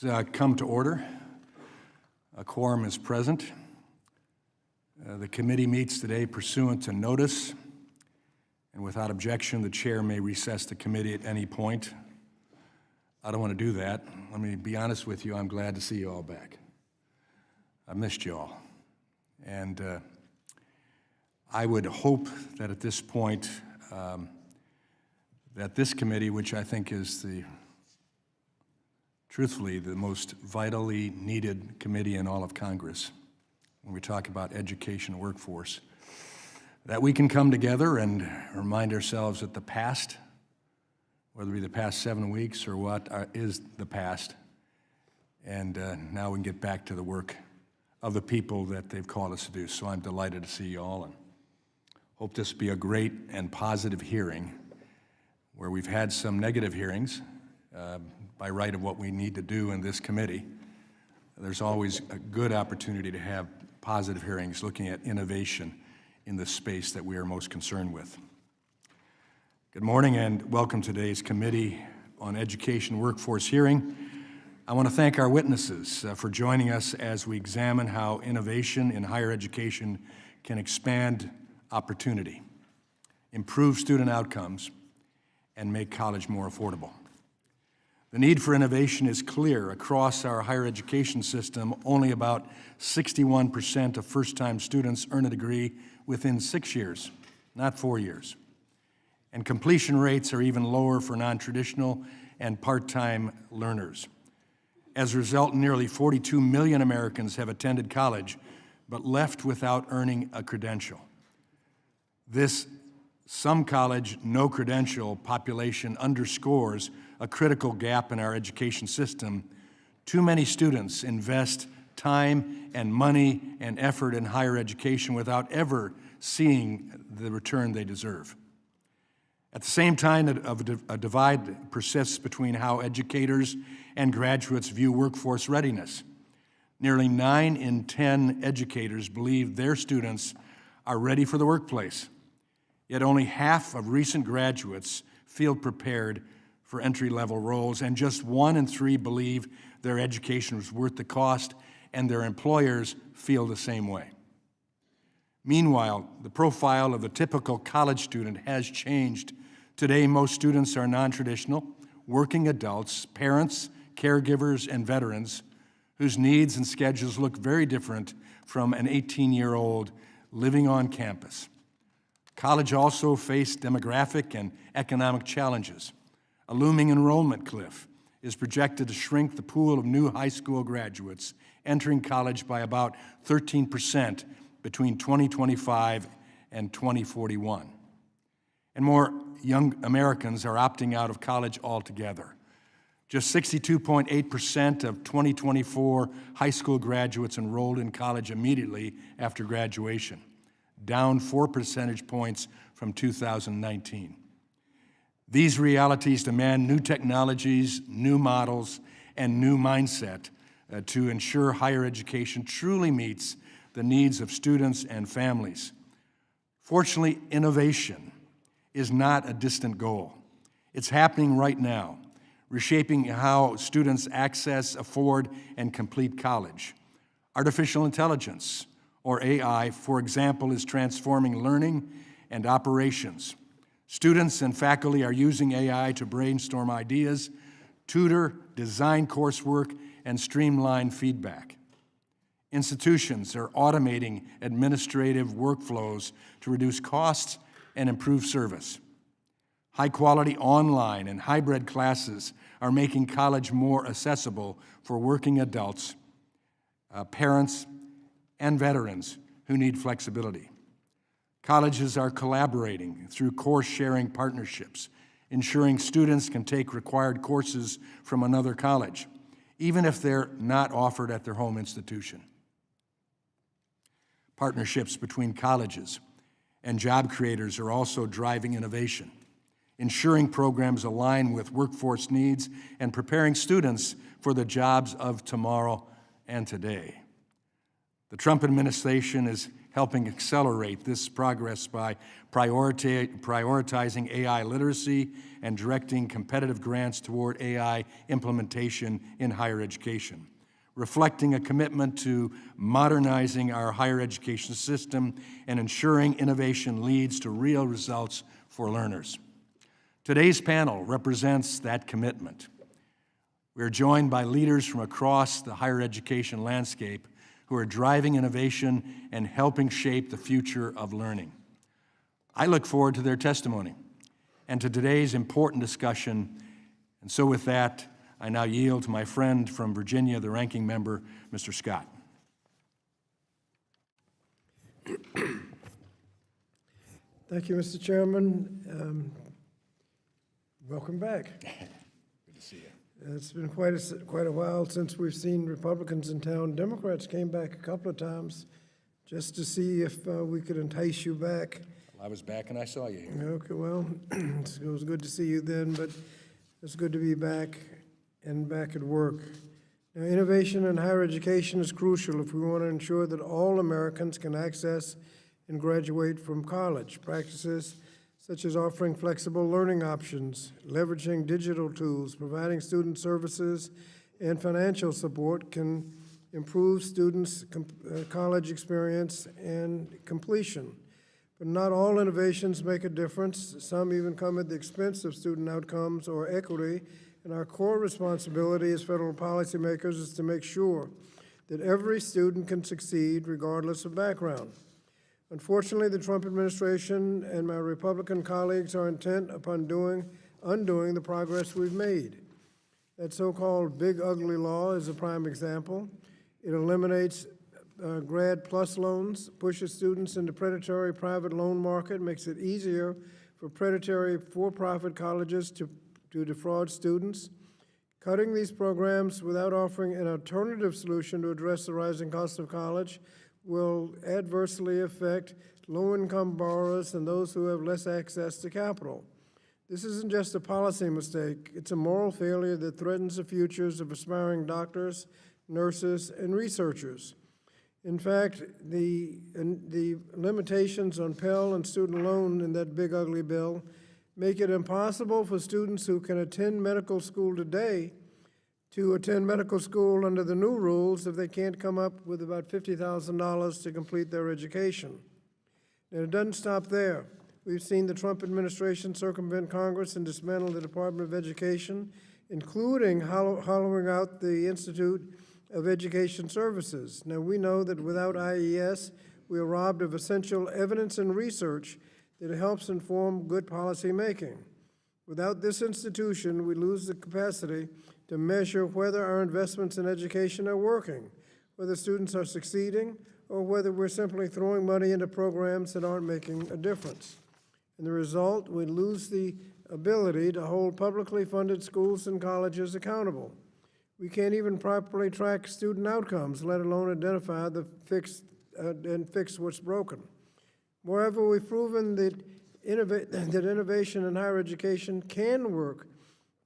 Come to order. A quorum is present. The committee meets today pursuant to notice, and without objection, the chair may recess the committee at any point. I don't want to do that. Let me be honest with you, I'm glad to see you all back. I missed you all. And I would hope that at this point, that this committee, which I think is truthfully the most vitally needed committee in all of Congress when we talk about education and workforce, that we can come together and remind ourselves that the past, whether it be the past 7 weeks or what, is the past, and now we can get back to the work of the people that they've called us to do. So I'm delighted to see you all, and hope this will be a great and positive hearing, where we've had some negative hearings by right of what we need to do in this committee. There's always a good opportunity to have positive hearings looking at innovation in the space that we are most concerned with. Good morning and welcome to today's Committee on Education Workforce hearing. I want to thank our witnesses for joining us as we examine how innovation in higher education can expand opportunity, improve student outcomes, and make college more affordable. The need for innovation is clear across our higher education system. Only about 61% of first-time students earn a degree within 6 years, not 4 years. And completion rates are even lower for non-traditional and part-time learners. As a result, nearly 42 million Americans have attended college, but left without earning a credential. This some college, no credential population underscores a critical gap in our education system. Too many students invest time and money and effort in higher education without ever seeing the return they deserve. At the same time, a divide persists between how educators and graduates view workforce readiness. Nearly 9 in 10 educators believe their students are ready for the workplace. Yet only half of recent graduates feel prepared for entry-level roles, and just 1 in 3 believe their education was worth the cost, and their employers feel the same way. Meanwhile, the profile of the typical college student has changed. Today, most students are non-traditional, working adults, parents, caregivers, and veterans whose needs and schedules look very different from an 18-year-old living on campus. College also faced demographic and economic challenges. A looming enrollment cliff is projected to shrink the pool of new high school graduates entering college by about 13% between 2025 and 2041. And more young Americans are opting out of college altogether. Just 62.8% of 2024 high school graduates enrolled in college immediately after graduation, down 4 percentage points from 2019. These realities demand new technologies, new models, and new mindset to ensure higher education truly meets the needs of students and families. Fortunately, innovation is not a distant goal. It's happening right now, reshaping how students access, afford, and complete college. Artificial intelligence, or AI, for example, is transforming learning and operations. Students and faculty are using AI to brainstorm ideas, tutor, design coursework, and streamline feedback. Institutions are automating administrative workflows to reduce costs and improve service. High-quality online and hybrid classes are making college more accessible for working adults, parents, and veterans who need flexibility. Colleges are collaborating through course-sharing partnerships, ensuring students can take required courses from another college, even if they're not offered at their home institution. Partnerships between colleges and job creators are also driving innovation, ensuring programs align with workforce needs and preparing students for the jobs of tomorrow and today. The Trump administration is helping accelerate this progress by prioritizing AI literacy and directing competitive grants toward AI implementation in higher education, reflecting a commitment to modernizing our higher education system and ensuring innovation leads to real results for learners. Today's panel represents that commitment. We are joined by leaders from across the higher education landscape who are driving innovation and helping shape the future of learning. I look forward to their testimony and to today's important discussion. And so with that, I now yield to my friend from Virginia, the ranking member, Mr. Scott. Thank you, Mr. Chairman. Welcome back. Good to see you. It's been quite a while since we've seen Republicans in town. Democrats came back a couple of times just to see if we could entice you back. Well, I was back and I saw you here. Okay, well, it was good to see you then, but it's good to be back and back at work. Now, innovation in higher education is crucial if we want to ensure that all Americans can access and graduate from college. Practices such as offering flexible learning options, leveraging digital tools, providing student services, and financial support can improve students' college experience and completion. But not all innovations make a difference. Some even come at the expense of student outcomes or equity, and our core responsibility as federal policymakers is to make sure that every student can succeed regardless of background. Unfortunately, the Trump administration and my Republican colleagues are intent upon undoing the progress we've made. That so-called big ugly law is a prime example. It eliminates grad plus loans, pushes students into predatory private loan market, makes it easier for predatory for-profit colleges to defraud students. Cutting these programs without offering an alternative solution to address the rising cost of college will adversely affect low-income borrowers and those who have less access to capital. This isn't just a policy mistake, it's a moral failure that threatens the futures of aspiring doctors, nurses, and researchers. In fact, the limitations on Pell and student loan in that big ugly bill make it impossible for students who can attend medical school today to attend medical school under the new rules if they can't come up with about $50,000 to complete their education. And it doesn't stop there. We've seen the Trump administration circumvent Congress and dismantle the Department of Education, including hollowing out the Institute of Education Services. Now, we know that without IES, we are robbed of essential evidence and research that helps inform good policy making. Without this institution, we lose the capacity to measure whether our investments in education are working, whether students are succeeding, or whether we're simply throwing money into programs that aren't making a difference. And the result, we lose the ability to hold publicly funded schools and colleges accountable. We can't even properly track student outcomes, let alone identify and fix what's broken. Moreover, we've proven that innovation in higher education can work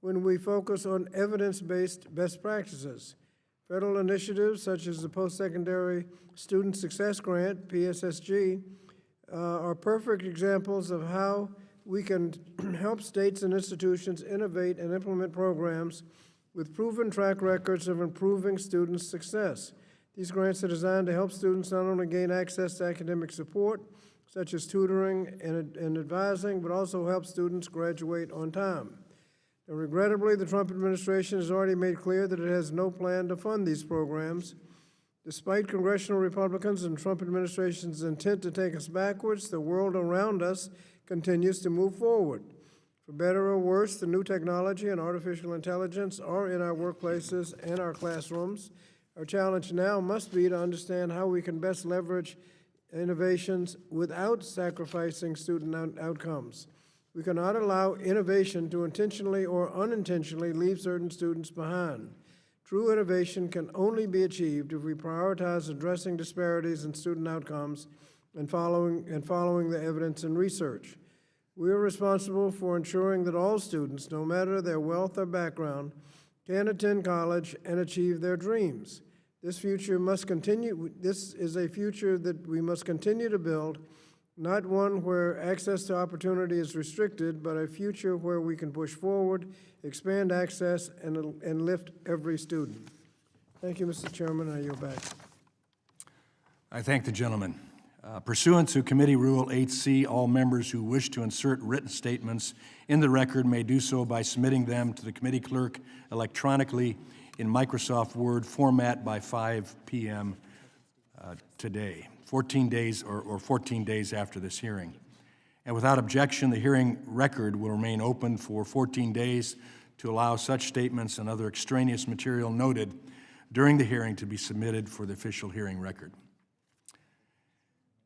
when we focus on evidence-based best practices. Federal initiatives such as the Post-Secondary Student Success Grant, PSSG, are perfect examples of how we can help states and institutions innovate and implement programs with proven track records of improving student success. These grants are designed to help students not only gain access to academic support, such as tutoring and advising, but also help students graduate on time. And regrettably, the Trump administration has already made clear that it has no plan to fund these programs. Despite congressional Republicans and Trump administration's intent to take us backwards, the world around us continues to move forward. For better or worse, the new technology and artificial intelligence are in our workplaces and our classrooms. Our challenge now must be to understand how we can best leverage innovations without sacrificing student outcomes. We cannot allow innovation to intentionally or unintentionally leave certain students behind. True innovation can only be achieved if we prioritize addressing disparities in student outcomes and following the evidence and research. We are responsible for ensuring that all students, no matter their wealth or background, can attend college and achieve their dreams. This future must continue. This is a future that we must continue to build, not one where access to opportunity is restricted, but a future where we can push forward, expand access, and lift every student. Thank you, Mr. Chairman. I yield back. I thank the gentleman. Pursuant to Committee Rule 8C, all members who wish to insert written statements in the record may do so by submitting them to the committee clerk electronically in Microsoft Word format by 5 p.m. Today, 14 days or 14 days after this hearing. And without objection, the hearing record will remain open for 14 days to allow such statements and other extraneous material noted during the hearing to be submitted for the official hearing record.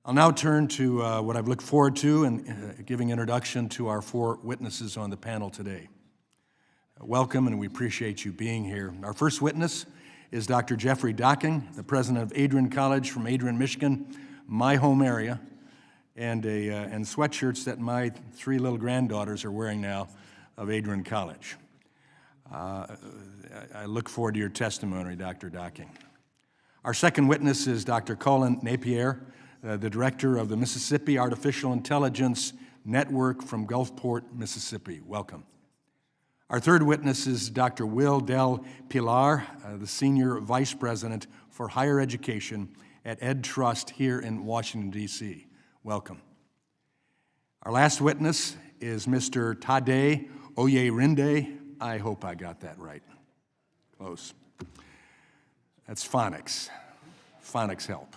I'll now turn to what I've looked forward to and giving introduction to our 4 witnesses on the panel today. Welcome, and we appreciate you being here. Our first witness is Dr. Jeffrey Docking, the president of Adrian College from Adrian, Michigan, my home area, and sweatshirts that my 3 little granddaughters are wearing now of Adrian College. I look forward to your testimony, Dr. Docking. Our second witness is Dr. Colin Napier, the director of the Mississippi Artificial Intelligence Network from Gulfport, Mississippi. Welcome. Our third witness is Dr. Will Del Pilar, the senior vice president for higher education at Ed Trust here in Washington, D.C. Welcome. Our last witness is Mr. Tade Oyerinde. I hope I got that right. Close. That's phonics. Phonics help.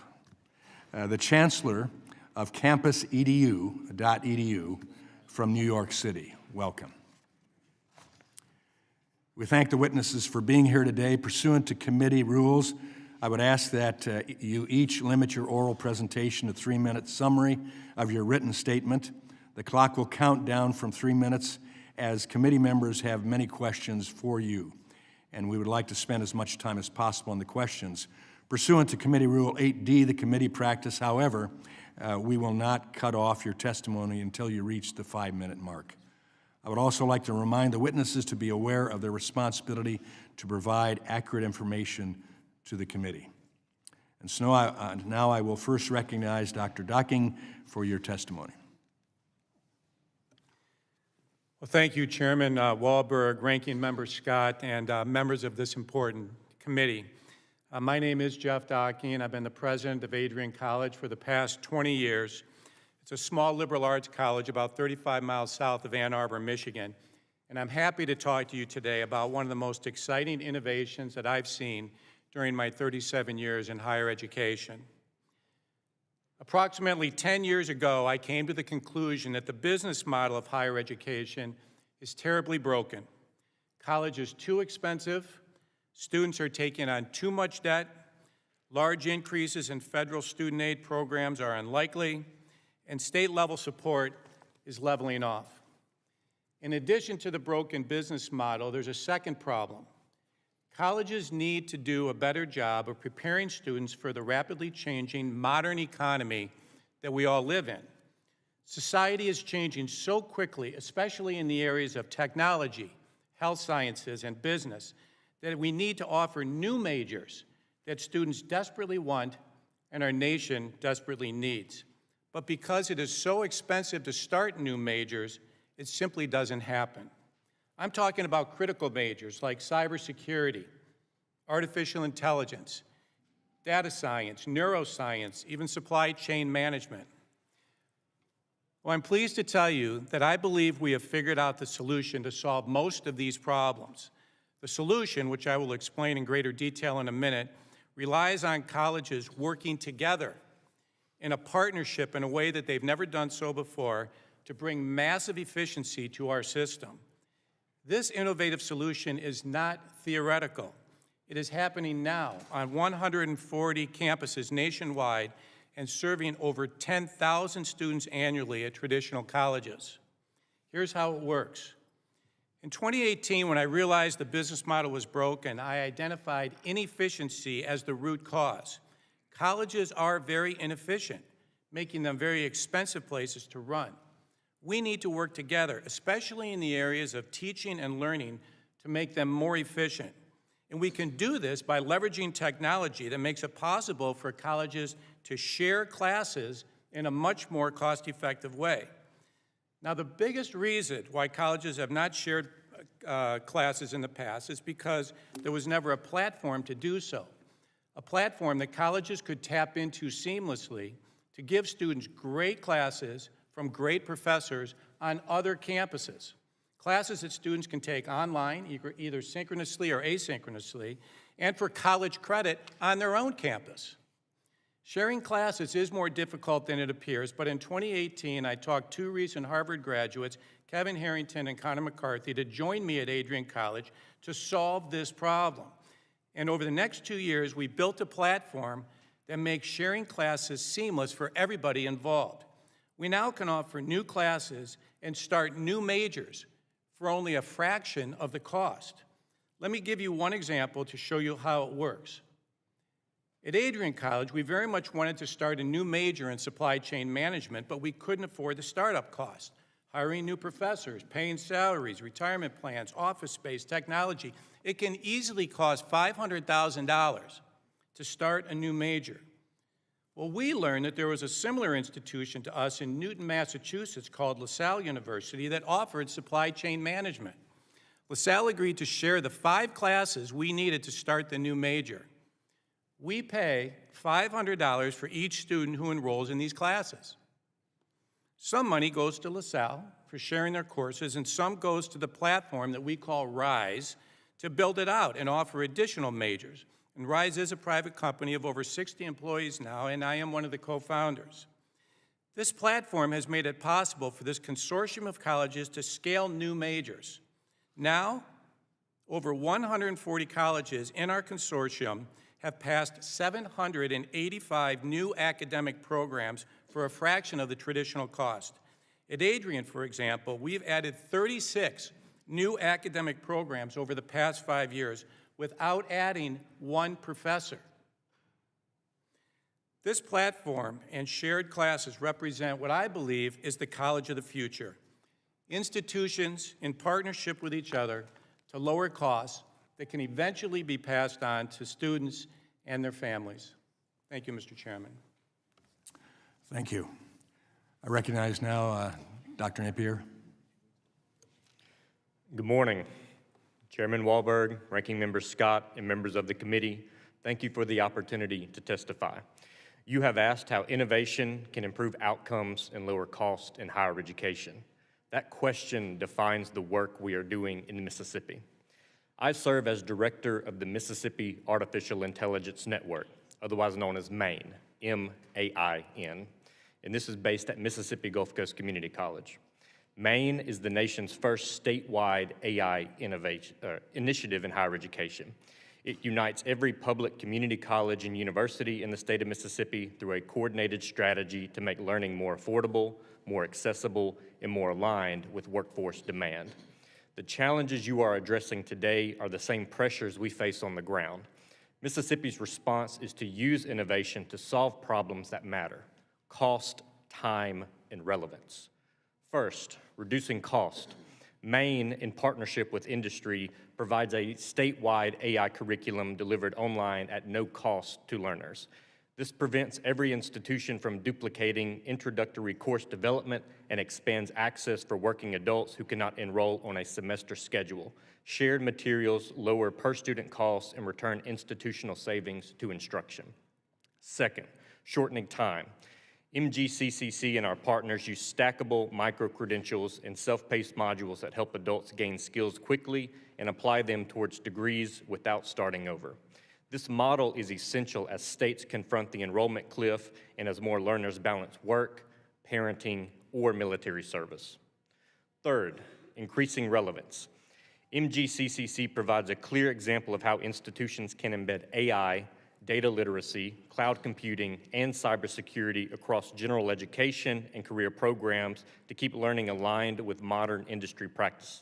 The chancellor of campusedu.edu from New York City. Welcome. We thank the witnesses for being here today. Pursuant to committee rules, I would ask that you each limit your oral presentation to 3-minute summary of your written statement. The clock will count down from 3 minutes as committee members have many questions for you, and we would like to spend as much time as possible on the questions. Pursuant to Committee Rule 8D, the committee practice, however, we will not cut off your testimony until you reach the 5-minute mark. I would also like to remind the witnesses to be aware of their responsibility to provide accurate information to the committee. And so now I will first recognize Dr. Docking for your testimony. Well, thank you, Chairman Walberg, Ranking Member Scott, and members of this important committee. My name is Jeff Docking, and I've been the president of Adrian College for the past 20 years. It's a small liberal arts college about 35 miles south of Ann Arbor, Michigan, and I'm happy to talk to you today about one of the most exciting innovations that I've seen during my 37 years in higher education. Approximately 10 years ago, I came to the conclusion that the business model of higher education is terribly broken. College is too expensive, students are taking on too much debt, large increases in federal student aid programs are unlikely, and state-level support is leveling off. In addition to the broken business model, there's a second problem. Colleges need to do a better job of preparing students for the rapidly changing modern economy that we all live in. Society is changing so quickly, especially in the areas of technology, health sciences, and business, that we need to offer new majors that students desperately want and our nation desperately needs. But because it is so expensive to start new majors, it simply doesn't happen. I'm talking about critical majors like cybersecurity, artificial intelligence, data science, neuroscience, even supply chain management. Well, I'm pleased to tell you that I believe we have figured out the solution to solve most of these problems. The solution, which I will explain in greater detail in a minute, relies on colleges working together in a partnership in a way that they've never done so before to bring massive efficiency to our system. This innovative solution is not theoretical. It is happening now on 140 campuses nationwide and serving over 10,000 students annually at traditional colleges. Here's how it works. In 2018, when I realized the business model was broken, I identified inefficiency as the root cause. Colleges are very inefficient, making them very expensive places to run. We need to work together, especially in the areas of teaching and learning, to make them more efficient. And we can do this by leveraging technology that makes it possible for colleges to share classes in a much more cost-effective way. Now, the biggest reason why colleges have not shared classes in the past is because there was never a platform to do so, a platform that colleges could tap into seamlessly to give students great classes from great professors on other campuses, classes that students can take online, either synchronously or asynchronously, and for college credit on their own campus. Sharing classes is more difficult than it appears, but in 2018, I talked two recent Harvard graduates, Kevin Harrington and Connor McCarthy, to join me at Adrian College to solve this problem. And over the next 2 years, we built a platform that makes sharing classes seamless for everybody involved. We now can offer new classes and start new majors for only a fraction of the cost. Let me give you one example to show you how it works. At Adrian College, we very much wanted to start a new major in supply chain management, but we couldn't afford the startup cost. Hiring new professors, paying salaries, retirement plans, office space, technology. It can easily cost $500,000 to start a new major. Well, we learned that there was a similar institution to us in Newton, Massachusetts called LaSalle University that offered supply chain management. LaSalle agreed to share the 5 classes we needed to start the new major. We pay $500 for each student who enrolls in these classes. Some money goes to LaSalle for sharing their courses, and some goes to the platform that we call RISE to build it out and offer additional majors. And RISE is a private company of over 60 employees now, and I am one of the co-founders. This platform has made it possible for this consortium of colleges to scale new majors. Now, over 140 colleges in our consortium have passed 785 new academic programs for a fraction of the traditional cost. At Adrian, for example, we've added 36 new academic programs over the past 5 years without adding one professor. This platform and shared classes represent what I believe is the college of the future. Institutions in partnership with each other to lower costs that can eventually be passed on to students and their families. Thank you, Mr. Chairman. Thank you. I recognize now Dr. Napier. Good morning, Chairman Walberg, Ranking Member Scott, and members of the committee. Thank you for the opportunity to testify. You have asked how innovation can improve outcomes and lower cost in higher education. That question defines the work we are doing in Mississippi. I serve as director of the Mississippi Artificial Intelligence Network, otherwise known as MAIN, M-A-I-N, and this is based at Mississippi Gulf Coast Community College. MAIN is the nation's first statewide AI initiative in higher education. It unites every public community college and university in the state of Mississippi through a coordinated strategy to make learning more affordable, more accessible, and more aligned with workforce demand. The challenges you are addressing today are the same pressures we face on the ground. Mississippi's response is to use innovation to solve problems that matter: cost, time, and relevance. First, reducing cost. Maine, in partnership with industry, provides a statewide AI curriculum delivered online at no cost to learners. This prevents every institution from duplicating introductory course development and expands access for working adults who cannot enroll on a semester schedule. Shared materials lower per-student costs and return institutional savings to instruction. Second, shortening time. MGCCC and our partners use stackable micro-credentials and self-paced modules that help adults gain skills quickly and apply them towards degrees without starting over. This model is essential as states confront the enrollment cliff and as more learners balance work, parenting, or military service. Third, increasing relevance. MGCCC provides a clear example of how institutions can embed AI, data literacy, cloud computing, and cybersecurity across general education and career programs to keep learning aligned with modern industry practice.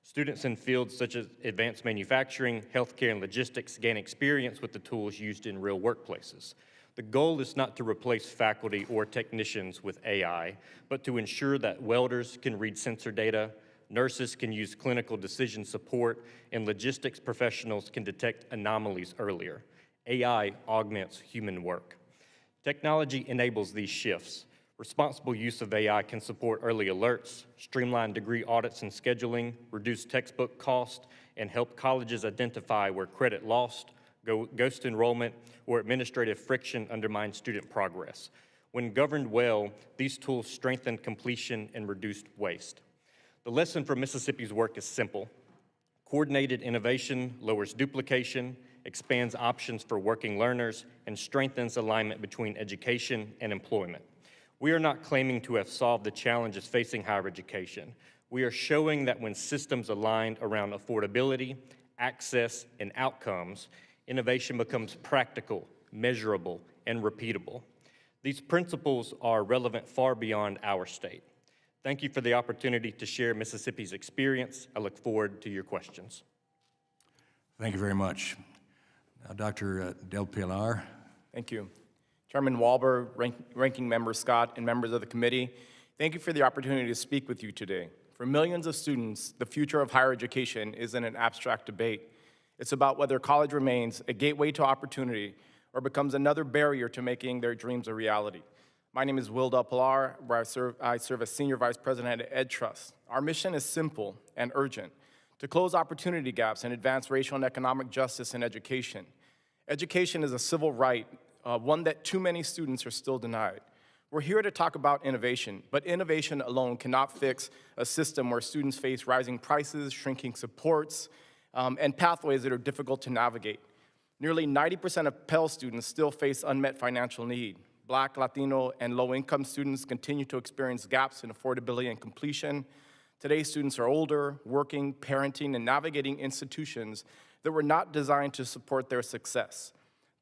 Students in fields such as advanced manufacturing, healthcare, and logistics gain experience with the tools used in real workplaces. The goal is not to replace faculty or technicians with AI, but to ensure that welders can read sensor data, nurses can use clinical decision support, and logistics professionals can detect anomalies earlier. AI augments human work. Technology enables these shifts. Responsible use of AI can support early alerts, streamline degree audits and scheduling, reduce textbook cost, and help colleges identify where credit lost, ghost enrollment, or administrative friction undermine student progress. When governed well, these tools strengthen completion and reduce waste. The lesson from Mississippi's work is simple. Coordinated innovation lowers duplication, expands options for working learners, and strengthens alignment between education and employment. We are not claiming to have solved the challenges facing higher education. We are showing that when systems align around affordability, access, and outcomes, innovation becomes practical, measurable, and repeatable. These principles are relevant far beyond our state. Thank you for the opportunity to share Mississippi's experience. I look forward to your questions. Thank you very much. Now, Dr. Del Pilar. Thank you. Chairman Walberg, Ranking Member Scott, and members of the committee, thank you for the opportunity to speak with you today. For millions of students, the future of higher education isn't an abstract debate. It's about whether college remains a gateway to opportunity or becomes another barrier to making their dreams a reality. My name is Will Del Pilar, where I serve as Senior Vice President at EdTrust. Our mission is simple and urgent: to close opportunity gaps and advance racial and economic justice in education. Education is a civil right, one that too many students are still denied. We're here to talk about innovation, but innovation alone cannot fix a system where students face rising prices, shrinking supports, and pathways that are difficult to navigate. Nearly 90% of Pell students still face unmet financial need. Black, Latino, and low-income students continue to experience gaps in affordability and completion. Today's students are older, working, parenting, and navigating institutions that were not designed to support their success.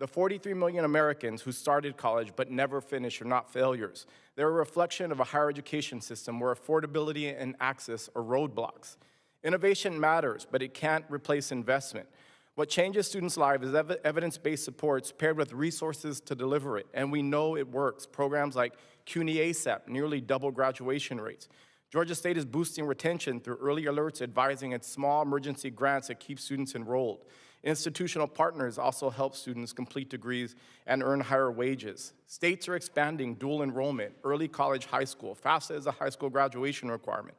The 43 million Americans who started college but never finished are not failures. They're a reflection of a higher education system where affordability and access are roadblocks. Innovation matters, but it can't replace investment. What changes students' lives is evidence-based supports paired with resources to deliver it, and we know it works. Programs like CUNY ASAP nearly double graduation rates. Georgia State is boosting retention through early alerts, advising, and small emergency grants that keep students enrolled. Institutional partners also help students complete degrees and earn higher wages. States are expanding dual enrollment, early college, high school, FAFSA is a high school graduation requirement,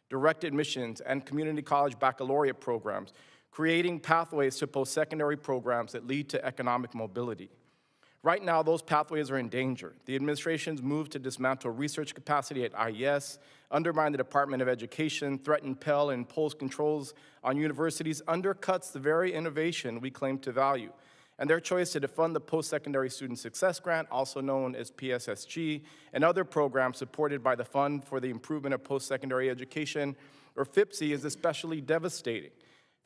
direct admissions, and community college baccalaureate programs, creating pathways to post-secondary programs that lead to economic mobility. Right now, those pathways are in danger. The administration's move to dismantle research capacity at IES, undermine the Department of Education, threaten Pell, and impose controls on universities undercuts the very innovation we claim to value. And their choice to defund the Post-Secondary Student Success Grant, also known as PSSG, and other programs supported by the Fund for the Improvement of Post-Secondary Education, or FIPSE, is especially devastating.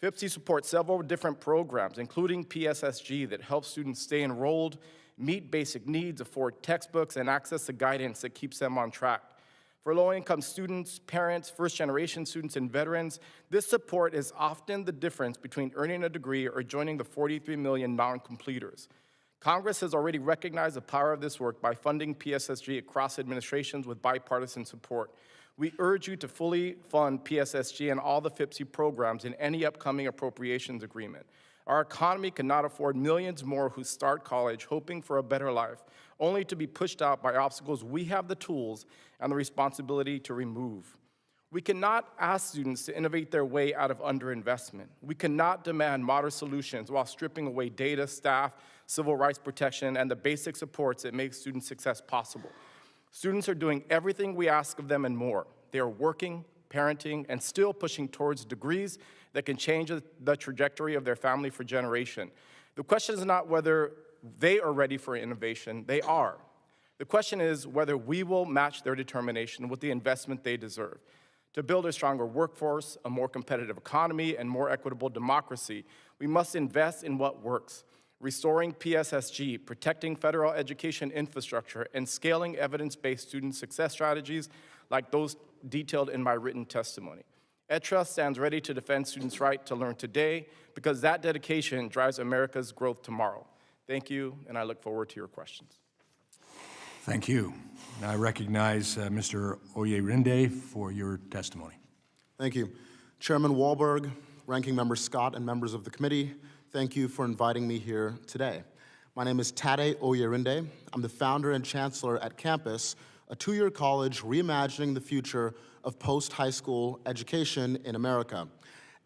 FIPSE supports several different programs, including PSSG, that help students stay enrolled, meet basic needs, afford textbooks, and access the guidance that keeps them on track. For low-income students, parents, first-generation students, and veterans, this support is often the difference between earning a degree or joining the 43 million non-completers. Congress has already recognized the power of this work by funding PSSG across administrations with bipartisan support. We urge you to fully fund PSSG and all the FIPSE programs in any upcoming appropriations agreement. Our economy cannot afford millions more who start college hoping for a better life, only to be pushed out by obstacles we have the tools and the responsibility to remove. We cannot ask students to innovate their way out of underinvestment. We cannot demand modern solutions while stripping away data, staff, civil rights protection, and the basic supports that make student success possible. Students are doing everything we ask of them and more. They are working, parenting, and still pushing towards degrees that can change the trajectory of their family for generations. The question is not whether they are ready for innovation, they are. The question is whether we will match their determination with the investment they deserve. To build a stronger workforce, a more competitive economy, and more equitable democracy, we must invest in what works. Restoring PSSG, protecting federal education infrastructure, and scaling evidence-based student success strategies like those detailed in my written testimony. EdTrust stands ready to defend students' right to learn today because that dedication drives America's growth tomorrow. Thank you, and I look forward to your questions. Thank you. Now I recognize Mr. Oyerinde for your testimony. Thank you. Chairman Walberg, Ranking Member Scott, and members of the committee, thank you for inviting me here today. My name is Tade Oyerinde. I'm the founder and chancellor at Campus, a two-year college reimagining the future of post-high school education in America.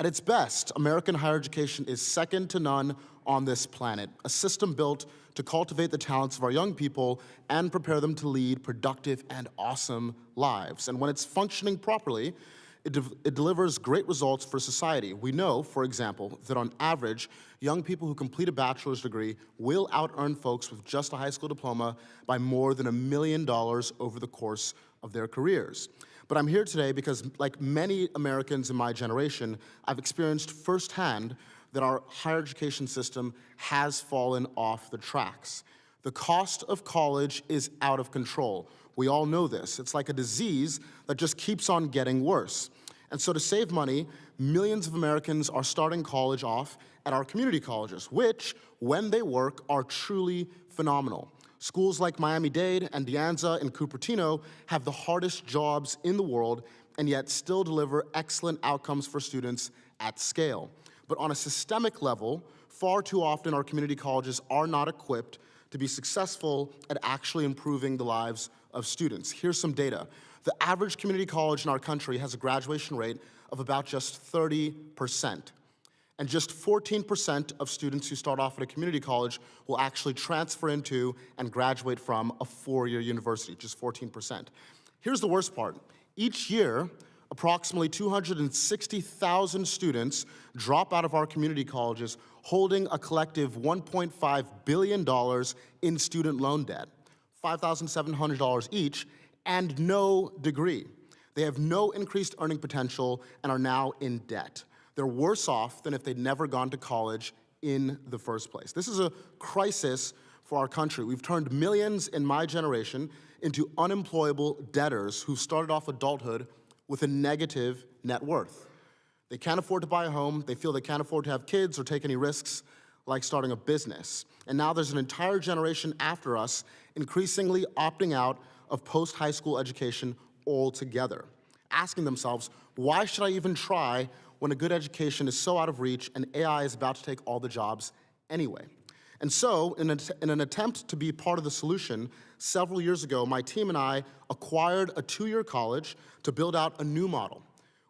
At its best, American higher education is second to none on this planet, a system built to cultivate the talents of our young people and prepare them to lead productive and awesome lives. And when it's functioning properly, it delivers great results for society. We know, for example, that on average, young people who complete a bachelor's degree will out-earn folks with just a high school diploma by more than $1 million over the course of their careers. But I'm here today because, like many Americans in my generation, I've experienced firsthand that our higher education system has fallen off the tracks. The cost of college is out of control. We all know this. It's like a disease that just keeps on getting worse. And so to save money, millions of Americans are starting college off at our community colleges, which, when they work, are truly phenomenal. Schools like Miami-Dade and De Anza and Cupertino have the hardest jobs in the world and yet still deliver excellent outcomes for students at scale. But on a systemic level, far too often our community colleges are not equipped to be successful at actually improving the lives of students. Here's some data. The average community college in our country has a graduation rate of about just 30%. And just 14% of students who start off at a community college will actually transfer into and graduate from a four-year university, just 14%. Here's the worst part. Each year, approximately 260,000 students drop out of our community colleges holding a collective $1.5 billion in student loan debt, $5,700 each, and no degree. They have no increased earning potential and are now in debt. They're worse off than if they'd never gone to college in the first place. This is a crisis for our country. We've turned millions in my generation into unemployable debtors who started off adulthood with a negative net worth. They can't afford to buy a home, they feel they can't afford to have kids or take any risks like starting a business. And now there's an entire generation after us increasingly opting out of post-high school education altogether, asking themselves, why should I even try when a good education is so out of reach and AI is about to take all the jobs anyway? And so, in an attempt to be part of the solution, several years ago, my team and I acquired a two-year college to build out a new model,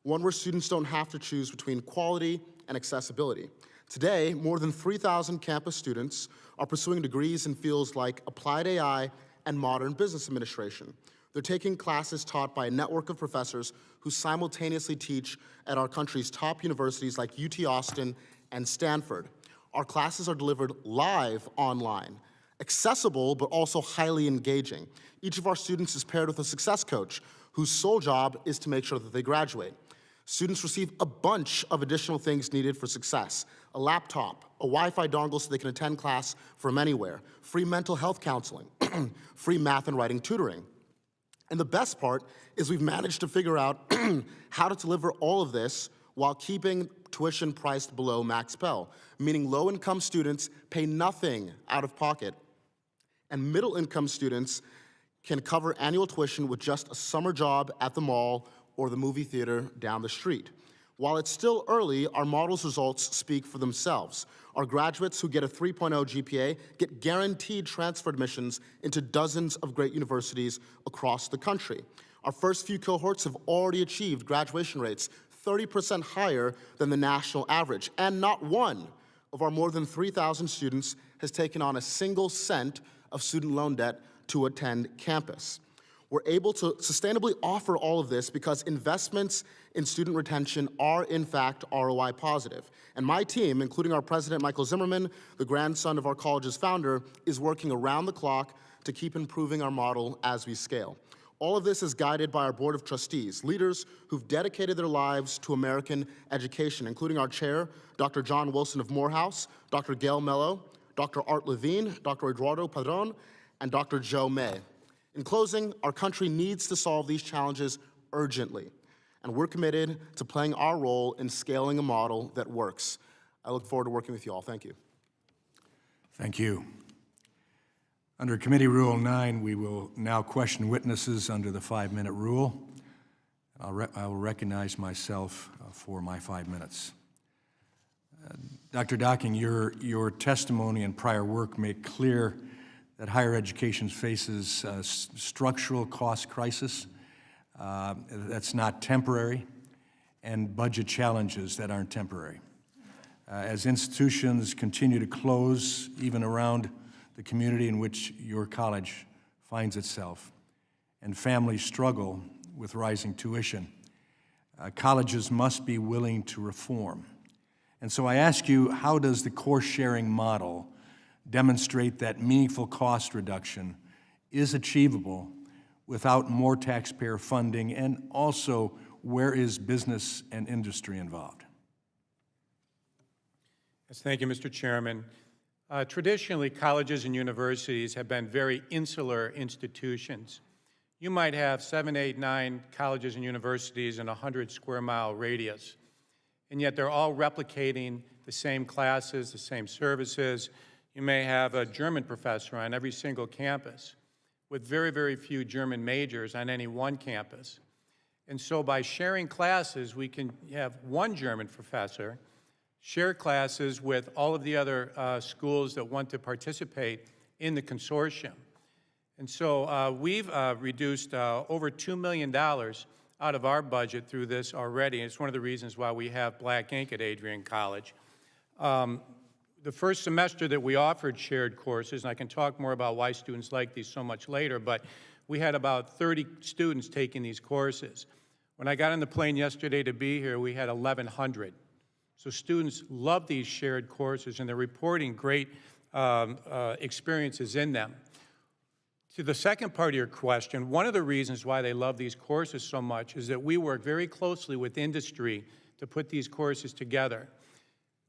one where students don't have to choose between quality and accessibility. Today, more than 3,000 campus students are pursuing degrees in fields like applied AI and modern business administration. They're taking classes taught by a network of professors who simultaneously teach at our country's top universities like UT Austin and Stanford. Our classes are delivered live online, accessible but also highly engaging. Each of our students is paired with a success coach whose sole job is to make sure that they graduate. Students receive a bunch of additional things needed for success: a laptop, a Wi-Fi dongle so they can attend class from anywhere, free mental health counseling, free math and writing tutoring. And the best part is we've managed to figure out how to deliver all of this while keeping tuition priced below max Pell, meaning low-income students pay nothing out of pocket, and middle-income students can cover annual tuition with just a summer job at the mall or the movie theater down the street. While it's still early, our model's results speak for themselves. Our graduates who get a 3.0 GPA get guaranteed transfer admissions into dozens of great universities across the country. Our first few cohorts have already achieved graduation rates 30% higher than the national average, and not one of our more than 3,000 students has taken on a single cent of student loan debt to attend campus. We're able to sustainably offer all of this because investments in student retention are, in fact, ROI positive. And my team, including our president, Michael Zimmerman, the grandson of our college's founder, is working around the clock to keep improving our model as we scale. All of this is guided by our board of trustees, leaders who've dedicated their lives to American education, including our chair, Dr. John Wilson of Morehouse, Dr. Gail Mello, Dr. Art Levine, Dr. Eduardo Padron, and Dr. Joe May. In closing, our country needs to solve these challenges urgently, and we're committed to playing our role in scaling a model that works. I look forward to working with you all. Thank you. Thank you. Under Committee Rule 9, we will now question witnesses under the 5-minute rule. I will recognize myself for my 5 minutes. Dr. Docking, your testimony and prior work make clear that higher education faces a structural cost crisis that's not temporary, and budget challenges that aren't temporary. As institutions continue to close, even around the community in which your college finds itself, and families struggle with rising tuition, colleges must be willing to reform. And so I ask you, how does the course-sharing model demonstrate that meaningful cost reduction is achievable without more taxpayer funding, and also where is business and industry involved? Yes, thank you, Mr. Chairman. Traditionally, colleges and universities have been very insular institutions. You might have 7, 8, 9 colleges and universities in a 100-square-mile radius, and yet they're all replicating the same classes, the same services. You may have a German professor on every single campus, with very, very few German majors on any one campus. And so by sharing classes, we can have one German professor share classes with all of the other schools that want to participate in the consortium. And so we've reduced over $2 million out of our budget through this already. And it's one of the reasons why we have black ink at Adrian College. The first semester that we offered shared courses, and I can talk more about why students like these so much later, but we had about 30 students taking these courses. When I got on the plane yesterday to be here, we had 1,100. So students love these shared courses, and they're reporting great experiences in them. To the second part of your question, one of the reasons why they love these courses so much is that we work very closely with industry to put these courses together.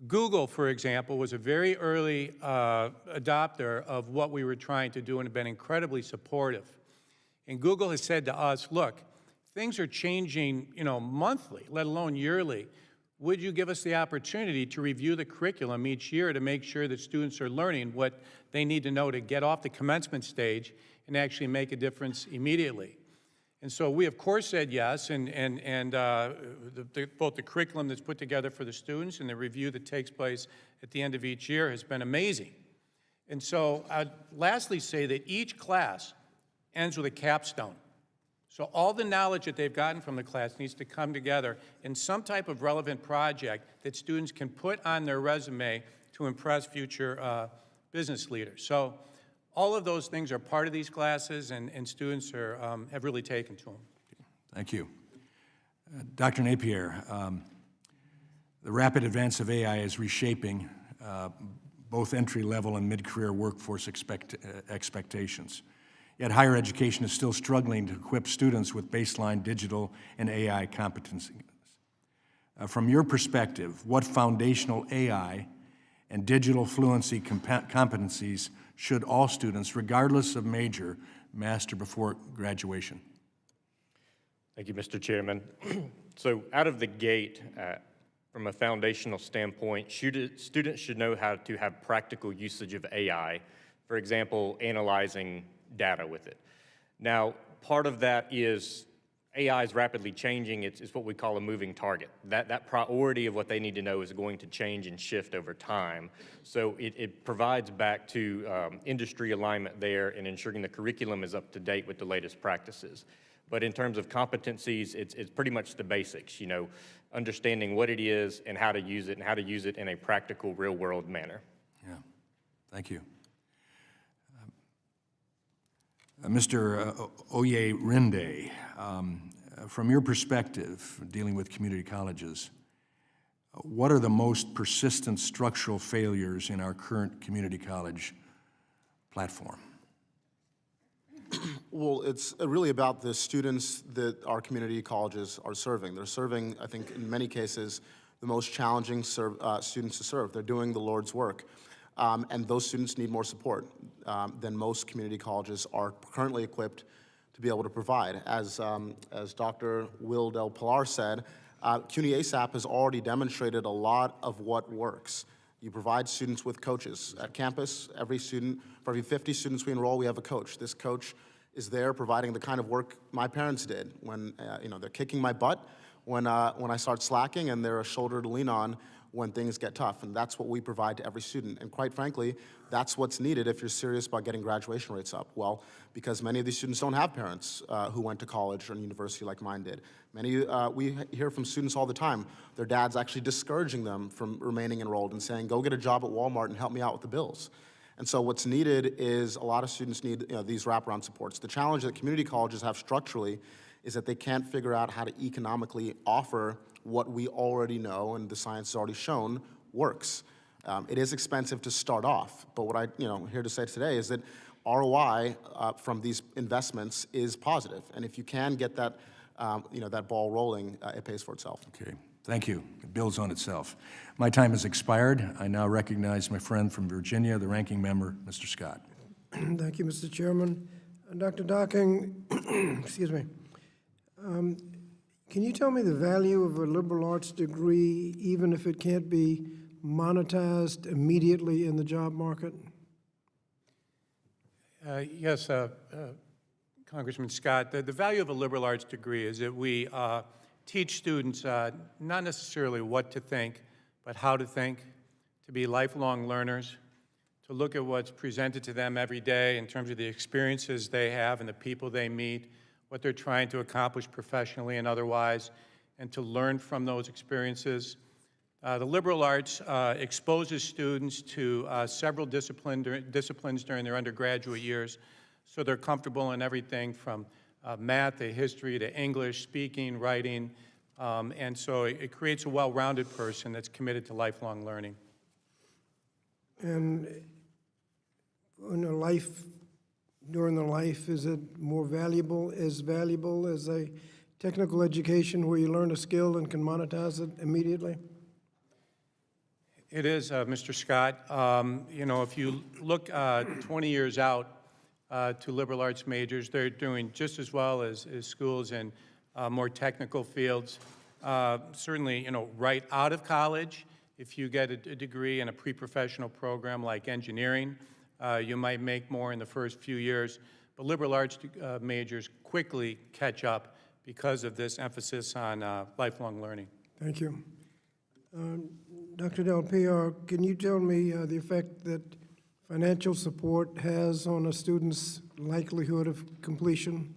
Google, for example, was a very early adopter of what we were trying to do and have been incredibly supportive. And Google has said to us, look, things are changing, monthly, let alone yearly. Would you give us the opportunity to review the curriculum each year to make sure that students are learning what they need to know to get off the commencement stage and actually make a difference immediately? And so we, of course, said yes, and both the curriculum that's put together for the students and the review that takes place at the end of each year has been amazing. And so I'd lastly say that each class ends with a capstone. So all the knowledge that they've gotten from the class needs to come together in some type of relevant project that students can put on their resume to impress future business leaders. So all of those things are part of these classes, and students have really taken to them. Thank you. Dr. Napier, the rapid advance of AI is reshaping both entry-level and mid-career workforce expectations. Yet higher education is still struggling to equip students with baseline digital and AI competencies. From your perspective, what foundational AI and digital fluency competencies should all students, regardless of major, master before graduation? Thank you, Mr. Chairman. So out of the gate, from a foundational standpoint, students should know how to have practical usage of AI, for example, analyzing data with it. Now, part of that is AI is rapidly changing. It's what we call a moving target. That priority of what they need to know is going to change and shift over time. So it provides back to industry alignment there and ensuring the curriculum is up to date with the latest practices. But in terms of competencies, it's pretty much the basics, understanding what it is and how to use it, and how to use it in a practical, real-world manner. Yeah, thank you. Mr. Oyerinde, from your perspective, dealing with community colleges, what are the most persistent structural failures in our current community college platform? Well, it's really about the students that our community colleges are serving. They're serving, I think, in many cases, the most challenging students to serve. They're doing the Lord's work. And those students need more support than most community colleges are currently equipped to be able to provide. As Dr. Will Del Pilar said, CUNY ASAP has already demonstrated a lot of what works. You provide students with coaches. At campus, every student, for every 50 students we enroll, we have a coach. This coach is there providing the kind of work my parents did when, they're kicking my butt when I start slacking, and they're a shoulder to lean on when things get tough. And that's what we provide to every student. And quite frankly, that's what's needed if you're serious about getting graduation rates up. Well, because many of these students don't have parents who went to college or university like mine did. We hear from students all the time, their dad's actually discouraging them from remaining enrolled and saying, go get a job at Walmart and help me out with the bills. And so what's needed is a lot of students need these wraparound supports. The challenge that community colleges have structurally is that they can't figure out how to economically offer what we already know and the science has already shown works. It is expensive to start off, but what I'm here to say today is that ROI from these investments is positive. And if you can get that, that ball rolling, it pays for itself. Okay, thank you. It builds on itself. My time has expired. I now recognize my friend from Virginia, the ranking member, Mr. Scott. Thank you, Mr. Chairman. Dr. Docking, excuse me. Can you tell me the value of a liberal arts degree, even if it can't be monetized immediately in the job market? Yes, Congressman Scott, the value of a liberal arts degree is that we teach students not necessarily what to think, but how to think, to be lifelong learners, to look at what's presented to them every day in terms of the experiences they have and the people they meet, what they're trying to accomplish professionally and otherwise, and to learn from those experiences. The liberal arts exposes students to several disciplines during their undergraduate years, so they're comfortable in everything from math to history to English, speaking, writing, and so it creates a well-rounded person that's committed to lifelong learning. And in a life, during the life, is it more valuable as a technical education where you learn a skill and can monetize it immediately? It is, Mr. Scott. If you look 20 years out to liberal arts majors, they're doing just as well as schools in more technical fields. Certainly, right out of college, if you get a degree in a pre-professional program like engineering, you might make more in the first few years. But liberal arts majors quickly catch up because of this emphasis on lifelong learning. Thank you. Dr. Del Piar, can you tell me the effect that financial support has on a student's likelihood of completion?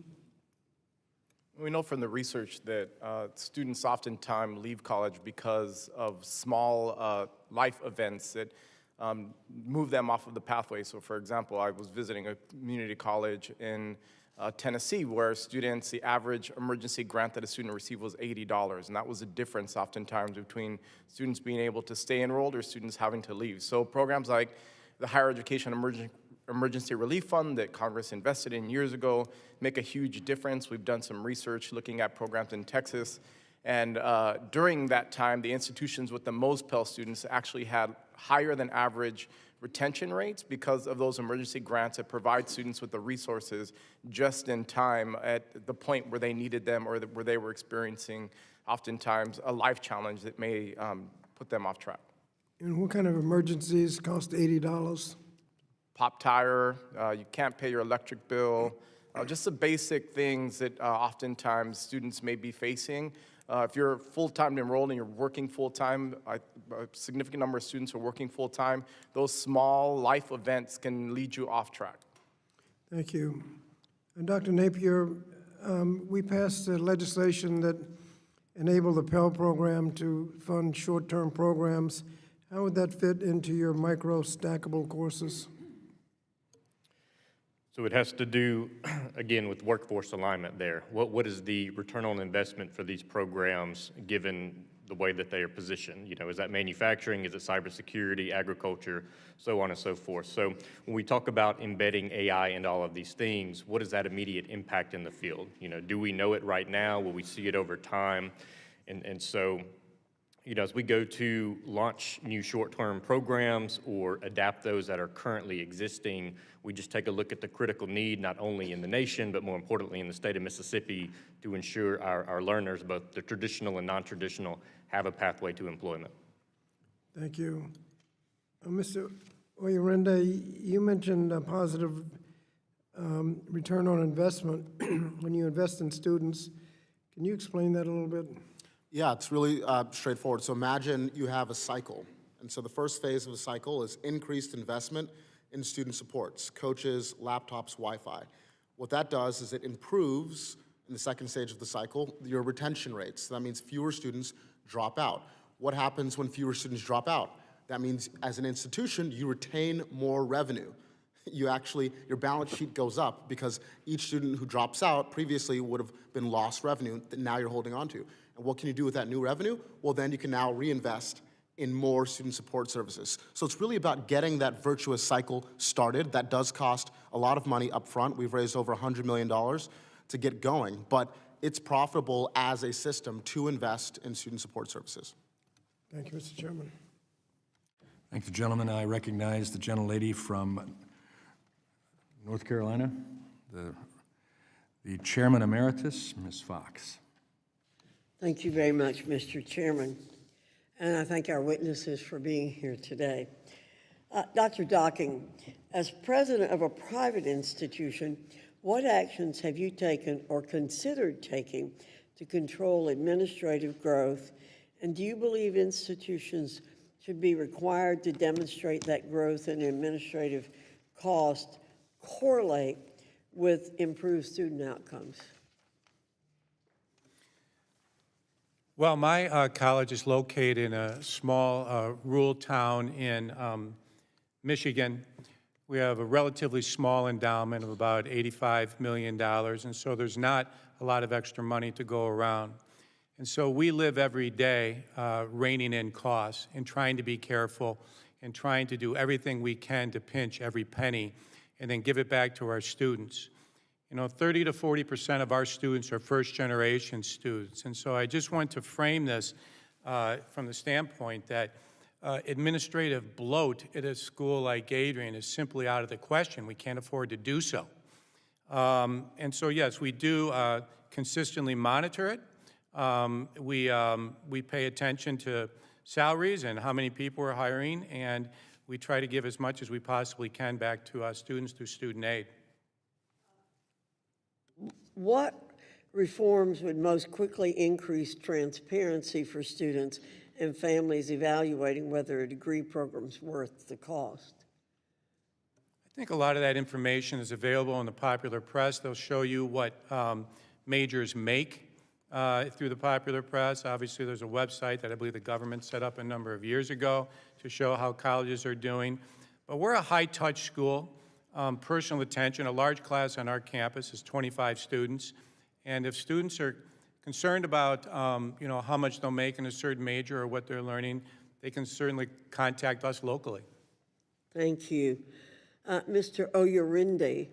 We know from the research that students oftentimes leave college because of small life events that move them off of the pathway. So for example, I was visiting a community college in Tennessee where students, the average emergency grant that a student received was $80. And that was the difference oftentimes between students being able to stay enrolled or students having to leave. So programs like the Higher Education Emergency Relief Fund that Congress invested in years ago make a huge difference. We've done some research looking at programs in Texas. And during that time, the institutions with the most Pell students actually had higher than average retention rates because of those emergency grants that provide students with the resources just in time at the point where they needed them or where they were experiencing oftentimes a life challenge that may put them off track. And what kind of emergencies cost $80? Pop tire, you can't pay your electric bill, just the basic things that oftentimes students may be facing. If you're full-time enrolled and you're working full-time, a significant number of students are working full-time, those small life events can lead you off track. Thank you. And Dr. Napier, we passed legislation that enabled the Pell program to fund short-term programs. How would that fit into your micro-stackable courses? So it has to do, again, with workforce alignment there. What is the return on investment for these programs given the way that they are positioned? Is that manufacturing, is it cybersecurity, agriculture, so on and so forth. So when we talk about embedding AI into all of these things, what is that immediate impact in the field? Do we know it right now? Will we see it over time? And so, as we go to launch new short-term programs or adapt those that are currently existing, we just take a look at the critical need, not only in the nation, but more importantly in the state of Mississippi, to ensure our learners, both the traditional and non-traditional, have a pathway to employment. Thank you. Mr. Oyerinde, you mentioned positive return on investment when you invest in students. Can you explain that a little bit? Yeah, it's really straightforward. So imagine you have a cycle. And so the first phase of the cycle is increased investment in student supports, coaches, laptops, Wi-Fi. What that does is it improves, in the second stage of the cycle, your retention rates. So that means fewer students drop out. What happens when fewer students drop out? That means as an institution, you retain more revenue. Your balance sheet goes up because each student who drops out previously would have been lost revenue that now you're holding on to. And what can you do with that new revenue? Well, then you can now reinvest in more student support services. So it's really about getting that virtuous cycle started. That does cost a lot of money up front. We've raised over $100 million to get going, but it's profitable as a system to invest in student support services. Thank you, Mr. Chairman. Thank you, gentlemen. I recognize the gentlelady from North Carolina, the Chairman Emeritus, Ms. Fox. Thank you very much, Mr. Chairman, and I thank our witnesses for being here today. Dr. Docking, as president of a private institution, what actions have you taken or considered taking to control administrative growth, and do you believe institutions should be required to demonstrate that growth in administrative cost correlate with improved student outcomes? Well, my college is located in a small rural town in Michigan. We have a relatively small endowment of about $85 million, and so there's not a lot of extra money to go around. And so we live every day reining in costs and trying to be careful and trying to do everything we can to pinch every penny and then give it back to our students. You know, 30 to 40% of our students are first-generation students, and so I just want to frame this from the standpoint that administrative bloat at a school like Adrian is simply out of the question. We can't afford to do so. And so, yes, we do consistently monitor it. We pay attention to salaries and how many people we're hiring, and we try to give as much as we possibly can back to students through student aid. What reforms would most quickly increase transparency for students and families evaluating whether a degree program's worth the cost? I think a lot of that information is available in the popular press. They'll show you what majors make through the popular press. Obviously, there's a website that I believe the government set up a number of years ago to show how colleges are doing. But we're a high-touch school. Personal attention. A large class on our campus is 25 students, and if students are concerned about you know, how much they'll make in a certain major or what they're learning, they can certainly contact us locally. Thank you. Mr. Oyerinde,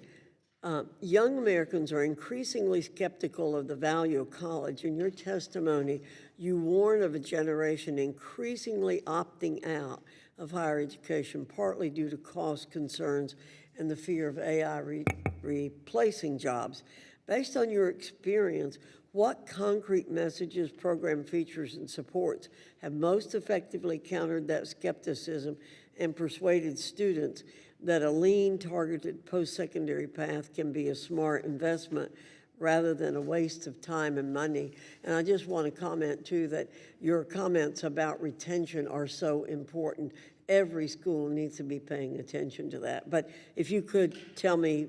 young Americans are increasingly skeptical of the value of college. In your testimony, you warn of a generation increasingly opting out of higher education, partly due to cost concerns and the fear of AI replacing jobs. Based on your experience, what concrete messages, program features, and supports have most effectively countered that skepticism and persuaded students that a lean, targeted post-secondary path can be a smart investment rather than a waste of time and money? And I just want to comment, too, that your comments about retention are so important. Every school needs to be paying attention to that. But if you could tell me,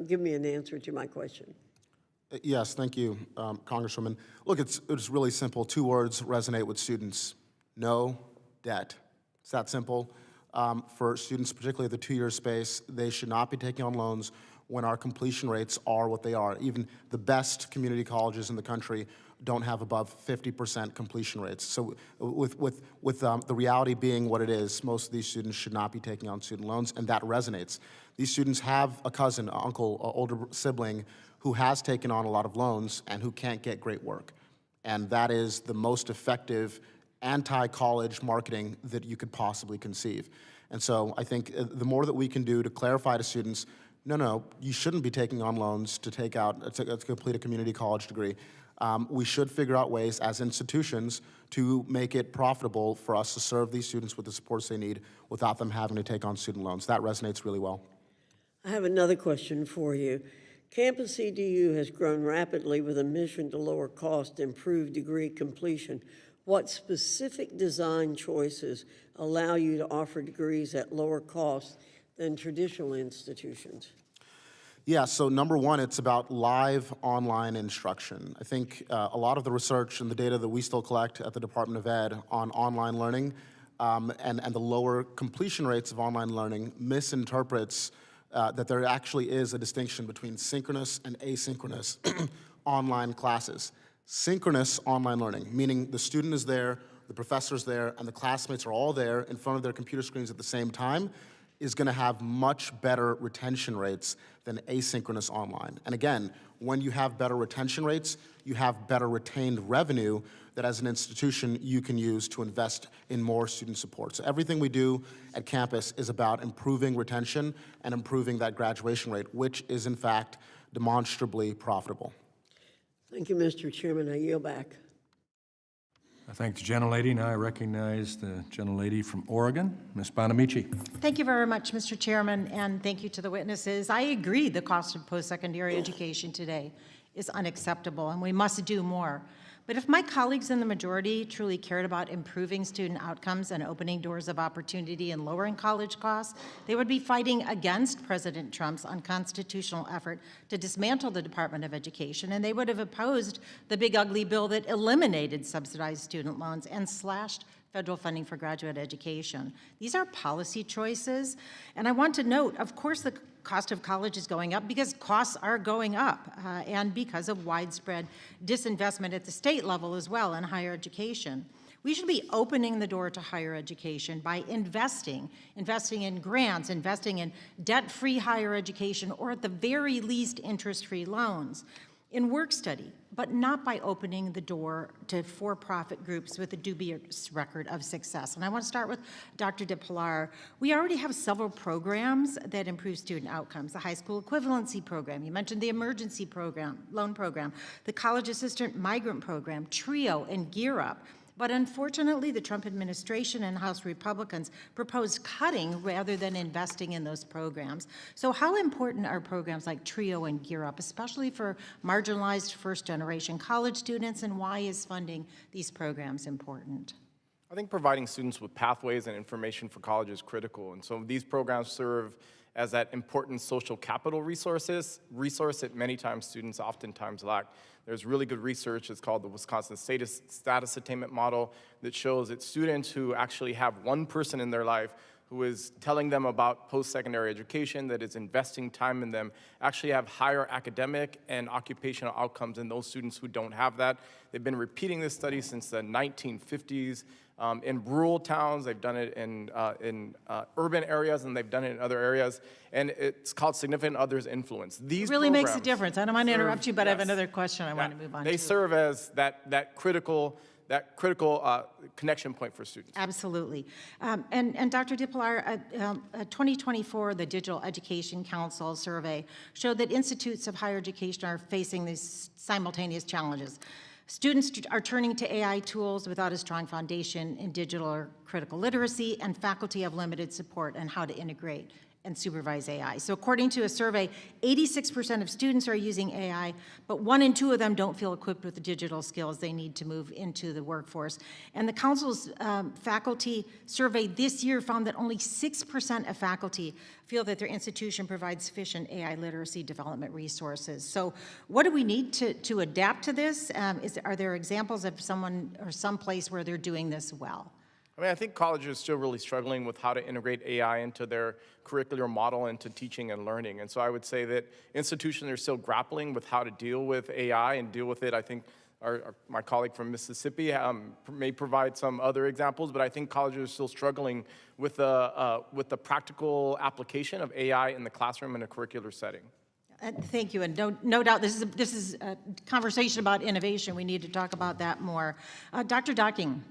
give me an answer to my question. Yes, thank you, Congresswoman. Look, it's really simple. Two words resonate with students: no debt. It's that simple. For students, particularly the two-year space, they should not be taking on loans when our completion rates are what they are. Even the best community colleges in the country don't have above 50% completion rates. So with the reality being what it is, most of these students should not be taking on student loans, and that resonates. These students have a cousin, uncle, older sibling who has taken on a lot of loans and who can't get great work. And that is the most effective anti-college marketing that you could possibly conceive. And so I think the more that we can do to clarify to students, no, you shouldn't be taking on loans to complete a community college degree. We should figure out ways as institutions to make it profitable for us to serve these students with the supports they need without them having to take on student loans. That resonates really well. I have another question for you. Campus EDU has grown rapidly with a mission to lower cost, improve degree completion. What specific design choices allow you to offer degrees at lower cost than traditional institutions? Yeah, so number one, it's about live online instruction. I think a lot of the research and the data that we still collect at the Department of Ed on online learning and the lower completion rates of online learning misinterprets that there actually is a distinction between synchronous and asynchronous online classes. Synchronous online learning, meaning the student is there, the professor's there, and the classmates are all there in front of their computer screens at the same time, is going to have much better retention rates than asynchronous online. And again, when you have better retention rates, you have better retained revenue that as an institution you can use to invest in more student support. So everything we do at campus is about improving retention and improving that graduation rate, which is in fact demonstrably profitable. Thank you, Mr. Chairman. I yield back. I thank the gentlelady. Now I recognize the gentlelady from Oregon, Ms. Bonamici. Thank you very much, Mr. Chairman, and thank you to the witnesses. I agree the cost of post-secondary education today is unacceptable, and we must do more. But if my colleagues in the majority truly cared about improving student outcomes and opening doors of opportunity and lowering college costs, they would be fighting against President Trump's unconstitutional effort to dismantle the Department of Education, and they would have opposed the big ugly bill that eliminated subsidized student loans and slashed federal funding for graduate education. These are policy choices, and I want to note, of course, the cost of college is going up because costs are going up and because of widespread disinvestment at the state level as well in higher education. We should be opening the door to higher education by investing in grants, investing in debt-free higher education, or at the very least interest-free loans, in work study, but not by opening the door to for-profit groups with a dubious record of success. And I want to start with Dr. DePilar. We already have several programs that improve student outcomes. The high school equivalency program, you mentioned the emergency program, loan program, the college assistant migrant program, TRIO, and Gear Up. But unfortunately, the Trump administration and House Republicans proposed cutting rather than investing in those programs. So how important are programs like TRIO and Gear Up, especially for marginalized first-generation college students, and why is funding these programs important? I think providing students with pathways and information for college is critical. And so these programs serve as that important social capital resource that many times students oftentimes lack. There's really good research, it's called the Wisconsin Status Attainment Model, that shows that students who actually have one person in their life who is telling them about post-secondary education, that is investing time in them, actually have higher academic and occupational outcomes than those students who don't have that. They've been repeating this study since the 1950s. In rural towns, they've done it in urban areas, and they've done it in other areas, and it's called significant others influence. These It really makes a programs difference. I don't want to interrupt you, but I have yes. another question I want to move on to. They serve as that critical connection point for students. Absolutely. And Dr. DePilar, 2024, the Digital Education Council survey showed that institutes of higher education are facing these simultaneous challenges. Students are turning to AI tools without a strong foundation in digital or critical literacy, and faculty have limited support on how to integrate and supervise AI. So according to a survey, 86% of students are using AI, but 1 in 2 of them don't feel equipped with the digital skills they need to move into the workforce. And the council's faculty survey this year found that only 6% of faculty feel that their institution provides sufficient AI literacy development resources. So what do we need to adapt to this? Are there examples of someone or some place where they're doing this well? I mean, I think colleges are still really struggling with how to integrate AI into their curricular model, into teaching and learning. And so I would say that institutions are still grappling with how to deal with AI and deal with it. I think my colleague from Mississippi may provide some other examples, but I think colleges are still struggling with the practical application of AI in the classroom in a curricular setting. Thank you, and no doubt this is a conversation about innovation. We need to talk about that more. Dr. Docking.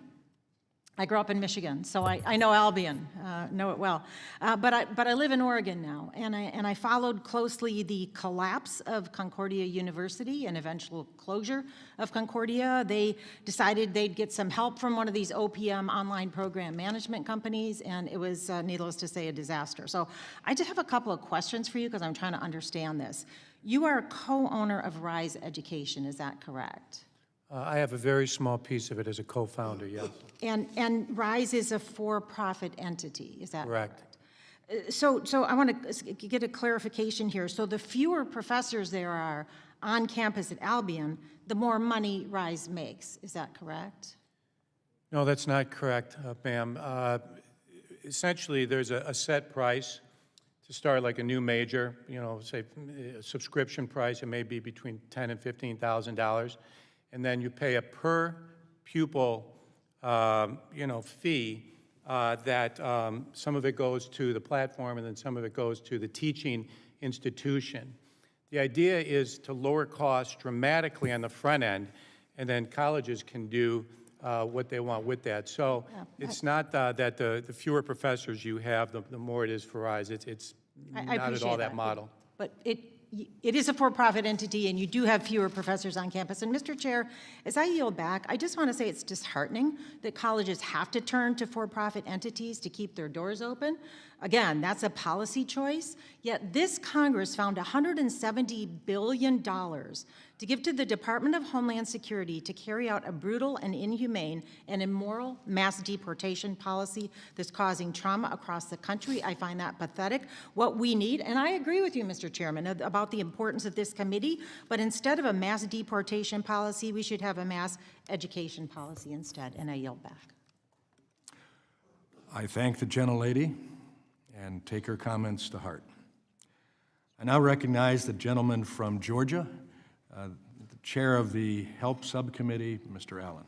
I grew up in Michigan, so I know Albion, know it well. But I live in Oregon now, and I followed closely the collapse of Concordia University and eventual closure of Concordia. They decided they'd get some help from one of these OPM online program management companies, and it was, needless to say, a disaster. So I just have a couple of questions for you because I'm trying to understand this. You are a co-owner of Rise Education, is that correct? I have a very small piece of it as a co-founder, yes. And Rise is a for-profit entity, is that correct? Correct. So I want to get a clarification here. So the fewer professors there are on campus at Albion, the more money Rise makes, is that correct? No, that's not correct, ma'am. Essentially, there's a set price to start like a new major, you know, say a subscription price, it may be between $10,000 and $15,000. And then you pay a per pupil, fee that some of it goes to the platform and then some of it goes to the teaching institution. The idea is to lower costs dramatically on the front end, and then colleges can do what they want with that. So it's not that the fewer professors you have, the more it is for Rise. It's not at all that model. But it is a for-profit entity, and you do have fewer professors on campus. And Mr. Chair, as I yield back, I just want to say it's disheartening that colleges have to turn to for-profit entities to keep their doors open. Again, that's a policy choice, yet this Congress found $170 billion to give to the Department of Homeland Security to carry out a brutal and inhumane and immoral mass deportation policy that's causing trauma across the country. I find that pathetic. What we need, and I agree with you, Mr. Chairman, about the importance of this committee, but instead of a mass deportation policy, we should have a mass education policy instead, and I yield back. I thank the gentlelady and take her comments to heart. I now recognize the gentleman from Georgia, the chair of the HELP Subcommittee, Mr. Allen.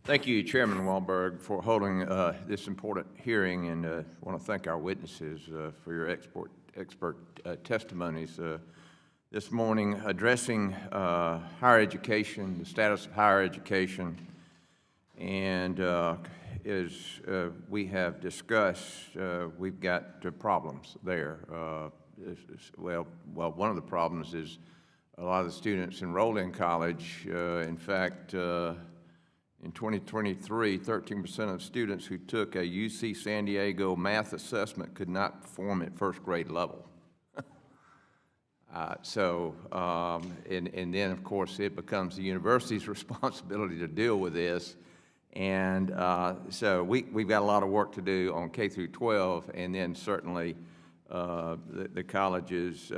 Thank you, Chairman Walberg, for holding this important hearing, and I want to thank our witnesses for your expert testimonies this morning addressing higher education, the status of higher education, and as we have discussed, we've got problems there. Well, one of the problems is a lot of the students enrolled in college. In fact, in 2023, 13% of students who took a UC San Diego math assessment could not perform at first grade level. And then, of course, it becomes the university's responsibility to deal with this. And so we've got a lot of work to do on K through 12, and then certainly the colleges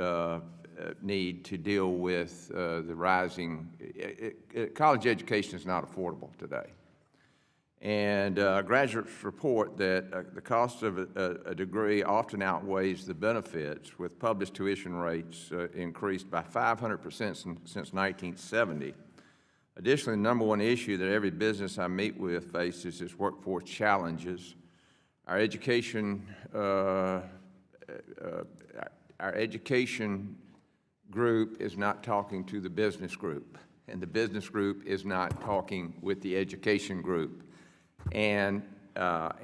need to deal with the rising, college education is not affordable today. And graduates report that the cost of a degree often outweighs the benefits, with published tuition rates increased by 500% since 1970. Additionally, the number one issue that every business I meet with faces is workforce challenges. Our education group is not talking to the business group, and the business group is not talking with the education group. And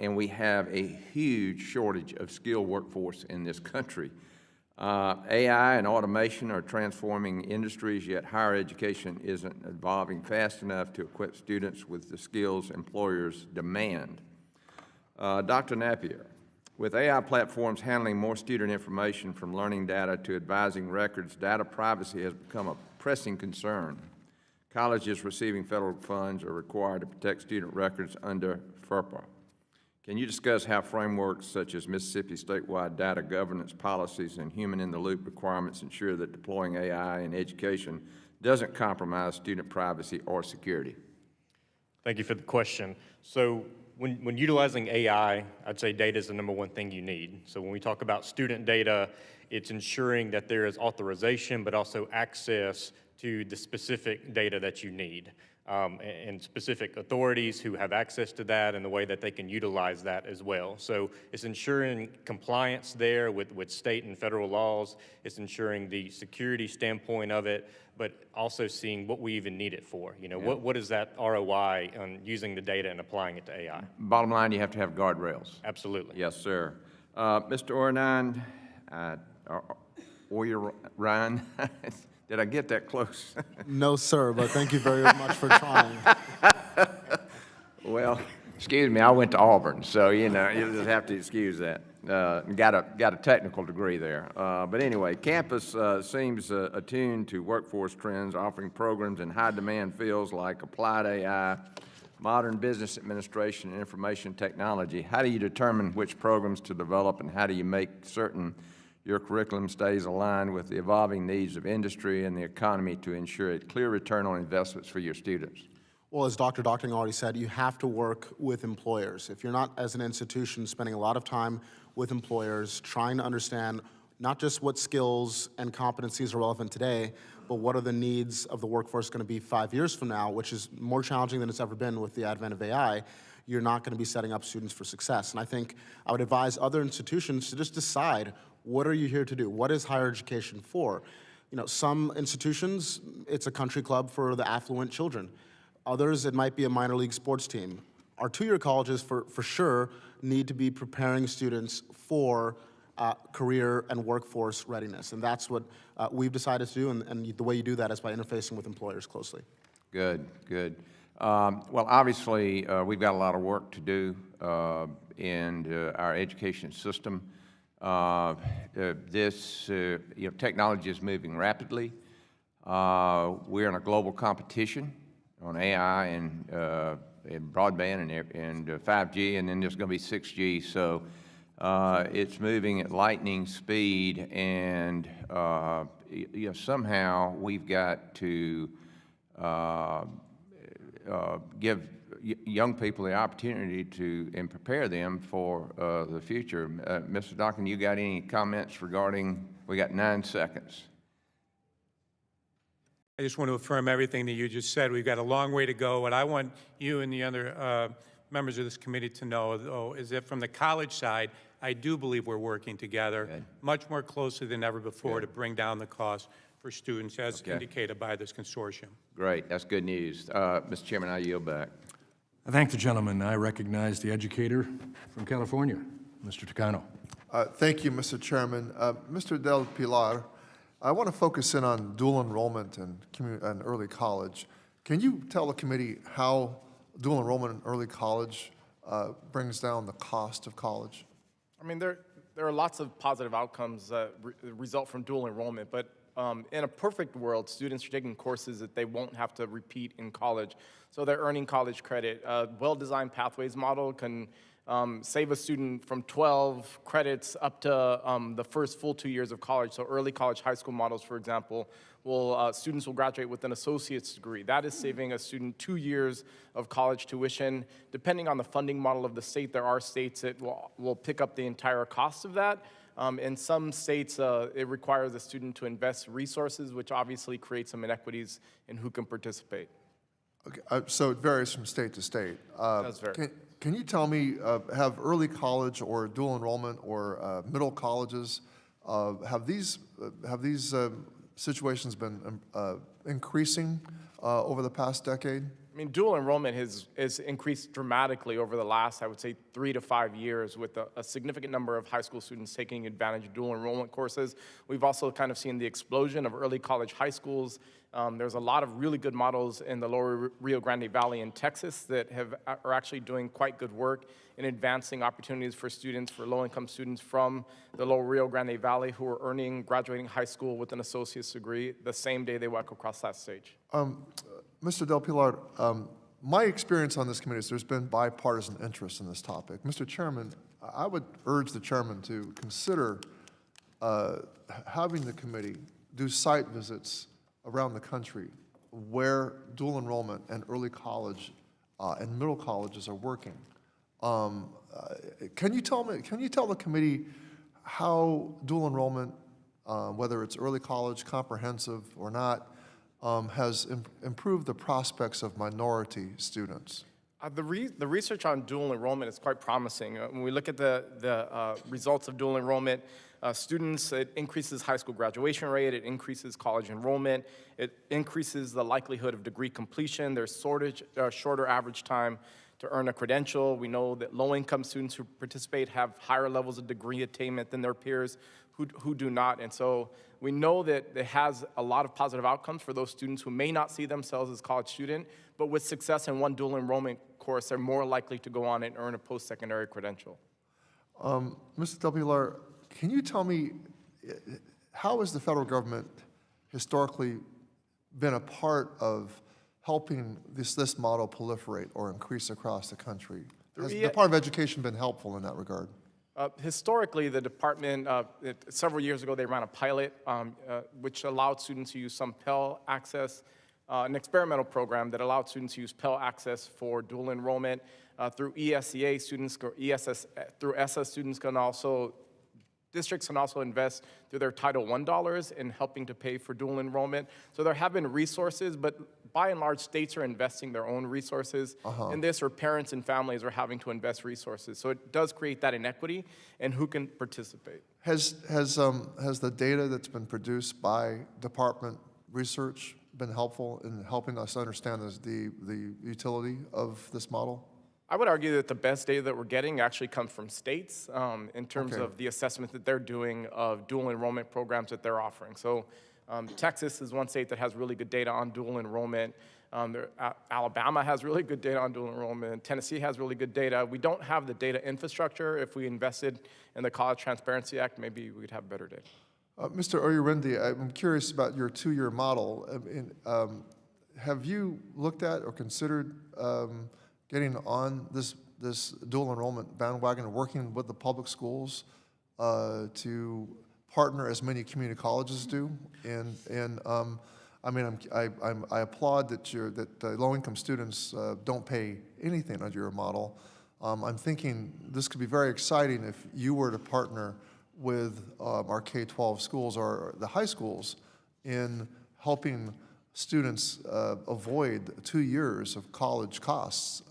we have a huge shortage of skilled workforce in this country. AI and automation are transforming industries, yet higher education isn't evolving fast enough to equip students with the skills employers demand. Dr. Napier, with AI platforms handling more student information from learning data to advising records, data privacy has become a pressing concern. Colleges receiving federal funds are required to protect student records under FERPA. Can you discuss how frameworks such as Mississippi statewide data governance policies and human-in-the-loop requirements ensure that deploying AI in education doesn't compromise student privacy or security? Thank you for the question. So when utilizing AI, I'd say data is the number one thing you need. So when we talk about student data, it's ensuring that there is authorization, but also access to the specific data that you need, and specific authorities who have access to that and the way that they can utilize that as well. So it's ensuring compliance there with state and federal laws. It's ensuring the security standpoint of it, but also seeing what we even need it for. You know, what is that ROI on using the data and applying it to AI? Bottom line, you have to have guardrails. Absolutely. Yes, sir. Mr. Ornan, Ryan, did I get that close? No, sir, but thank you very much for trying. Well, excuse me, I went to Auburn, so, you know, you just have to excuse that. Got a technical degree there. But anyway, campus seems attuned to workforce trends, offering programs in high-demand fields like applied AI, modern business administration, and information technology. How do you determine which programs to develop, and how do you make certain your curriculum stays aligned with the evolving needs of industry and the economy to ensure a clear return on investments for your students? Well, as Dr. Docting already said, you have to work with employers. If you're not, as an institution, spending a lot of time with employers, trying to understand not just what skills and competencies are relevant today, but what are the needs of the workforce going to be 5 years from now, which is more challenging than it's ever been with the advent of AI, you're not going to be setting up students for success. And I think I would advise other institutions to just decide, what are you here to do? What is higher education for? You know, some institutions, it's a country club for the affluent children. Others, it might be a minor league sports team. Our two-year colleges, for sure, need to be preparing students for career and workforce readiness. And that's what we've decided to do, and the way you do that is by interfacing with employers closely. Good, good. Well, obviously, we've got a lot of work to do in our education system. Technology is moving rapidly. We're in a global competition on AI and broadband and 5G, and then there's going to be 6G. So it's moving at lightning speed, and somehow we've got to give young people the opportunity to and prepare them for the future. Mr. Dockin, you got any comments regarding? We got 9 seconds. I just want to affirm everything that you just said. We've got a long way to go. What I want you and the other members of this committee to know, though, is that from the college side, I do believe we're working together much more closely than ever before to bring down the cost for students, as indicated by this consortium. Great, that's good news. Mr. Chairman, I yield back. I thank the gentleman. I recognize the educator from California, Mr. Takano. Thank you, Mr. Chairman. Mr. Del Pilar, I want to focus in on dual enrollment and early college. Can you tell the committee how dual enrollment in early college brings down the cost of college? I mean, there are lots of positive outcomes that result from dual enrollment, but in a perfect world, students are taking courses that they won't have to repeat in college, so they're earning college credit. A well-designed pathways model can save a student from 12 credits up to the first full 2 years of college. So early college high school models, for example, students will graduate with an associate's degree. That is saving a student 2 years of college tuition. Depending on the funding model of the state, there are states that will pick up the entire cost of that. In some states, it requires a student to invest resources, which obviously creates some inequities in who can participate. Okay, so it varies from state to state. Does vary. Can you tell me, have early college or dual enrollment or middle colleges, have these situations been increasing over the past decade? I mean, dual enrollment has increased dramatically over the last, I would say, 3 to 5 years, with a significant number of high school students taking advantage of dual enrollment courses. We've also kind of seen the explosion of early college high schools. There's a lot of really good models in the lower Rio Grande Valley in Texas that are actually doing quite good work in advancing opportunities for students, for low-income students from the lower Rio Grande Valley who are graduating high school with an associate's degree the same day they walk across that stage. Mr. Del Pilar, my experience on this committee is there's been bipartisan interest in this topic. Mr. Chairman, I would urge the chairman to consider having the committee do site visits around the country where dual enrollment and early college and middle colleges are working. Can you tell the committee how dual enrollment, whether it's early college, comprehensive or not, has improved the prospects of minority students? The research on dual enrollment is quite promising. When we look at the results of dual enrollment, students, it increases high school graduation rate, it increases college enrollment, it increases the likelihood of degree completion, there's shorter average time to earn a credential. We know that low-income students who participate have higher levels of degree attainment than their peers who do not. And so we know that it has a lot of positive outcomes for those students who may not see themselves as a college student, but with success in one dual enrollment course, they're more likely to go on and earn a post-secondary credential. Mr. Del Pilar, can you tell me, how has the federal government historically been a part of helping this model proliferate or increase across the country? Has the Department of Education been helpful in that regard? Historically, the department, several years ago, they ran a pilot which allowed students to use some Pell access, an experimental program that allowed students to use Pell access for dual enrollment. Through ESEA, students, or through ESSA, students can also, districts can also invest through their Title I dollars in helping to pay for dual enrollment. So there have been resources, but by and large, states are investing their own resources in this, or parents and families are having to invest resources. So it does create that inequity in who can participate. Has the data that's been produced by department research been helpful in helping us understand the utility of this model? I would argue that the best data that we're getting actually comes from states in terms of the assessment that they're doing of dual enrollment programs that they're offering. So Texas is one state that has really good data on dual enrollment. Alabama has really good data on dual enrollment. Tennessee has really good data. We don't have the data infrastructure. If we invested in the College Transparency Act, maybe we'd have better data. Mr. Oyurinde, I'm curious about your two-year model. Have you looked at or considered getting on this dual enrollment bandwagon and working with the public schools to partner as many community colleges do? I applaud that low-income students don't pay anything under your model. I'm thinking this could be very exciting if you were to partner with our K-12 schools or the high schools in helping students avoid 2 years of college costs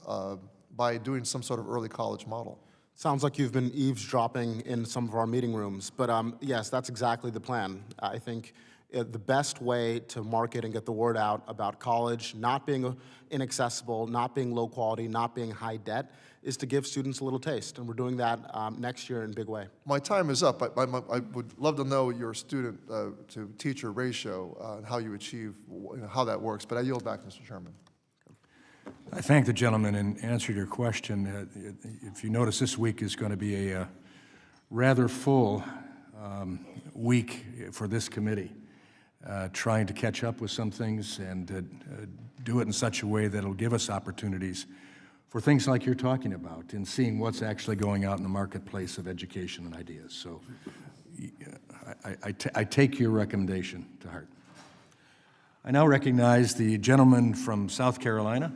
by doing some sort of early college model. Sounds like you've been eavesdropping in some of our meeting rooms, but yes, that's exactly the plan. I think the best way to market and get the word out about college not being inaccessible, not being low quality, not being high debt, is to give students a little taste, and we're doing that next year in a big way. My time is up. I would love to know your student to teacher ratio and how you achieve, how that works, but I yield back, Mr. Chairman. I thank the gentleman and answer your question. If you notice, this week is going to be a rather full week for this committee, trying to catch up with some things and do it in such a way that it'll give us opportunities for things like you're talking about and seeing what's actually going out in the marketplace of education and ideas. So I take your recommendation to heart. I now recognize the gentleman from South Carolina,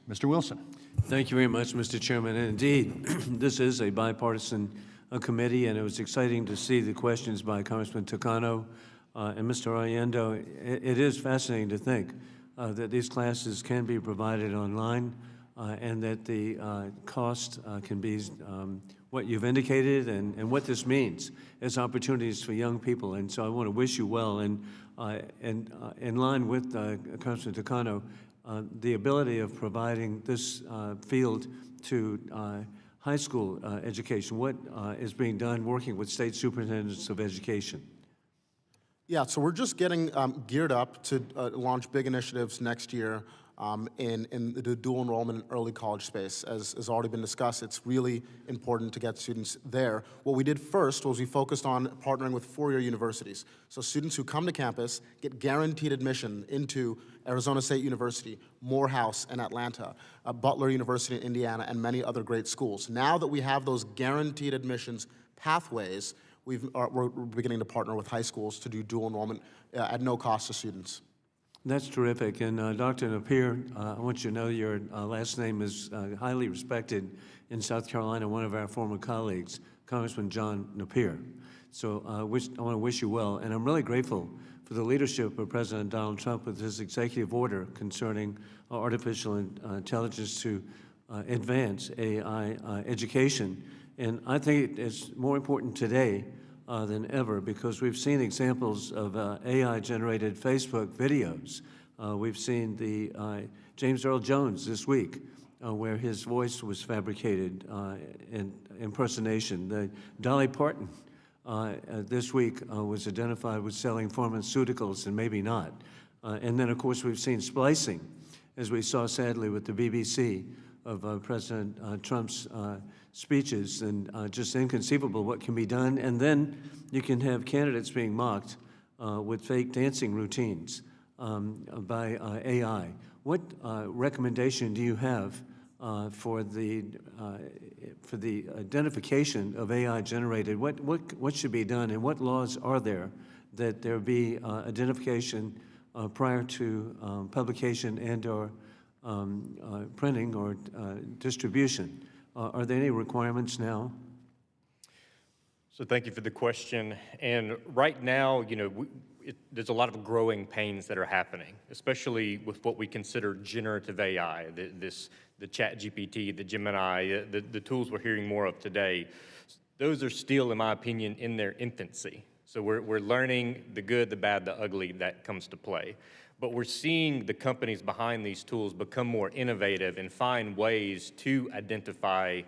Mr. Wilson. Thank you very much, Mr. Chairman. And indeed, this is a bipartisan committee, and it was exciting to see the questions by Congressman Takano and Mr. Oyendo. It is fascinating to think that these classes can be provided online and that the cost can be what you've indicated and what this means as opportunities for young people. And so I want to wish you well. And in line with Congressman Takano, the ability of providing this field to high school education, what is being done working with state superintendents of education? Yeah, so we're just getting geared up to launch big initiatives next year in the dual enrollment and early college space. As has already been discussed, it's really important to get students there. What we did first was we focused on partnering with four-year universities. So students who come to campus get guaranteed admission into Arizona State University, Morehouse in Atlanta, Butler University in Indiana, and many other great schools. Now that we have those guaranteed admissions pathways, we're beginning to partner with high schools to do dual enrollment at no cost to students. That's terrific. And Dr. Napier, I want you to know your last name is highly respected in South Carolina, one of our former colleagues. Congressman John Napier. So I want to wish you well, and I'm really grateful for the leadership of President Donald Trump with his executive order concerning artificial intelligence to advance AI education. And I think it's more important today than ever because we've seen examples of AI-generated Facebook videos. We've seen the James Earl Jones this week, where his voice was fabricated in impersonation. The Dolly Parton this week was identified with selling pharmaceuticals and maybe not. And then, of course, we've seen splicing, as we saw sadly with the BBC of President Trump's speeches, and just inconceivable what can be done. And then you can have candidates being mocked with fake dancing routines by AI. What recommendation do you have for the identification of AI-generated? What should be done, and what laws are there that there be identification prior to publication and/or printing or distribution? Are there any requirements now? So thank you for the question. And right now, there's a lot of growing pains that are happening, especially with what we consider generative AI, the ChatGPT, the Gemini, the tools we're hearing more of today. Those are still, in my opinion, in their infancy. So we're learning the good, the bad, the ugly that comes to play. But we're seeing the companies behind these tools become more innovative and find ways to identify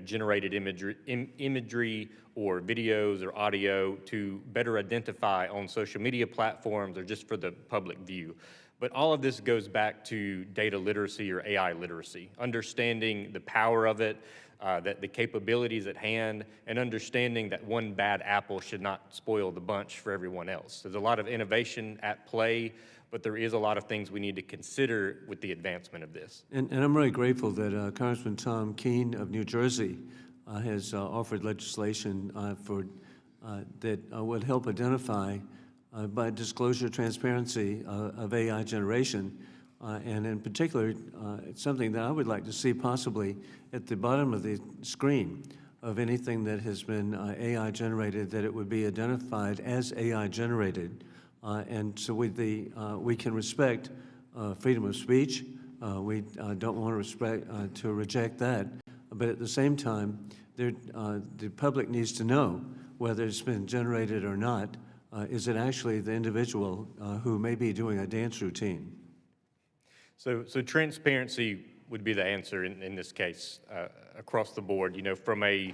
generated imagery or videos or audio to better identify on social media platforms or just for the public view. But all of this goes back to data literacy or AI literacy, understanding the power of it, that the capabilities at hand, and understanding that one bad apple should not spoil the bunch for everyone else. There's a lot of innovation at play, but there is a lot of things we need to consider with the advancement of this. And I'm really grateful that Congressman Tom Keene of New Jersey has offered legislation that would help identify by disclosure transparency of AI generation. And in particular, it's something that I would like to see possibly at the bottom of the screen of anything that has been AI generated, that it would be identified as AI generated. And so we can respect freedom of speech. We don't want to reject that. But at the same time, the public needs to know whether it's been generated or not. Is it actually the individual who may be doing a dance routine? So transparency would be the answer in this case across the board. From a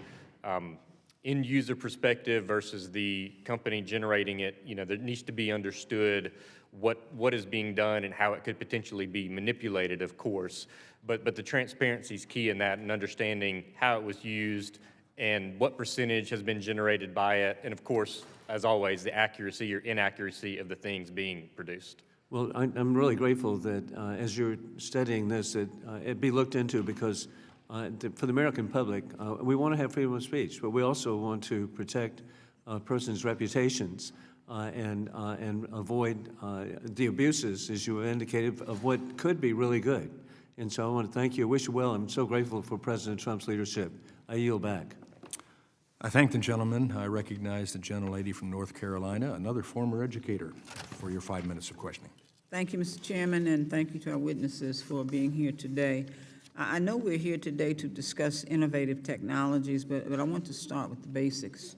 end user perspective versus the company generating it, there needs to be understood what is being done and how it could potentially be manipulated, of course. But the transparency is key in that, and understanding how it was used and what percentage has been generated by it, and of course, as always, the accuracy or inaccuracy of the things being produced. Well, I'm really grateful that as you're studying this, that it be looked into, because for the American public, we want to have freedom of speech, but we also want to protect a person's reputations and avoid the abuses, as you indicated, of what could be really good. And so I want to thank you. I wish you well. I'm so grateful for President Trump's leadership. I yield back. I thank the gentleman. I recognize the gentlelady from North Carolina, another former educator, for your 5 minutes of questioning. Thank you, Mr. Chairman, and thank you to our witnesses for being here today. I know we're here today to discuss innovative technologies, but I want to start with the basics.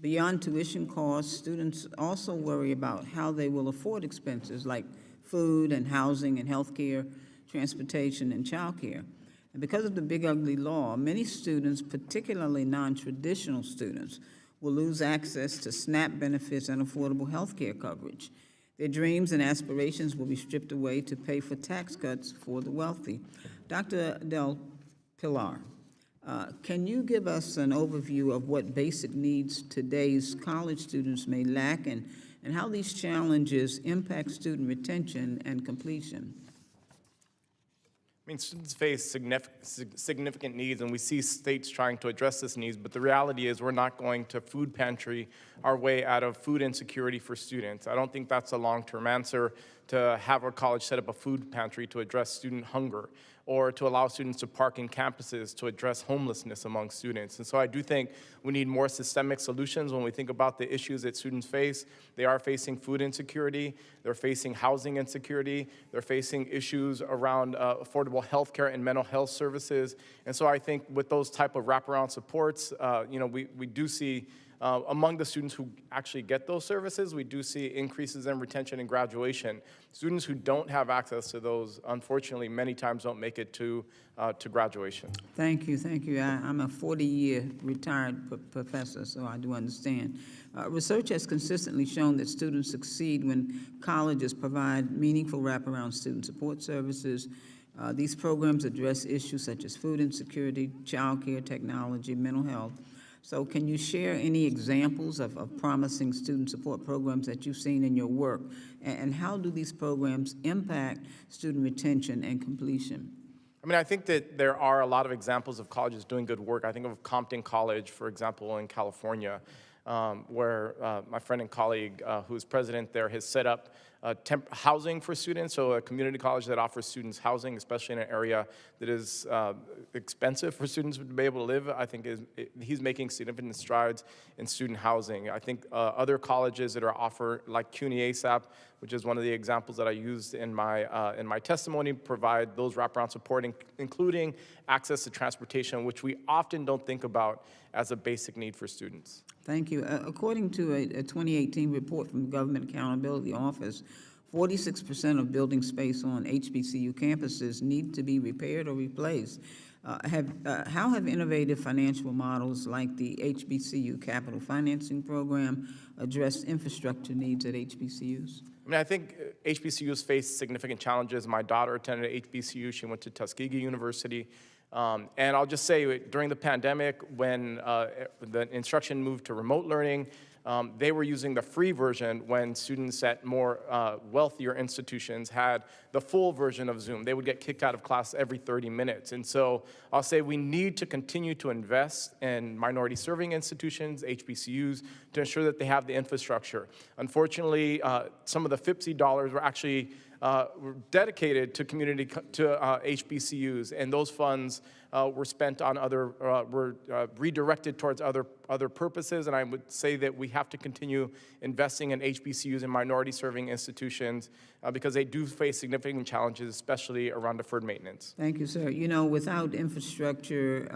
Beyond tuition costs, students also worry about how they will afford expenses like food and housing and health care, transportation, and child care. And because of the big ugly law, many students, particularly non-traditional students, will lose access to SNAP benefits and affordable health care coverage. Their dreams and aspirations will be stripped away to pay for tax cuts for the wealthy. Dr. Del Pilar, can you give us an overview of what basic needs today's college students may lack, and how these challenges impact student retention and completion? I mean, students face significant needs, and we see states trying to address this needs, but the reality is we're not going to food pantry our way out of food insecurity for students. I don't think that's a long-term answer to have our college set up a food pantry to address student hunger. or to allow students to park in campuses to address homelessness among students. And so I do think we need more systemic solutions when we think about the issues that students face. They are facing food insecurity, they're facing housing insecurity, they're facing issues around affordable health care and mental health services. And so I think with those type of wraparound supports, we do see among the students who actually get those services, we do see increases in retention and graduation. Students who don't have access to those, unfortunately, many times don't make it to graduation. Thank you, thank you. I'm a 40-year retired professor, so I do understand. Research has consistently shown that students succeed when colleges provide meaningful wraparound student support services. These programs address issues such as food insecurity, child care, technology, mental health. So can you share any examples of promising student support programs that you've seen in your work? And how do these programs impact student retention and completion? I mean, I think that there are a lot of examples of colleges doing good work. I think of Compton College, for example, in California, where my friend and colleague who's president there has set up housing for students, so a community college that offers students housing, especially in an area that is expensive for students to be able to live. I think he's making significant strides in student housing. I think other colleges that are offered, like CUNY ASAP, which is one of the examples that I used in my testimony, provide those wraparound support, including access to transportation, which we often don't think about as a basic need for students. Thank you. According to a 2018 report from the Government Accountability Office, 46% of building space on HBCU campuses need to be repaired or replaced. How have innovative financial models like the HBCU Capital Financing Program addressed infrastructure needs at HBCUs? I mean, I think HBCUs face significant challenges. My daughter attended HBCU. She went to Tuskegee University. And I'll just say, during the pandemic, when the instruction moved to remote learning, they were using the free version when students at more wealthier institutions had the full version of Zoom. They would get kicked out of class every 30 minutes. And so I'll say we need to continue to invest in minority serving institutions, HBCUs, to ensure that they have the infrastructure. Unfortunately, some of the FIPSI dollars were actually were dedicated to HBCUs, and those funds were spent on were redirected towards other purposes. And I would say that we have to continue investing in HBCUs and minority-serving institutions because they do face significant challenges, especially around deferred maintenance. Thank you, sir. You know, without infrastructure,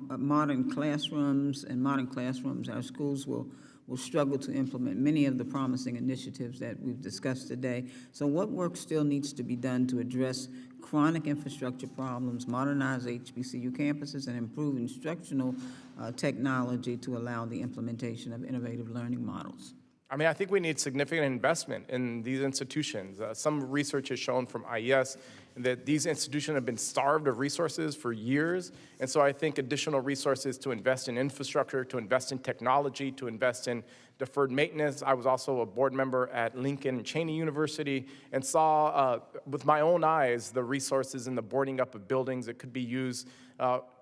modern classrooms, our schools will struggle to implement many of the promising initiatives that we've discussed today. So what work still needs to be done to address chronic infrastructure problems, modernize HBCU campuses, and improve instructional technology to allow the implementation of innovative learning models? I mean, I think we need significant investment in these institutions. Some research has shown from IES that these institutions have been starved of resources for years. And so I think additional resources to invest in infrastructure, to invest in technology, to invest in deferred maintenance. I was also a board member at Lincoln and Cheney University and saw with my own eyes the resources in the boarding up of buildings that could be used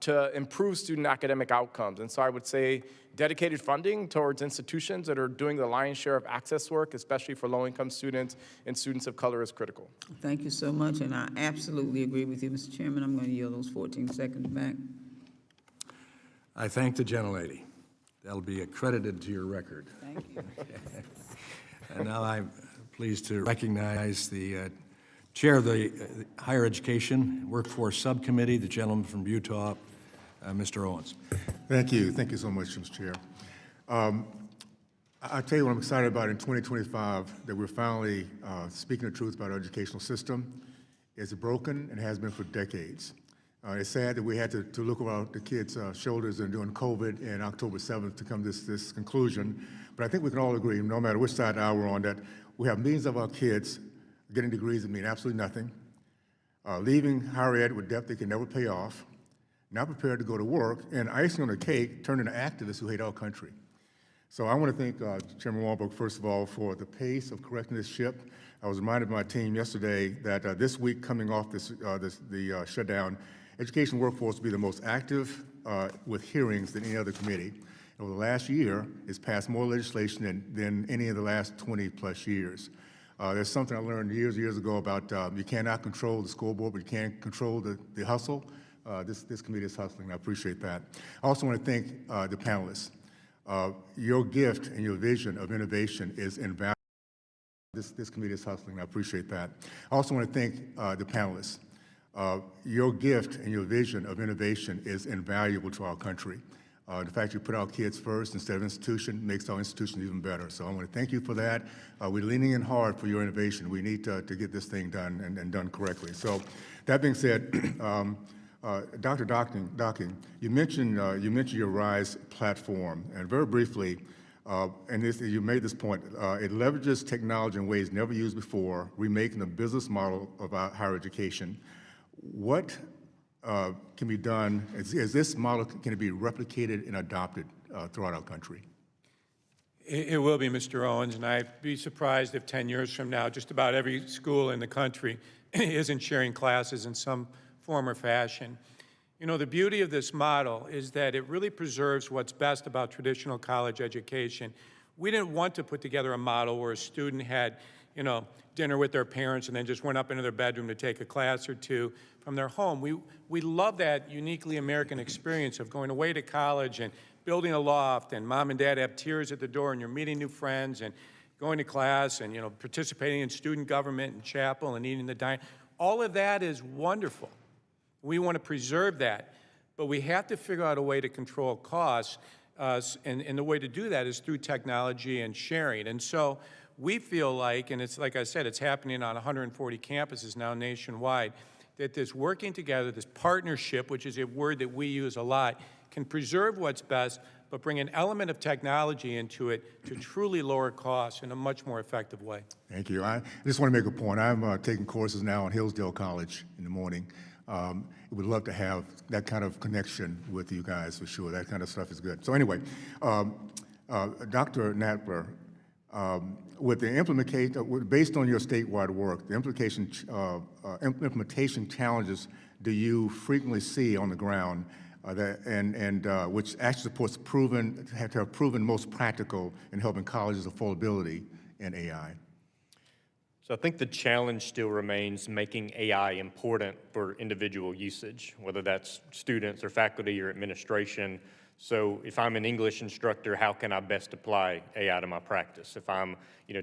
to improve student academic outcomes. And so I would say dedicated funding towards institutions that are doing the lion's share of access work, especially for low-income students and students of color, is critical. Thank you so much, and I absolutely agree with you, Mr. Chairman. I'm going to yield those 14 seconds back. I thank the gentlelady. That'll be accredited to your record. Thank you. And now I'm pleased to recognize the chair of the Higher Education Workforce Subcommittee, the gentleman from Utah, Mr. Owens. Thank you. Thank you so much, Mr. Chair. I'll tell you what I'm excited about in 2025, that we're finally speaking the truth about our educational system. It's broken and has been for decades. It's sad that we had to look over the kids' shoulders during COVID and October 7th to come to this conclusion. But I think we can all agree, no matter which side of the aisle we're on, that we have millions of our kids getting degrees that mean absolutely nothing, leaving higher ed with debt they can never pay off, not prepared to go to work, and icing on the cake, turning to activists who hate our country. So I want to thank Chairman Walberg, first of all, for the pace of correcting this ship. I was reminded by my team yesterday that this week, coming off the shutdown, education workforce will be the most active with hearings than any other committee. Over the last year, it's passed more legislation than any of the last 20 plus years. There's something I learned years ago about you cannot control the scoreboard, but you can control the hustle. This committee is hustling, and I appreciate that. I also want to thank the panelists. Your gift and your vision of innovation is invaluable. This committee is hustling, and I appreciate that. I also want to thank the panelists. Your gift and your vision of innovation is invaluable to our country. The fact you put our kids first instead of institution makes our institution even better. So I want to thank you for that. We're leaning in hard for your innovation. We need to get this thing done and done correctly. So that being said, Dr. Docking, you mentioned your RISE platform, and very briefly, you made this point, it leverages technology in ways never used before, remaking the business model of our higher education. What can be done, is this model, can it be replicated and adopted throughout our country? It will be, Mr. Owens, and I'd be surprised if 10 years from now, just about every school in the country isn't sharing classes in some form or fashion. You know, the beauty of this model is that it really preserves what's best about traditional college education. We didn't want to put together a model where a student had, you know, dinner with their parents and then just went up into their bedroom to take a class or two from their home. We love that uniquely American experience of going away to college and building a loft, and mom and dad have tears at the door, and you're meeting new friends and going to class and, you know, participating in student government and chapel and eating the dine. All of that is wonderful. We want to preserve that, but we have to figure out a way to control costs, and the way to do that is through technology and sharing. And so we feel like, and it's like I said, it's happening on 140 campuses now nationwide, that this working together, this partnership, which is a word that we use a lot, can preserve what's best, but bring an element of technology into it to truly lower costs in a much more effective way. Thank you. I just want to make a point. I'm taking courses now in Hillsdale College in the morning. We'd love to have that kind of connection with you guys for sure. That kind of stuff is good. So anyway, Dr. Nadler, with the implementation, based on your statewide work, the implementation challenges do you frequently see on the ground, which actually supports have proven most practical in helping colleges' affordability in AI? So I think the challenge still remains making AI important for individual usage, whether that's students or faculty or administration. So if I'm an English instructor, how can I best apply AI to my practice? If I'm,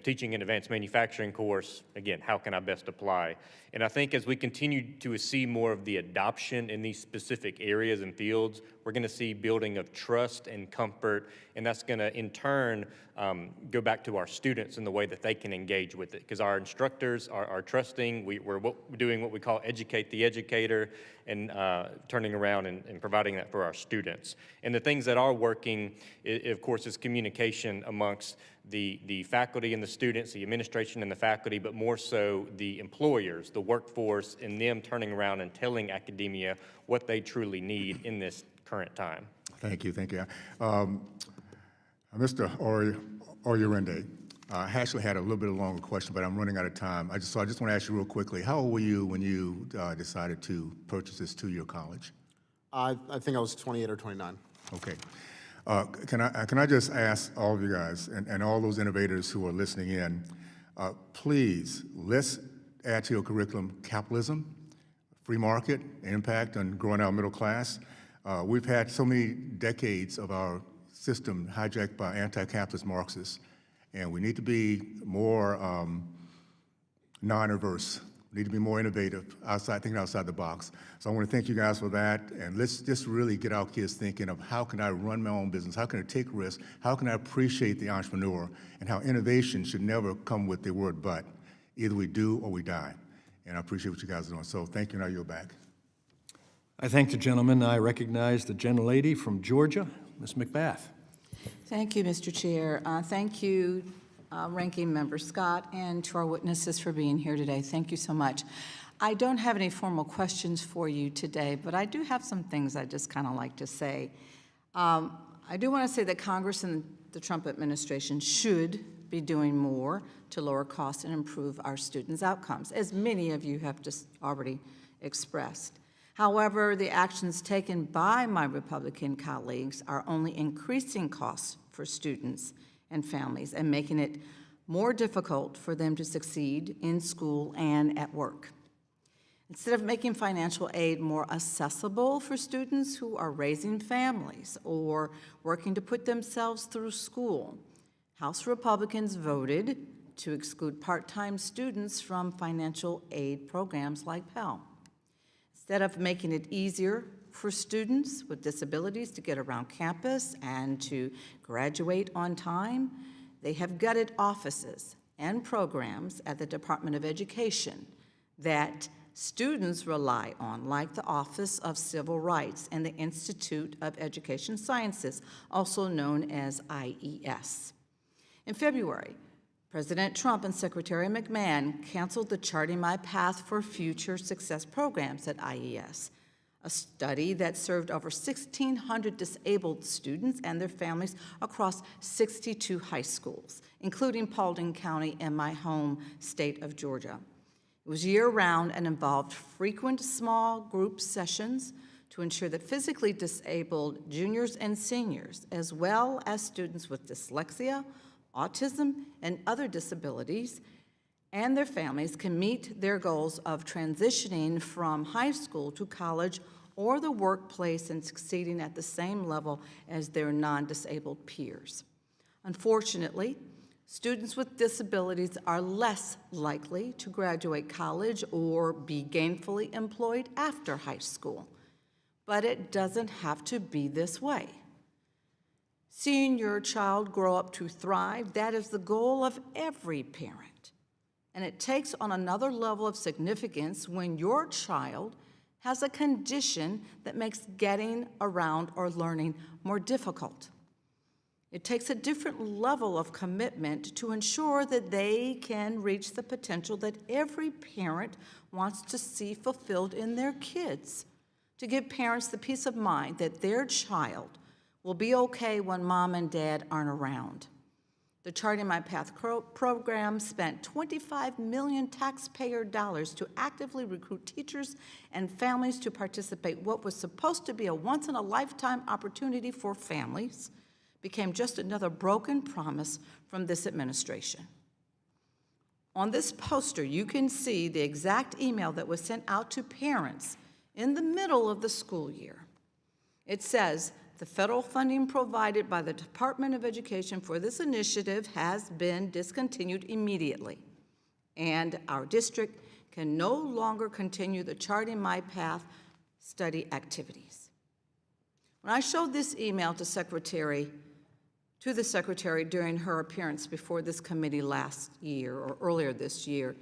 teaching an advanced manufacturing course, again, how can I best apply? And I think as we continue to see more of the adoption in these specific areas and fields, we're going to see building of trust and comfort, and that's going to, in turn, go back to our students in the way that they can engage with it. Because our instructors are trusting. We're doing what we call educate the educator, and turning around and providing that for our students. And the things that are working, of course, is communication amongst the faculty and the students, the administration and the faculty, but more so the employers, the workforce, and them turning around and telling academia what they truly need in this current time. Thank you, thank you. Mr. Oyerinde, I actually had a little bit of a longer question, but I'm running out of time. I just want to ask you real quickly, how old were you when you decided to purchase this two-year college? I think I was 28 or 29. Okay. Can I just ask all of you guys and all those innovators who are listening in, please, let's add to your curriculum capitalism, free market, impact on growing our middle class. We've had so many decades of our system hijacked by anti-capitalist Marxists, and we need to be more non-averse. We need to be more innovative, thinking outside the box. So I want to thank you guys for that, and let's just really get our kids thinking of how can I run my own business, how can I take risks, how can I appreciate the entrepreneur, and how innovation should never come with the word but. Either we do or we die. And I appreciate what you guys are doing. So thank you, and I yield back. I thank the gentleman. I recognize the gentlelady from Georgia, Ms. McBath. Thank you, Mr. Chair. Thank you, Ranking Member Scott, and to our witnesses for being here today. Thank you so much. I don't have any formal questions for you today, but I do have some things I just kind of like to say. I do want to say that Congress and the Trump administration should be doing more to lower costs and improve our students' outcomes, as many of you have just already expressed. However, the actions taken by my Republican colleagues are only increasing costs for students and families and making it more difficult for them to succeed in school and at work. Instead of making financial aid more accessible for students who are raising families or working to put themselves through school, House Republicans voted to exclude part-time students from financial aid programs like Pell. Instead of making it easier for students with disabilities to get around campus and to graduate on time, they have gutted offices and programs at the Department of Education that students rely on, like the Office of Civil Rights and the Institute of Education Sciences, also known as IES. In February, President Trump and Secretary McMahon canceled the Charting My Path for Future Success programs at IES, a study that served over 1,600 disabled students and their families across 62 high schools, including Paulding County and my home state of Georgia. It was year-round and involved frequent small group sessions to ensure that physically disabled juniors and seniors, as well as students with dyslexia, autism, and other disabilities, and their families can meet their goals of transitioning from high school to college or the workplace and succeeding at the same level as their non-disabled peers. Unfortunately, students with disabilities are less likely to graduate college or be gainfully employed after high school. But it doesn't have to be this way. Seeing your child grow up to thrive, that is the goal of every parent. And it takes on another level of significance when your child has a condition that makes getting around or learning more difficult. It takes a different level of commitment to ensure that they can reach the potential that every parent wants to see fulfilled in their kids, to give parents the peace of mind that their child will be okay when mom and dad aren't around. The Charting My Path program spent $25 million taxpayer dollars to actively recruit teachers and families to participate. What was supposed to be a once-in-a-lifetime opportunity for families became just another broken promise from this administration. On this poster, you can see the exact email that was sent out to parents in the middle of the school year. It says, the federal funding provided by the Department of Education for this initiative has been discontinued immediately, and our district can no longer continue the Charting My Path study activities. When I showed this email to the Secretary during her appearance before this committee last year or earlier this year,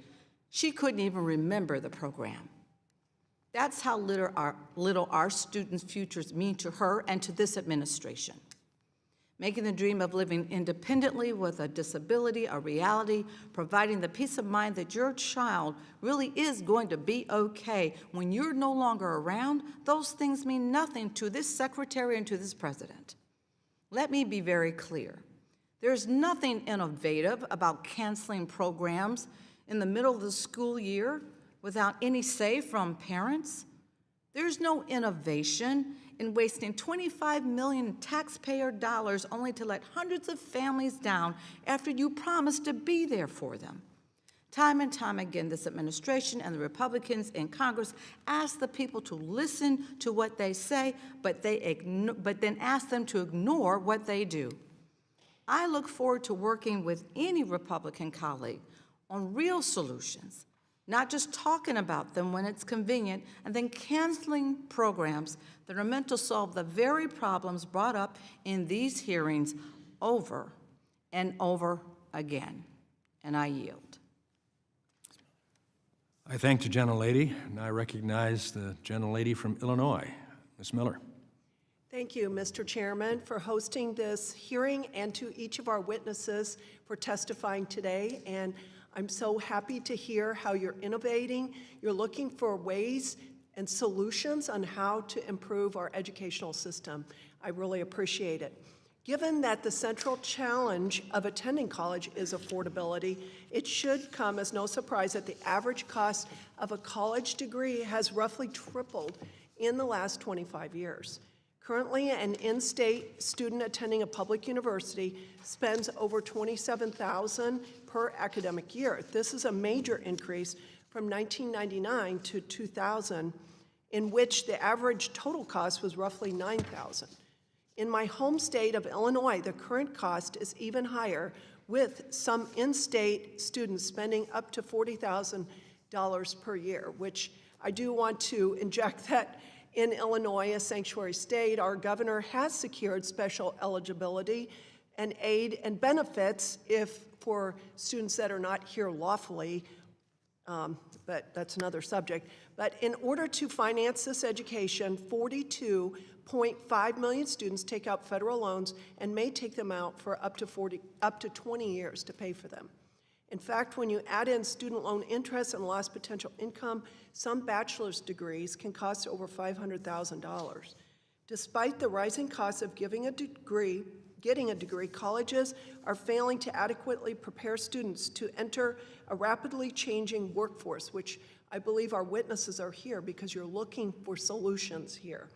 she couldn't even remember the program. That's how little our students' futures mean to her and to this administration. Making the dream of living independently with a disability a reality, providing the peace of mind that your child really is going to be okay when you're no longer around, those things mean nothing to this secretary and to this president. Let me be very clear. There's nothing innovative about canceling programs in the middle of the school year without any say from parents. There's no innovation in wasting $25 million taxpayer dollars only to let hundreds of families down after you promised to be there for them. Time and time again, this administration and the Republicans in Congress ask the people to listen to what they say, but then ask them to ignore what they do. I look forward to working with any Republican colleague on real solutions, not just talking about them when it's convenient and then canceling programs that are meant to solve the very problems brought up in these hearings over and over again. And I yield. I thank the gentlelady, and I recognize the gentlelady from Illinois, Ms. Miller. Thank you, Mr. Chairman, for hosting this hearing and to each of our witnesses for testifying today. And I'm so happy to hear how you're innovating. You're looking for ways and solutions on how to improve our educational system. I really appreciate it. Given that the central challenge of attending college is affordability, it should come as no surprise that the average cost of a college degree has roughly tripled in the last 25 years. Currently, an in-state student attending a public university spends over $27,000 per academic year. This is a major increase from 1999 to 2000, in which the average total cost was roughly $9,000. In my home state of Illinois, the current cost is even higher, with some in-state students spending up to $40,000 per year, which I do want to inject that in Illinois, a sanctuary state, our governor has secured special eligibility and aid and benefits for students that are not here lawfully, but that's another subject. But in order to finance this education, 42.5 million students take out federal loans and may take them out for up to 20 years to pay for them. In fact, when you add in student loan interest and lost potential income, some bachelor's degrees can cost over $500,000. Despite the rising cost of getting a degree, colleges are failing to adequately prepare students to enter a rapidly changing workforce, which I believe our witnesses are here because you're looking for solutions here.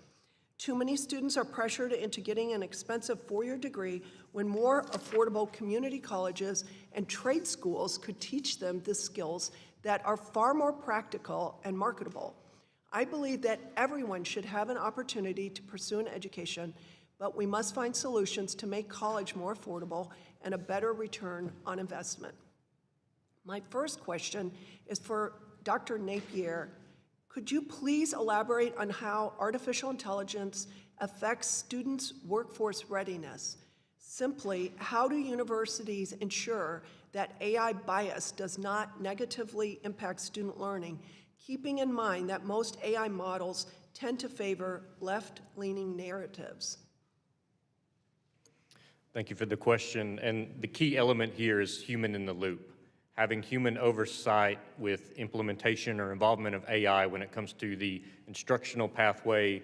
Too many students are pressured into getting an expensive four-year degree when more affordable community colleges and trade schools could teach them the skills that are far more practical and marketable. I believe that everyone should have an opportunity to pursue an education, but we must find solutions to make college more affordable and a better return on investment. My first question is for Dr. Napier. Could you please elaborate on how artificial intelligence affects students' workforce readiness? Simply, how do universities ensure that AI bias does not negatively impact student learning, keeping in mind that most AI models tend to favor left-leaning narratives? Thank you for the question. And the key element here is human in the loop. Having human oversight with implementation or involvement of AI when it comes to the instructional pathway,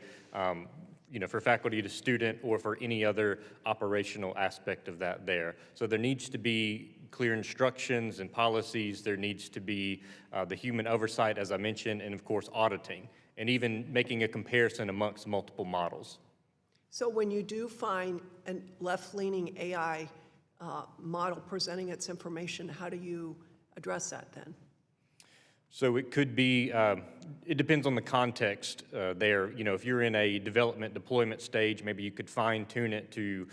for faculty to student or for any other operational aspect of that there. So there needs to be clear instructions and policies. There needs to be the human oversight, as I mentioned, and of course auditing, and even making a comparison amongst multiple models. So when you do find a left-leaning AI model presenting its information, how do you address that then? So it could be, it depends on the context there. If you're in a development deployment stage, maybe you could fine tune it to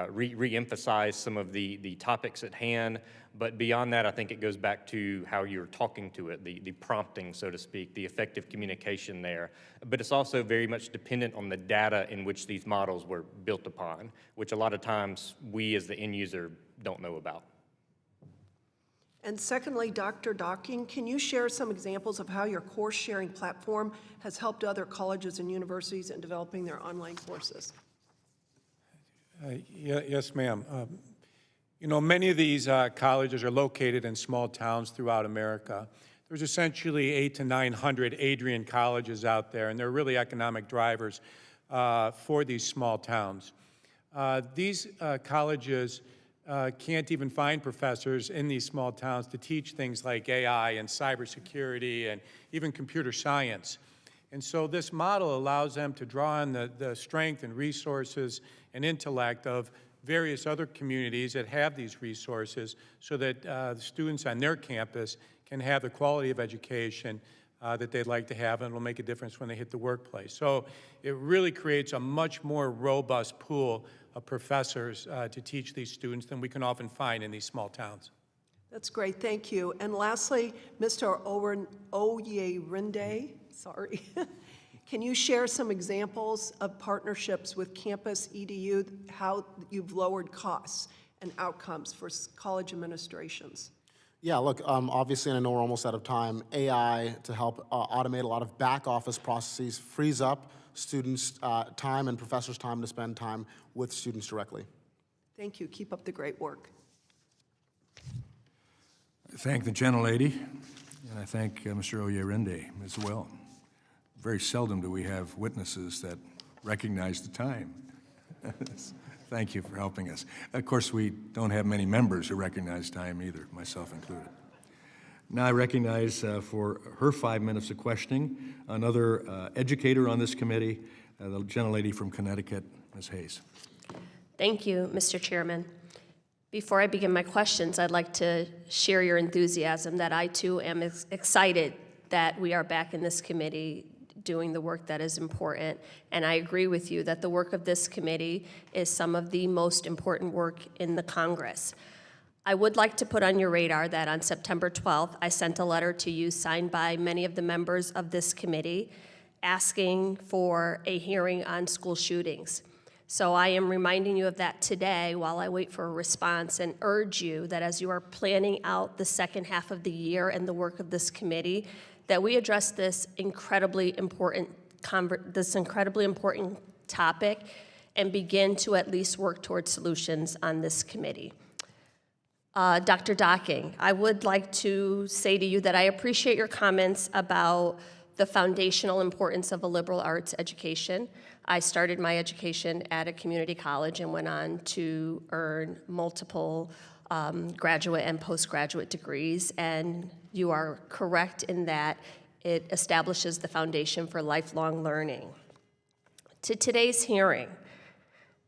re-emphasize some of the topics at hand. But beyond that, I think it goes back to how you're talking to it, the prompting, so to speak, the effective communication there. But it's also very much dependent on the data in which these models were built upon, which a lot of times we as the end user don't know about. And secondly, Dr. Docking, can you share some examples of how your course sharing platform has helped other colleges and universities in developing their online courses? Yes, ma'am. Many of these colleges are located in small towns throughout America. There's essentially 800 to 900 Adrian colleges out there, and they're really economic drivers for these small towns. These colleges can't even find professors in these small towns to teach things like AI and cybersecurity and even computer science. And so this model allows them to draw on the strength and resources and intellect of various other communities that have these resources so that the students on their campus can have the quality of education that they'd like to have, and it'll make a difference when they hit the workplace. So it really creates a much more robust pool of professors to teach these students than we can often find in these small towns. That's great, thank you. And lastly, Mr. Oyerinde, sorry. Can you share some examples of partnerships with Campus EDU, how you've lowered costs and outcomes for college administrations? Yeah, look, obviously, and I know we're almost out of time, AI to help automate a lot of back office processes frees up students' time and professors' time to spend time with students directly. Thank you, keep up the great work. I thank the gentlelady, and I thank Mr. Oyerinde as well. Very seldom do we have witnesses that recognize the time. Thank you for helping us. Of course, we don't have many members who recognize time either, myself included. Now I recognize for her 5 minutes of questioning another educator on this committee, The gentlelady from Connecticut, Ms. Hayes. Thank you, Mr. Chairman. Before I begin my questions, I'd like to share your enthusiasm that I too am excited that we are back in this committee doing the work that is important. And I agree with you that the work of this committee is some of the most important work in the Congress. I would like to put on your radar that on September 12th, I sent a letter to you signed by many of the members of this committee asking for a hearing on school shootings. So I am reminding you of that today while I wait for a response and urge you that as you are planning out the second half of the year and the work of this committee, that we address this incredibly important topic and begin to at least work towards solutions on this committee. Dr. Docking, I would like to say to you that I appreciate your comments about the foundational importance of a liberal arts education. I started my education at a community college and went on to earn multiple graduate and postgraduate degrees, and you are correct in that it establishes the foundation for lifelong learning. To today's hearing,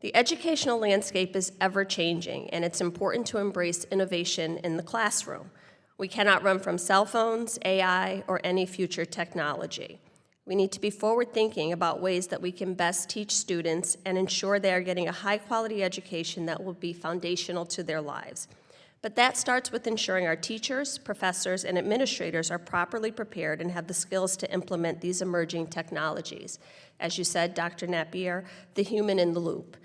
the educational landscape is ever-changing, and it's important to embrace innovation in the classroom. We cannot run from cell phones, AI, or any future technology. We need to be forward-thinking about ways that we can best teach students and ensure they are getting a high-quality education that will be foundational to their lives. But that starts with ensuring our teachers, professors, and administrators are properly prepared and have the skills to implement these emerging technologies. As you said, Dr. Napier, the human in the loop.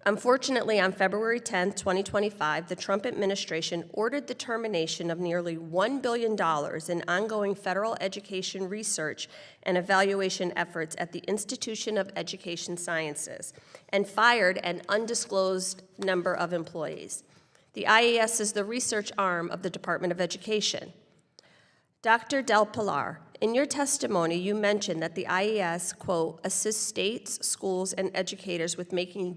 Unfortunately, on February 10, 2025, the Trump administration ordered the termination of nearly $1 billion in ongoing federal education research and evaluation efforts at the Institution of Education Sciences and fired an undisclosed number of employees. The IAS is the research arm of the Department of Education. Dr. Del Pilar, in your testimony, you mentioned that the IAS, quote, assists states, schools, and educators with making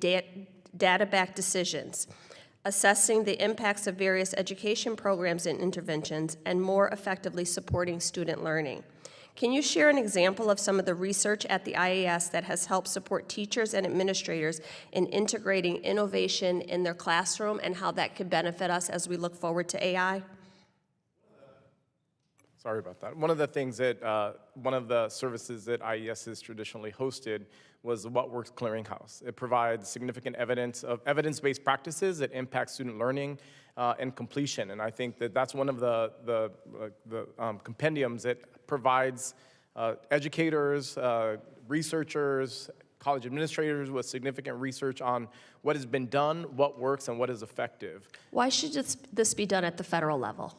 data-backed decisions, assessing the impacts of various education programs and interventions, and more effectively supporting student learning. Can you share an example of some of the research at the IAS that has helped support teachers and administrators in integrating innovation in their classroom and how that could benefit us as we look forward to AI? Sorry about that. One of the things that, one of the services that IES has traditionally hosted was the What Works Clearinghouse. It provides significant evidence of evidence-based practices that impact student learning and completion. And I think that that's one of the compendiums that provides educators, researchers, college administrators with significant research on what has been done, what works, and what is effective. Why should this be done at the federal level?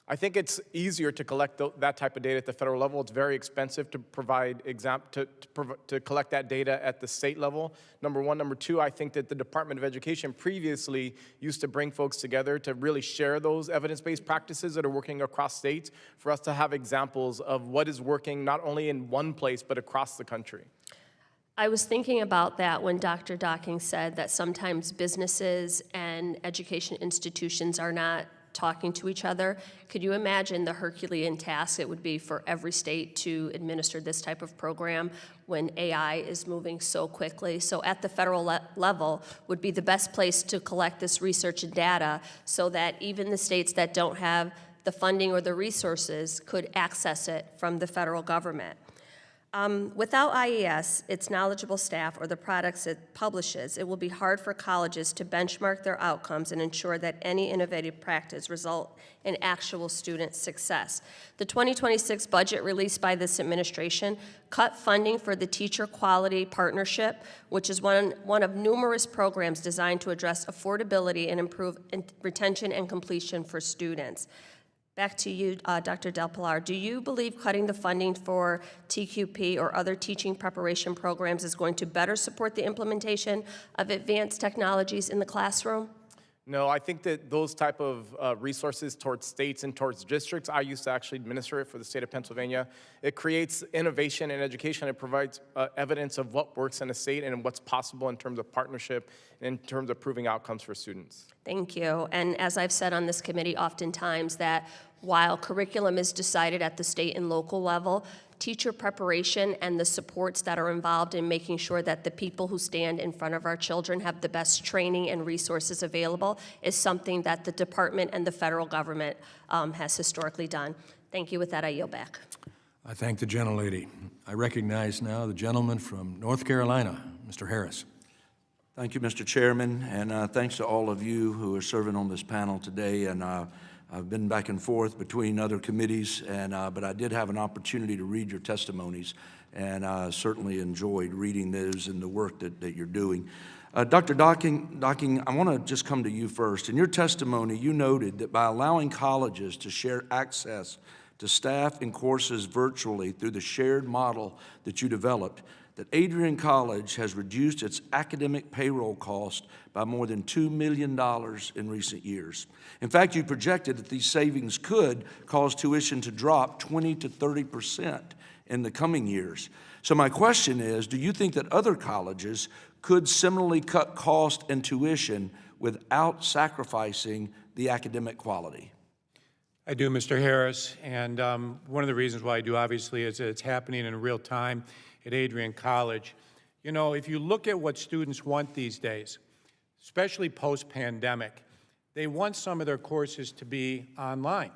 I think it's easier to collect that type of data at the federal level. It's very expensive to provide to collect that data at the state level, number one. Number two, I think that the Department of Education previously used to bring folks together to really share those evidence-based practices that are working across states for us to have examples of what is working not only in one place but across the country. I was thinking about that when Dr. Docking said that sometimes businesses and education institutions are not talking to each other. Could you imagine the Herculean task it would be for every state to administer this type of program when AI is moving so quickly? So at the federal level would be the best place to collect this research and data so that even the states that don't have the funding or the resources could access it from the federal government. Without IES, its knowledgeable staff, or the products it publishes, it will be hard for colleges to benchmark their outcomes and ensure that any innovative practice result in actual student success. The 2026 budget released by this administration cut funding for the Teacher Quality Partnership, which is one of numerous programs designed to address affordability and improve retention and completion for students. Back to you, Dr. Del Pilar. Do you believe cutting the funding for TQP or other teaching preparation programs is going to better support the implementation of advanced technologies in the classroom? No, I think that those type of resources towards states and towards districts, I used to actually administer it for the state of Pennsylvania. It creates innovation in education. It provides evidence of what works in a state and what's possible in terms of partnership, in terms of proving outcomes for students. Thank you. And as I've said on this committee oftentimes, that while curriculum is decided at the state and local level, teacher preparation and the supports that are involved in making sure that the people who stand in front of our children have the best training and resources available is something that the department and the federal government has historically done. Thank you. With that, I yield back. I thank the gentlelady. I recognize now the gentleman from North Carolina, Mr. Harris. Thank you, Mr. Chairman, and thanks to all of you who are serving on this panel today. And I've been back and forth between other committees, but I did have an opportunity to read your testimonies, and I certainly enjoyed reading those and the work that you're doing. Dr. Docking, I want to just come to you first. In your testimony, you noted that by allowing colleges to share access to staff and courses virtually through the shared model that you developed, that Adrian College has reduced its academic payroll cost by more than $2 million in recent years. In fact, you projected that these savings could cause tuition to drop 20 to 30% in the coming years. So my question is, do you think that other colleges could similarly cut cost and tuition without sacrificing the academic quality? I do, Mr. Harris, and one of the reasons why I do, obviously, is that it's happening in real time at Adrian College. You know, if you look at what students want these days, especially post-pandemic, they want some of their courses to be online.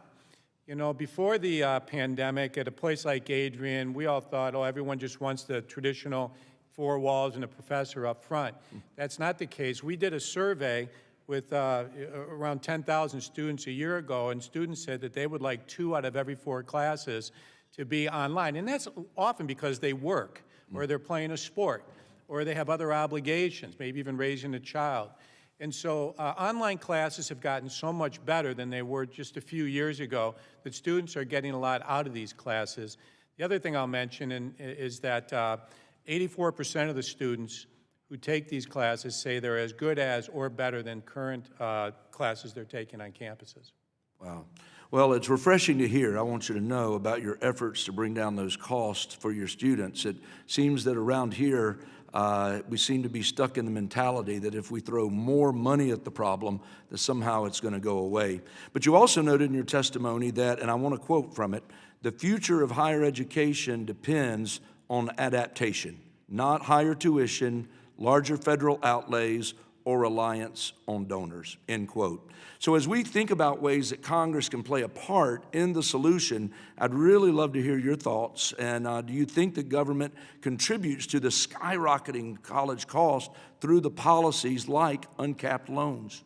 You know, before the pandemic, at a place like Adrian, we all thought, oh, everyone just wants the traditional 4 walls and a professor up front. That's not the case. We did a survey with around 10,000 students a year ago, and students said that they would like 2 out of every 4 classes to be online. And that's often because they work, or they're playing a sport, or they have other obligations, maybe even raising a child. And so online classes have gotten so much better than they were just a few years ago that students are getting a lot out of these classes. The other thing I'll mention is that 84% of the students who take these classes say they're as good as or better than current classes they're taking on campuses. Wow. Well, it's refreshing to hear. I want you to know about your efforts to bring down those costs for your students. It seems that around here, we seem to be stuck in the mentality that if we throw more money at the problem, that somehow it's going to go away. But you also noted in your testimony that, and I want to quote from it, the future of higher education depends on adaptation, not higher tuition, larger federal outlays, or reliance on donors, end quote. So as we think about ways that Congress can play a part in the solution, I'd really love to hear your thoughts. And do you think the government contributes to the skyrocketing college cost through the policies like uncapped loans?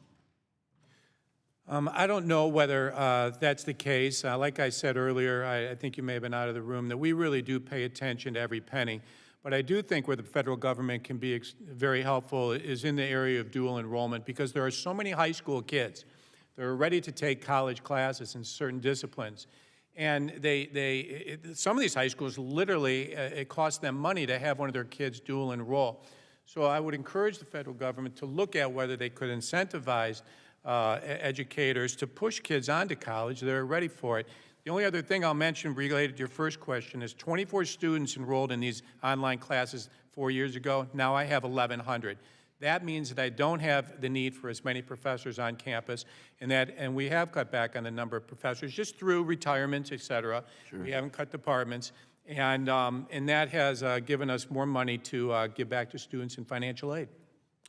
I don't know whether that's the case. Like I said earlier, I think you may have been out of the room, that we really do pay attention to every penny. But I do think where the federal government can be very helpful is in the area of dual enrollment, because there are so many high school kids that are ready to take college classes in certain disciplines. And some of these high schools, literally, it costs them money to have one of their kids dual enroll. So I would encourage the federal government to look at whether they could incentivize educators to push kids onto college that are ready for it. The only other thing I'll mention related to your first question is 24 students enrolled in these online classes 4 years ago. Now I have 1,100. That means that I don't have the need for as many professors on campus, and we have cut back on the number of professors just through retirements, et cetera. Sure. We haven't cut departments, and that has given us more money to give back to students in financial aid.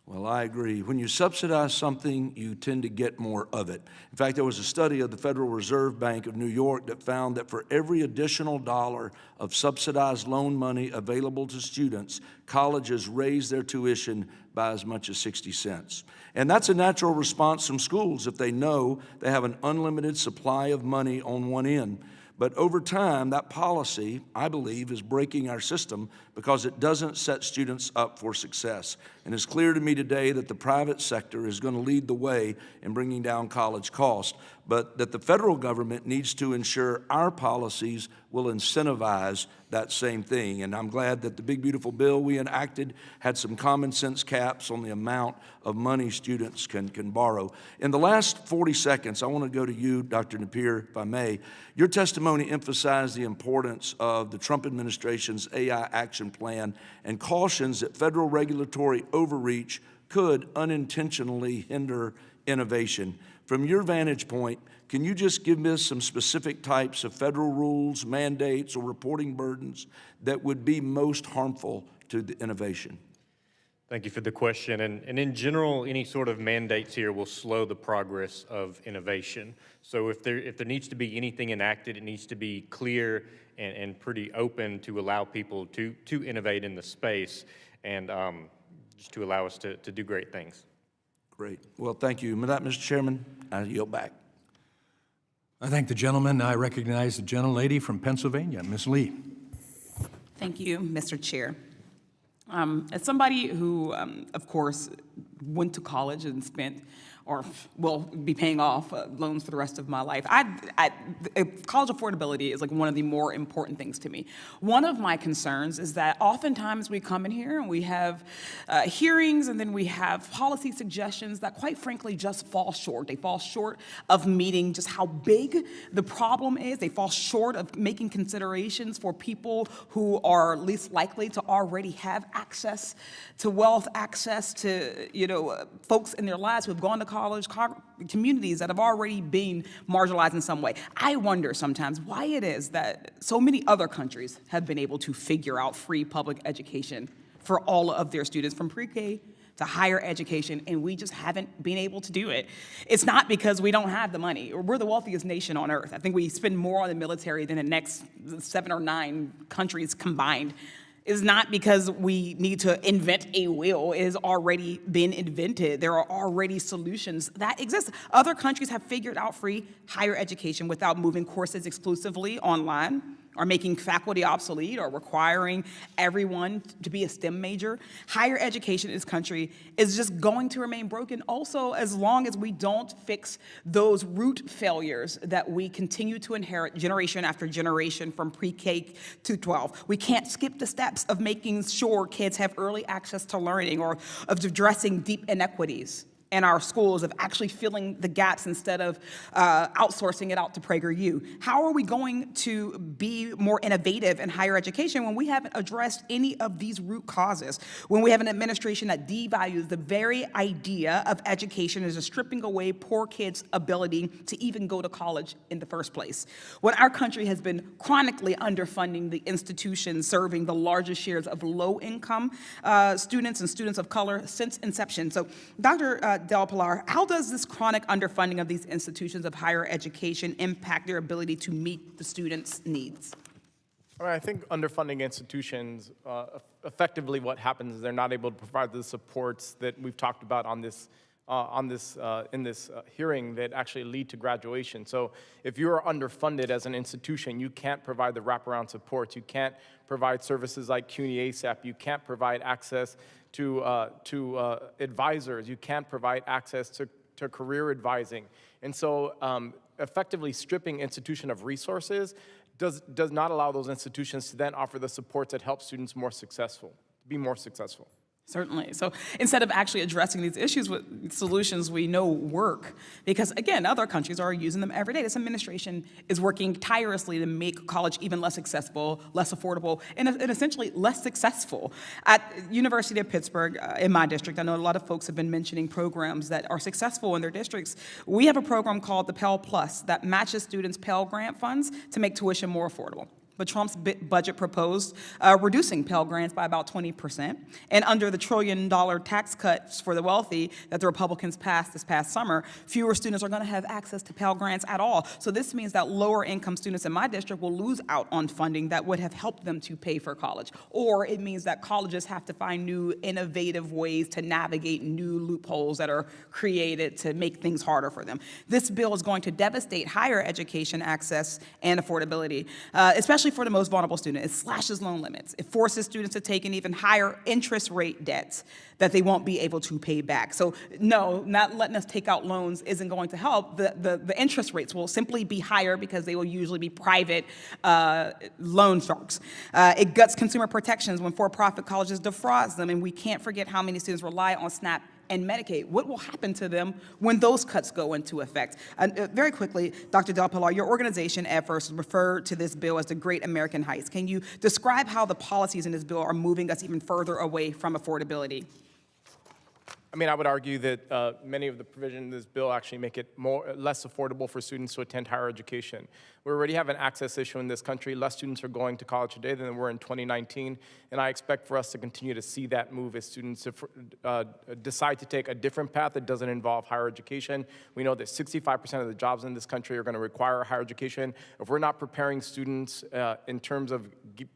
Well, I agree. When you subsidize something, you tend to get more of it. In fact, there was a study of the Federal Reserve Bank of New York that found that for every additional dollar of subsidized loan money available to students, colleges raise their tuition by as much as 60 cents. And that's a natural response from schools if they know they have an unlimited supply of money on one end. But over time, that policy, I believe, is breaking our system because it doesn't set students up for success. And it's clear to me today that the private sector is going to lead the way in bringing down college costs, but that the federal government needs to ensure our policies will incentivize that same thing. And I'm glad that the big, beautiful bill we enacted had some common sense caps on the amount of money students can borrow. In the last 40 seconds, I want to go to you, Dr. Napier, if I may. Your testimony emphasized the importance of the Trump administration's AI action plan and cautions that federal regulatory overreach could unintentionally hinder innovation. From your vantage point, can you just give us some specific types of federal rules, mandates, or reporting burdens that would be most harmful to the innovation? Thank you for the question. And in general, any sort of mandates here will slow the progress of innovation. So if there needs to be anything enacted, it needs to be clear and pretty open to allow people to innovate in the space and just to allow us to do great things. Great. Well, thank you. With that, Mr. Chairman, I yield back. I thank the gentleman. I recognize the gentlelady from Pennsylvania, Ms. Lee. Thank you, Mr. Chair. As somebody who, of course, went to college and spent or will be paying off loans for the rest of my life, college affordability is like one of the more important things to me. One of my concerns is that oftentimes we come in here and we have hearings and then we have policy suggestions that quite frankly just fall short. They fall short of meeting just how big the problem is. They fall short of making considerations for people who are least likely to already have access to wealth, access to, folks in their lives who have gone to college, communities that have already been marginalized in some way. I wonder sometimes why it is that so many other countries have been able to figure out free public education for all of their students from pre-K to higher education, and we just haven't been able to do it. It's not because we don't have the money. We're the wealthiest nation on earth. I think we spend more on the military than the next 7 or 9 countries combined. Is not because we need to invent a wheel. It has already been invented. There are already solutions that exist. Other countries have figured out free higher education without moving courses exclusively online, or making faculty obsolete, or requiring everyone to be a STEM major. Higher education in this country is just going to remain broken also as long as we don't fix those root failures that we continue to inherit generation after generation from pre-K to 12. We can't skip the steps of making sure kids have early access to learning, or of addressing deep inequities in our schools, of actually filling the gaps instead of outsourcing it out to PragerU. How are we going to be more innovative in higher education when we haven't addressed any of these root causes? When we have an administration that devalues the very idea of education as stripping away poor kids' ability to even go to college in the first place? When our country has been chronically underfunding the institutions serving the largest shares of low-income students and students of color since inception. So, Dr. Del Pilar, how does this chronic underfunding of these institutions of higher education impact their ability to meet the students' needs? I think underfunding institutions, effectively what happens is they're not able to provide the supports that we've talked about in this hearing that actually lead to graduation. So if you're underfunded as an institution, you can't provide the wraparound supports. You can't provide services like CUNY ASAP. You can't provide access to advisors. You can't provide access to career advising. And so effectively stripping institution of resources does not allow those institutions to then offer the supports that help students be more successful. Certainly. So instead of actually addressing these issues with solutions we know work, because again, other countries are using them every day. This administration is working tirelessly to make college even less accessible, less affordable, and essentially less successful. At University of Pittsburgh, in my district, I know a lot of folks have been mentioning programs that are successful in their districts. We have a program called the Pell Plus that matches students' Pell Grant funds to make tuition more affordable. But Trump's budget proposed reducing Pell Grants by about 20%. And under the $1 trillion tax cuts for the wealthy that the Republicans passed this past summer, fewer students are going to have access to Pell Grants at all. So this means that lower income students in my district will lose out on funding that would have helped them to pay for college. Or it means that colleges have to find new innovative ways to navigate new loopholes that are created to make things harder for them. This bill is going to devastate higher education access and affordability, especially for the most vulnerable student. It slashes loan limits. It forces students to take an even higher interest rate debts that they won't be able to pay back. So no, not letting us take out loans isn't going to help. The interest rates will simply be higher because they will usually be private loan sharks. It guts consumer protections when for-profit colleges defraud them, and we can't forget how many students rely on SNAP and Medicaid. What will happen to them when those cuts go into effect? Very quickly, Dr. Del Pilar, your organization at first referred to this bill as the Great American Heights. Can you describe how the policies in this bill are moving us even further away from affordability? I mean, I would argue that many of the provisions in this bill actually make it less affordable for students to attend higher education. We already have an access issue in this country. Less students are going to college today than there were in 2019, and I expect for us to continue to see that move as students decide to take a different path that doesn't involve higher education. We know that 65% of the jobs in this country are going to require higher education. If we're not preparing students in terms of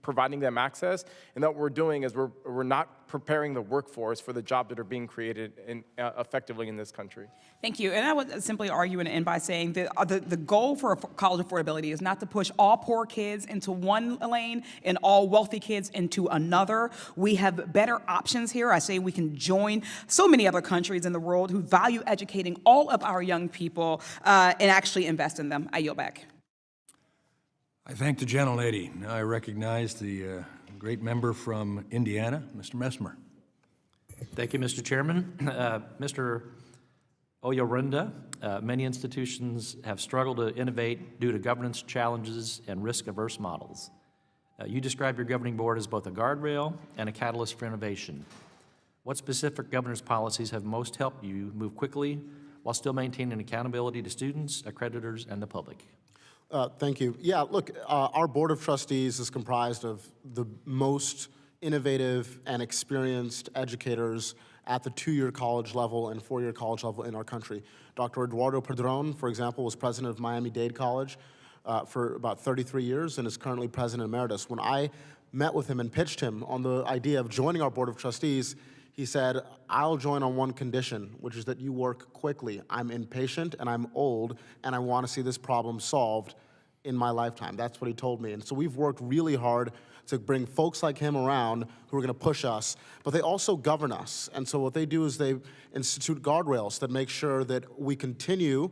providing them access, and that what we're doing is we're not preparing the workforce for the jobs that are being created effectively in this country. Thank you. And I would simply argue and end by saying that the goal for college affordability is not to push all poor kids into one lane and all wealthy kids into another. We have better options here. I say we can join so many other countries in the world who value educating all of our young people and actually invest in them. I yield back. I thank the gentlelady. Now I recognize the great member from Indiana, Mr. Messmer. Thank you, Mr. Chairman. Mr. Oyorinda, many institutions have struggled to innovate due to governance challenges and risk-averse models. You describe your governing board as both a guardrail and a catalyst for innovation. What specific governance policies have most helped you move quickly while still maintaining accountability to students, accreditors, and the public? Thank you. Yeah, look, our Board of Trustees is comprised of the most innovative and experienced educators at the 2-year college level and 4-year college level in our country. Dr. Eduardo Padron, for example, was president of Miami-Dade College for about 33 years and is currently president emeritus. When I met with him and pitched him on the idea of joining our Board of Trustees, he said, I'll join on one condition, which is that you work quickly. I'm impatient and I'm old, and I want to see this problem solved in my lifetime. That's what he told me. And so we've worked really hard to bring folks like him around who are going to push us, but they also govern us. And so what they do is they institute guardrails that make sure that we continue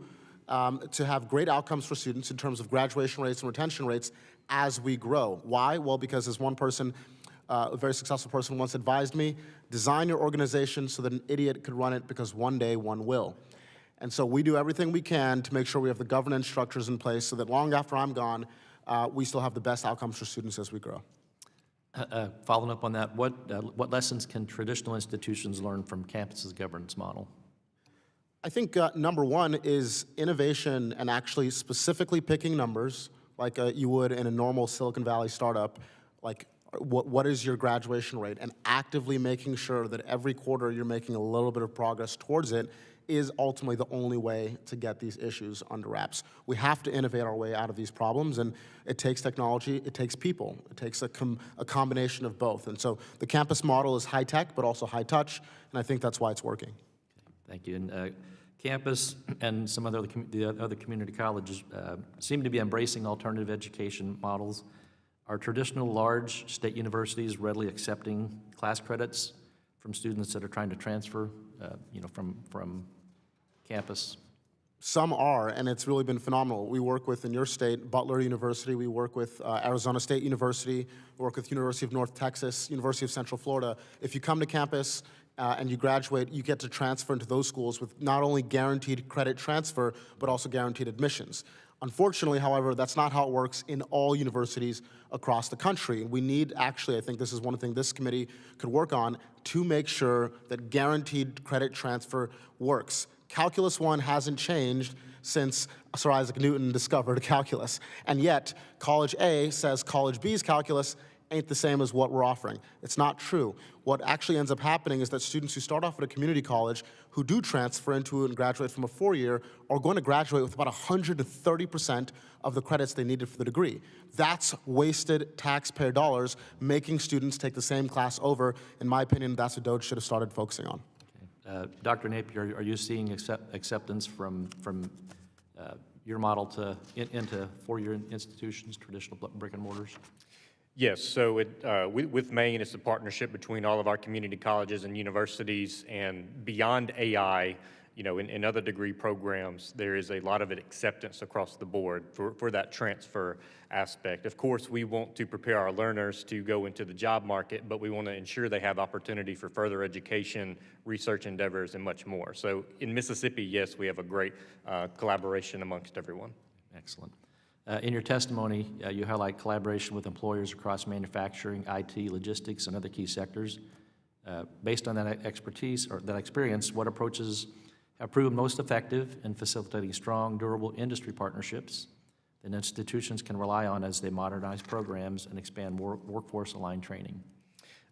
to have great outcomes for students in terms of graduation rates and retention rates as we grow. Why? Well, because as one person, a very successful person once advised me, design your organization so that an idiot could run it, because one day one will. And so we do everything we can to make sure we have the governance structures in place so that long after I'm gone, we still have the best outcomes for students as we grow. Following up on that, what lessons can traditional institutions learn from campus's governance model? I think number one is innovation and actually specifically picking numbers like you would in a normal Silicon Valley startup, like what is your graduation rate, and actively making sure that every quarter you're making a little bit of progress towards it is ultimately the only way to get these issues under wraps. We have to innovate our way out of these problems, and it takes technology, it takes people, it takes a combination of both. And so the campus model is high tech, but also high touch, and I think that's why it's working. Thank you. And campus and some other community colleges seem to be embracing alternative education models. Are traditional large state universities readily accepting class credits from students that are trying to transfer, from campus? Some are, and it's really been phenomenal. We work with, in your state, Butler University. We work with Arizona State University. We work with University of North Texas, University of Central Florida. If you come to campus and you graduate, you get to transfer into those schools with not only guaranteed credit transfer, but also guaranteed admissions. Unfortunately, however, that's not how it works in all universities across the country. We need, actually, I think this is one thing this committee could work on to make sure that guaranteed credit transfer works. Calculus 1 hasn't changed since Sir Isaac Newton discovered calculus, and yet College A says College B's calculus ain't the same as what we're offering. It's not true. What actually ends up happening is that students who start off at a community college who do transfer into and graduate from a 4-year are going to graduate with about 130% of the credits they needed for the degree. That's wasted taxpayer dollars making students take the same class over. In my opinion, that's what DOGE should have started focusing on. Okay. Dr. Napier, are you seeing acceptance from your model into 4-year institutions, traditional brick and mortars? Yes, so with Maine, it's a partnership between all of our community colleges and universities, and beyond AI, in other degree programs, there is a lot of acceptance across the board for that transfer aspect. Of course, we want to prepare our learners to go into the job market, but we want to ensure they have opportunity for further education, research endeavors, and much more. So in Mississippi, yes, we have a great collaboration amongst everyone. Excellent. In your testimony, you highlight collaboration with employers across manufacturing, IT, logistics, and other key sectors. Based on that expertise or that experience, what approaches have proven most effective in facilitating strong, durable industry partnerships that institutions can rely on as they modernize programs and expand workforce-aligned training?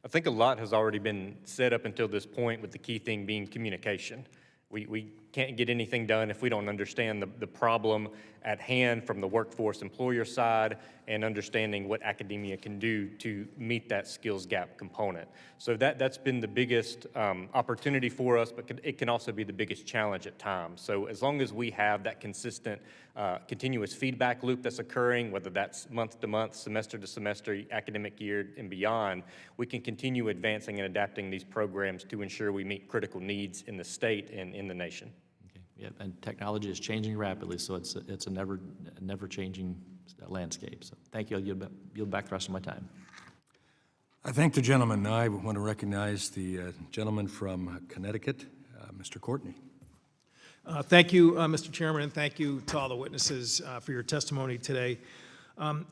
I think a lot has already been said up until this point, with the key thing being communication. We can't get anything done if we don't understand the problem at hand from the workforce employer side and understanding what academia can do to meet that skills gap component. So that's been the biggest opportunity for us, but it can also be the biggest challenge at times. So as long as we have that consistent, continuous feedback loop that's occurring, whether that's month to month, semester to semester, academic year and beyond, we can continue advancing and adapting these programs to ensure we meet critical needs in the state and in the nation. Okay. Yeah, and technology is changing rapidly, so it's a never-changing landscape. So thank you. I'll yield back the rest of my time. I thank the gentleman. Now I want to recognize the gentleman from Connecticut, Mr. Courtney. Thank you, Mr. Chairman, and thank you to all the witnesses for your testimony today.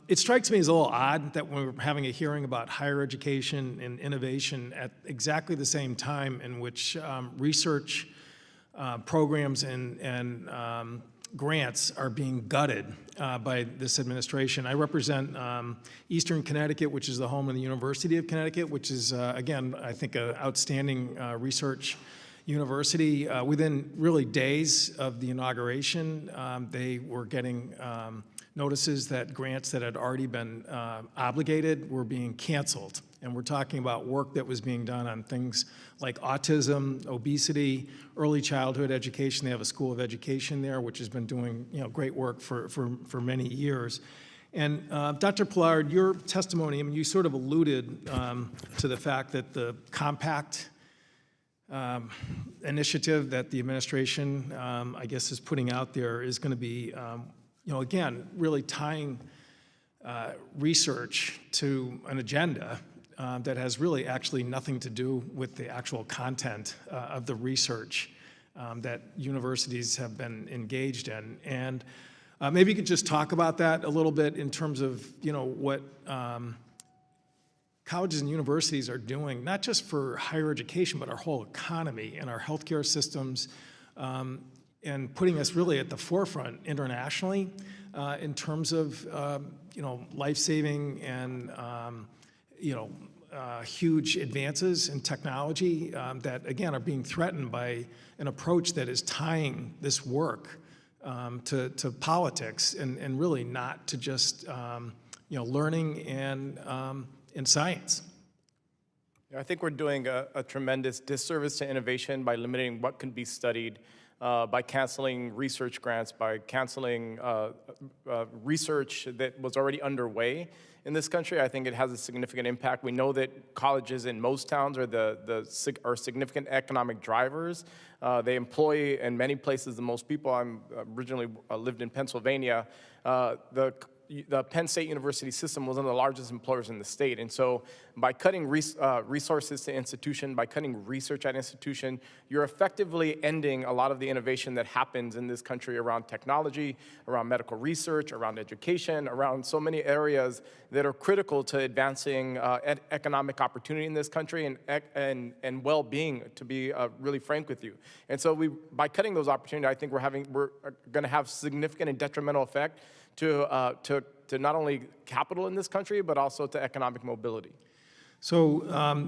It strikes me as a little odd that we're having a hearing about higher education and innovation at exactly the same time in which research programs and grants are being gutted by this administration. I represent Eastern Connecticut, which is the home of the University of Connecticut, which is, again, I think an outstanding research university. Within really days of the inauguration, they were getting notices that grants that had already been obligated were being canceled. And we're talking about work that was being done on things like autism, obesity, early childhood education. They have a school of education there, which has been doing great work for many years. And Dr. Pillard, your testimony, I mean, you sort of alluded to the fact that the compact initiative that the administration, I guess, is putting out there is going to be, again, really tying research to an agenda that has really actually nothing to do with the actual content of the research that universities have been engaged in. And maybe you could just talk about that a little bit in terms of, what colleges and universities are doing, not just for higher education, but our whole economy and our healthcare systems, and putting us really at the forefront internationally in terms of, life-saving and, huge advances in technology that, again, are being threatened by an approach that is tying this work to politics and really not to just, learning and science. I think we're doing a tremendous disservice to innovation by limiting what can be studied, by canceling research grants, by canceling research that was already underway in this country. I think it has a significant impact. We know that colleges in most towns are significant economic drivers. They employ in many places the most people. I'm originally lived in Pennsylvania. The Penn State University system was one of the largest employers in the state. And so by cutting resources to institution, by cutting research at institution, you're effectively ending a lot of the innovation that happens in this country around technology, around medical research, around education, around so many areas that are critical to advancing economic opportunity in this country and well-being, to be really frank with you. And so by cutting those opportunities, I think we're going to have significant and detrimental effect to not only capital in this country, but also to economic mobility. So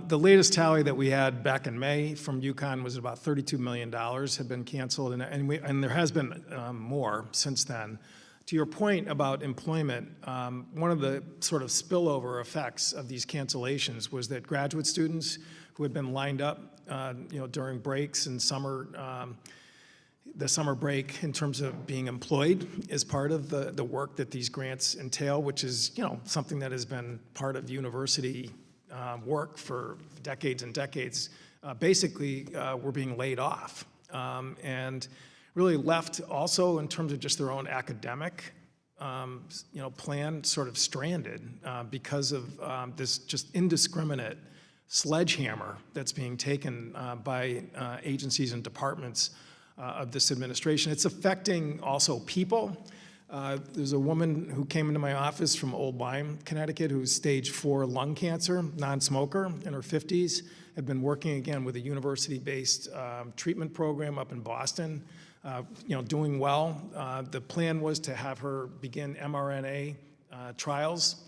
the latest tally that we had back in May from UConn was about $32 million had been canceled, and there has been more since then. To your point about employment, one of the sort of spillover effects of these cancellations was that graduate students who had been lined up during breaks and the summer break in terms of being employed as part of the work that these grants entail, which is something that has been part of university work for decades and decades, basically were being laid off and really left also in terms of just their own academic plan sort of stranded because of this just indiscriminate sledgehammer that's being taken by agencies and departments of this administration. It's affecting also people There's a woman who came into my office from Old Lyme, Connecticut, who's stage 4 lung cancer, non-smoker, in her 50s, had been working again with a university-based treatment program up in Boston, doing well. The plan was to have her begin mRNA trials,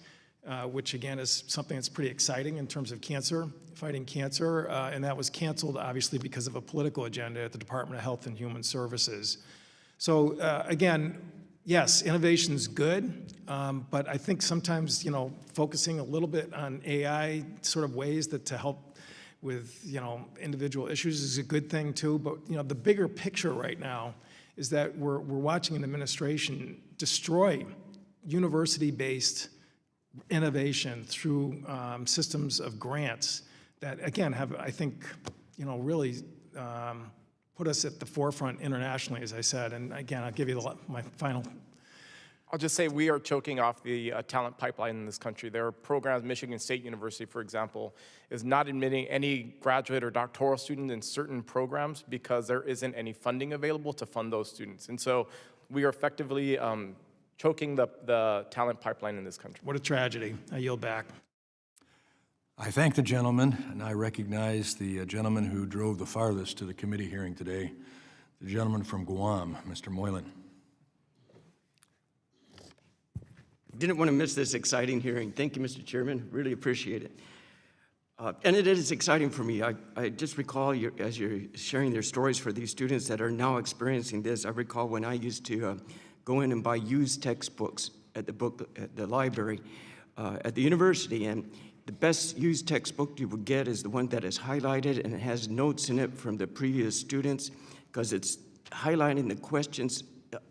which again is something that's pretty exciting in terms of fighting cancer, and that was canceled obviously because of a political agenda at the Department of Health and Human Services. So again, yes, innovation's good, but I think sometimes, focusing a little bit on AI sort of ways to help with, individual issues is a good thing too. But, the bigger picture right now is that we're watching an administration destroy university-based innovation through systems of grants that, again, have, I think, really put us at the forefront internationally, as I said. And again, I'll give you my final. I'll just say we are choking off the talent pipeline in this country. There are programs, Michigan State University, for example, is not admitting any graduate or doctoral students in certain programs because there isn't any funding available to fund those students. And so we are effectively choking the talent pipeline in this country. What a tragedy. I yield back. I thank the gentleman, and I recognize the gentleman who drove the farthest to the committee hearing today, the gentleman from Guam, Mr. Moylan. Didn't want to miss this exciting hearing. Thank you, Mr. Chairman. Really appreciate it. And it is exciting for me. I just recall as you're sharing their stories for these students that are now experiencing this, I recall when I used to go in and buy used textbooks at the library at the university, and the best used textbook you would get is the one that is highlighted and it has notes in it from the previous students, because it's highlighting the questions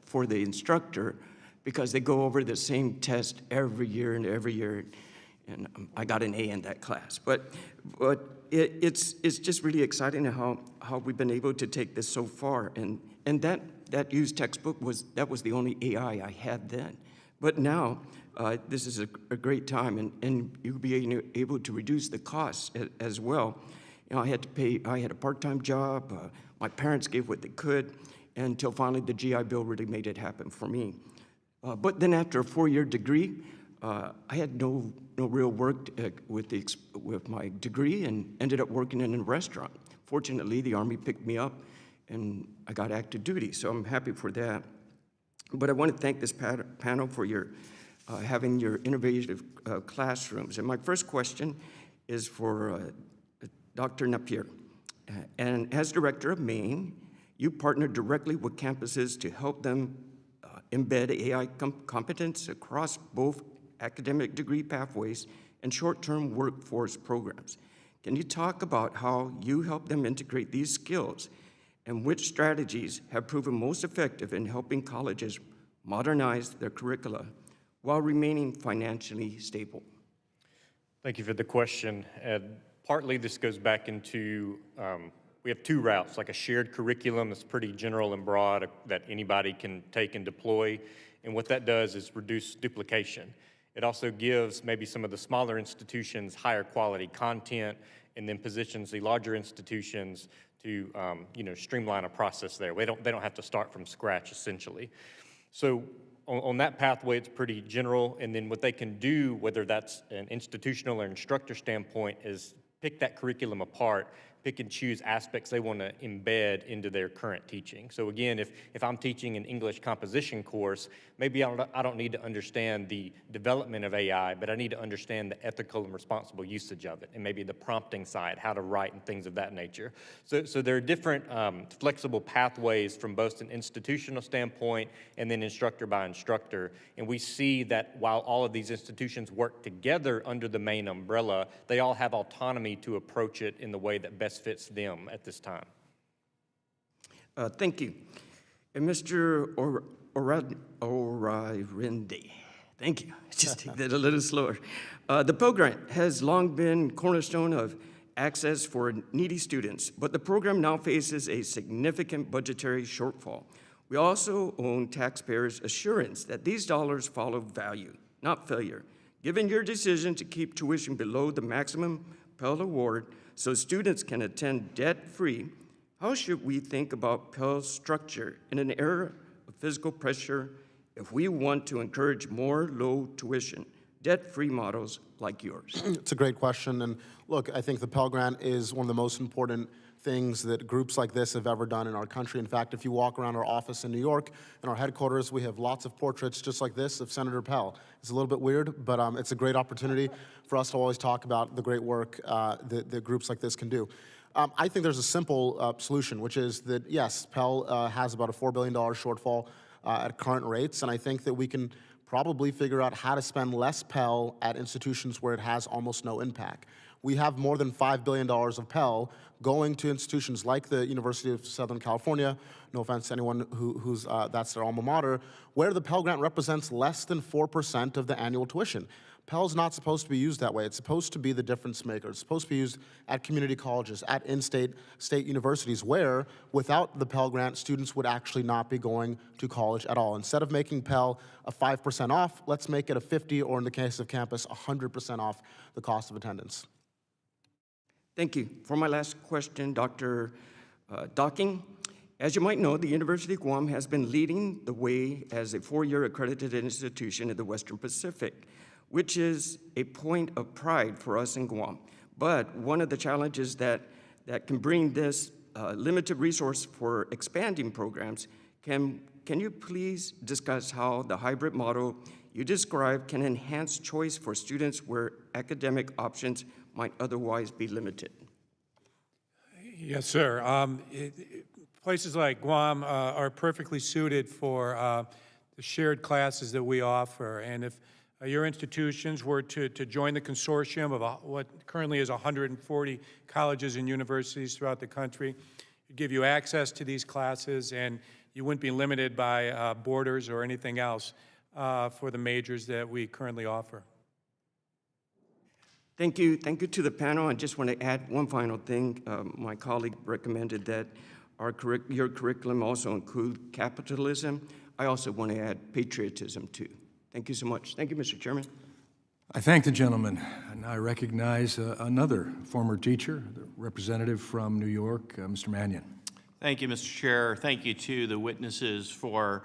for the instructor, because they go over the same test every year and every year, and I got an A in that class. But it's just really exciting how we've been able to take this so far, and that used textbook was the only AI I had then. But now this is a great time, and you'll be able to reduce the costs as well. I had a part-time job. My parents gave what they could, until finally the GI Bill really made it happen for me. But then after a 4-year degree, I had no real work with my degree and ended up working in a restaurant. Fortunately, the Army picked me up and I got active duty, so I'm happy for that. But I want to thank this panel for having your innovative classrooms. And my first question is for Dr. Napier. And as director of Maine, you partner directly with campuses to help them embed AI competence across both academic degree pathways and short-term workforce programs. Can you talk about how you help them integrate these skills and which strategies have proven most effective in helping colleges modernize their curricula while remaining financially stable? Thank you for the question. Partly this goes back into, we have 2 routes, like a shared curriculum that's pretty general and broad that anybody can take and deploy. And what that does is reduce duplication. It also gives maybe some of the smaller institutions higher quality content, and then positions the larger institutions to streamline a process there. They don't have to start from scratch, essentially. So on that pathway, it's pretty general. And then what they can do, whether that's an institutional or instructor standpoint, is pick that curriculum apart, pick and choose aspects they want to embed into their current teaching. So again, if I'm teaching an English composition course, maybe I don't need to understand the development of AI, but I need to understand the ethical and responsible usage of it, and maybe the prompting side, how to write and things of that nature. So there are different flexible pathways from both an institutional standpoint and then instructor by instructor. And we see that while all of these institutions work together under the main umbrella, they all have autonomy to approach it in the way that best fits them at this time. Thank you. And Mr. O'Rinde, thank you. Just take that a little slower. The program has long been cornerstone of access for needy students, but the program now faces a significant budgetary shortfall. We also own taxpayers' assurance that these dollars follow value, not failure. Given your decision to keep tuition below the maximum Pell Award so students can attend debt-free, how should we think about Pell's structure in an era of physical pressure if we want to encourage more low tuition, debt-free models like yours? It's a great question, and look, I think the Pell Grant is one of the most important things that groups like this have ever done in our country. In fact, if you walk around our office in New York, in our headquarters, we have lots of portraits just like this of Senator Pell. It's a little bit weird, but it's a great opportunity for us to always talk about the great work that groups like this can do. I think there's a simple solution, which is that, yes, Pell has about a $4 billion shortfall at current rates, and I think that we can probably figure out how to spend less Pell at institutions where it has almost no impact. We have more than $5 billion of Pell going to institutions like the University of Southern California, no offense to anyone who's that's their alma mater, where the Pell Grant represents less than 4% of the annual tuition. Pell's not supposed to be used that way. It's supposed to be the difference maker. It's supposed to be used at community colleges, at in-state universities, where without the Pell Grant, students would actually not be going to college at all. Instead of making Pell a 5% off, let's make it a 50, or in the case of campus, 100% off the cost of attendance. Thank you. For my last question, Dr. Docking, as you might know, the University of Guam has been leading the way as a 4-year accredited institution in the Western Pacific, which is a point of pride for us in Guam. But one of the challenges that can bring this limited resource for expanding programs, can you please discuss how the hybrid model you described can enhance choice for students where academic options might otherwise be limited? Yes, sir. Places like Guam are perfectly suited for the shared classes that we offer. And if your institutions were to join the consortium of what currently is 140 colleges and universities throughout the country, it'd give you access to these classes, and you wouldn't be limited by borders or anything else for the majors that we currently offer. Thank you. Thank you to the panel. I just want to add one final thing. My colleague recommended that your curriculum also include capitalism. I also want to add patriotism, too. Thank you so much. Thank you, Mr. Chairman. I thank the gentleman, and I recognize another former teacher, the representative from New York, Mr. Mannion. Thank you, Mr. Chair. Thank you to the witnesses for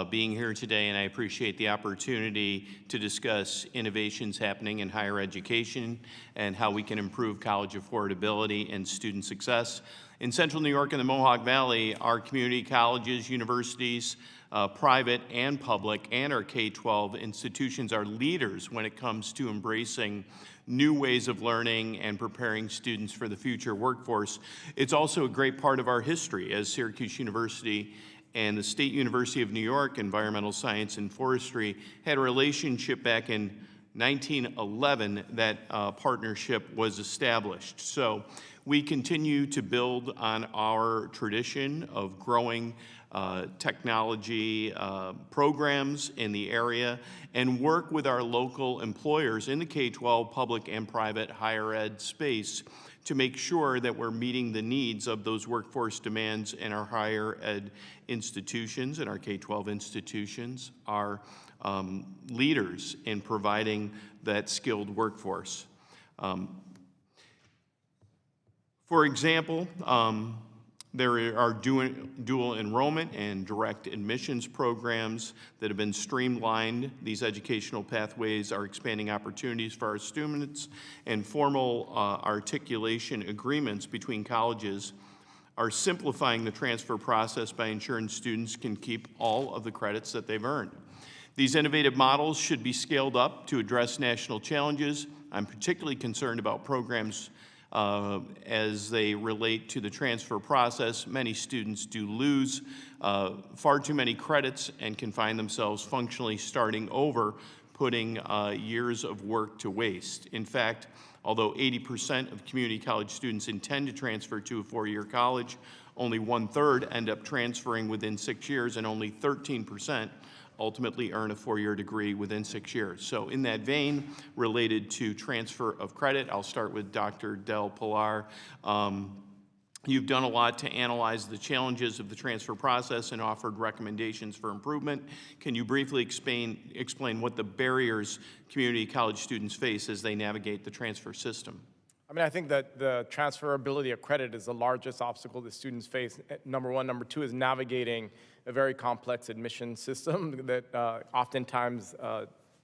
being here today, and I appreciate the opportunity to discuss innovations happening in higher education and how we can improve college affordability and student success. In Central New York and the Mohawk Valley, our community colleges, universities, private and public, and our K-12 institutions are leaders when it comes to embracing new ways of learning and preparing students for the future workforce. It's also a great part of our history, as Syracuse University and the State University of New York Environmental Science and Forestry had a relationship back in 1911 that partnership was established. So we continue to build on our tradition of growing technology programs in the area and work with our local employers in the K-12 public and private higher ed space to make sure that we're meeting the needs of those workforce demands in our higher ed institutions and our K-12 institutions, are leaders in providing that skilled workforce. For example, there are dual enrollment and direct admissions programs that have been streamlined. These educational pathways are expanding opportunities for our students, and formal articulation agreements between colleges are simplifying the transfer process by ensuring students can keep all of the credits that they've earned. These innovative models should be scaled up to address national challenges. I'm particularly concerned about programs as they relate to the transfer process. Many students do lose far too many credits and can find themselves functionally starting over, putting years of work to waste. In fact, although 80% of community college students intend to transfer to a 4-year college, only 1/3 end up transferring within 6 years, and only 13% ultimately earn a 4-year degree within 6 years. So in that vein, related to transfer of credit, I'll start with Dr. Del Pilar. You've done a lot to analyze the challenges of the transfer process and offered recommendations for improvement. Can you briefly explain what the barriers community college students face as they navigate the transfer system? mean, I think that the transferability of credit is the largest obstacle that students face, number one. Number two is navigating a very complex admission system that oftentimes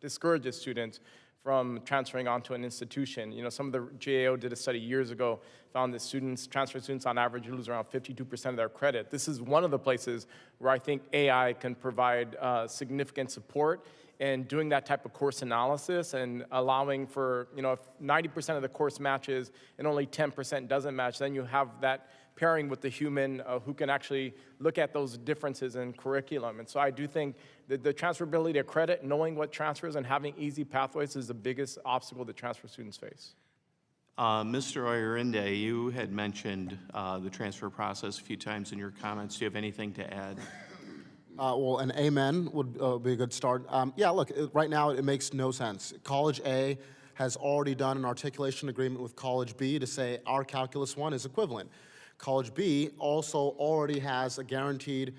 discourages students from transferring onto an institution. You know, some of the GAO did a study years ago, found that transfer students on average lose around 52% of their credit. This is one of the places where I think AI can provide significant support in doing that type of course analysis and allowing for, you know, if 90% of the course matches and only 10% doesn't match, then you have that pairing with the human who can actually look at those differences in curriculum. And so I do think that the transferability of credit, knowing what transfers and having easy pathways is the biggest obstacle that transfer students face. Mr. Oyerinde, you had mentioned the transfer process a few times in your comments. Do you have anything to add? Well, an amen would be a good start. Yeah, look, right now it makes no sense. College A has already done an articulation agreement with College B to say our Calculus 1 is equivalent. College B also already has a guaranteed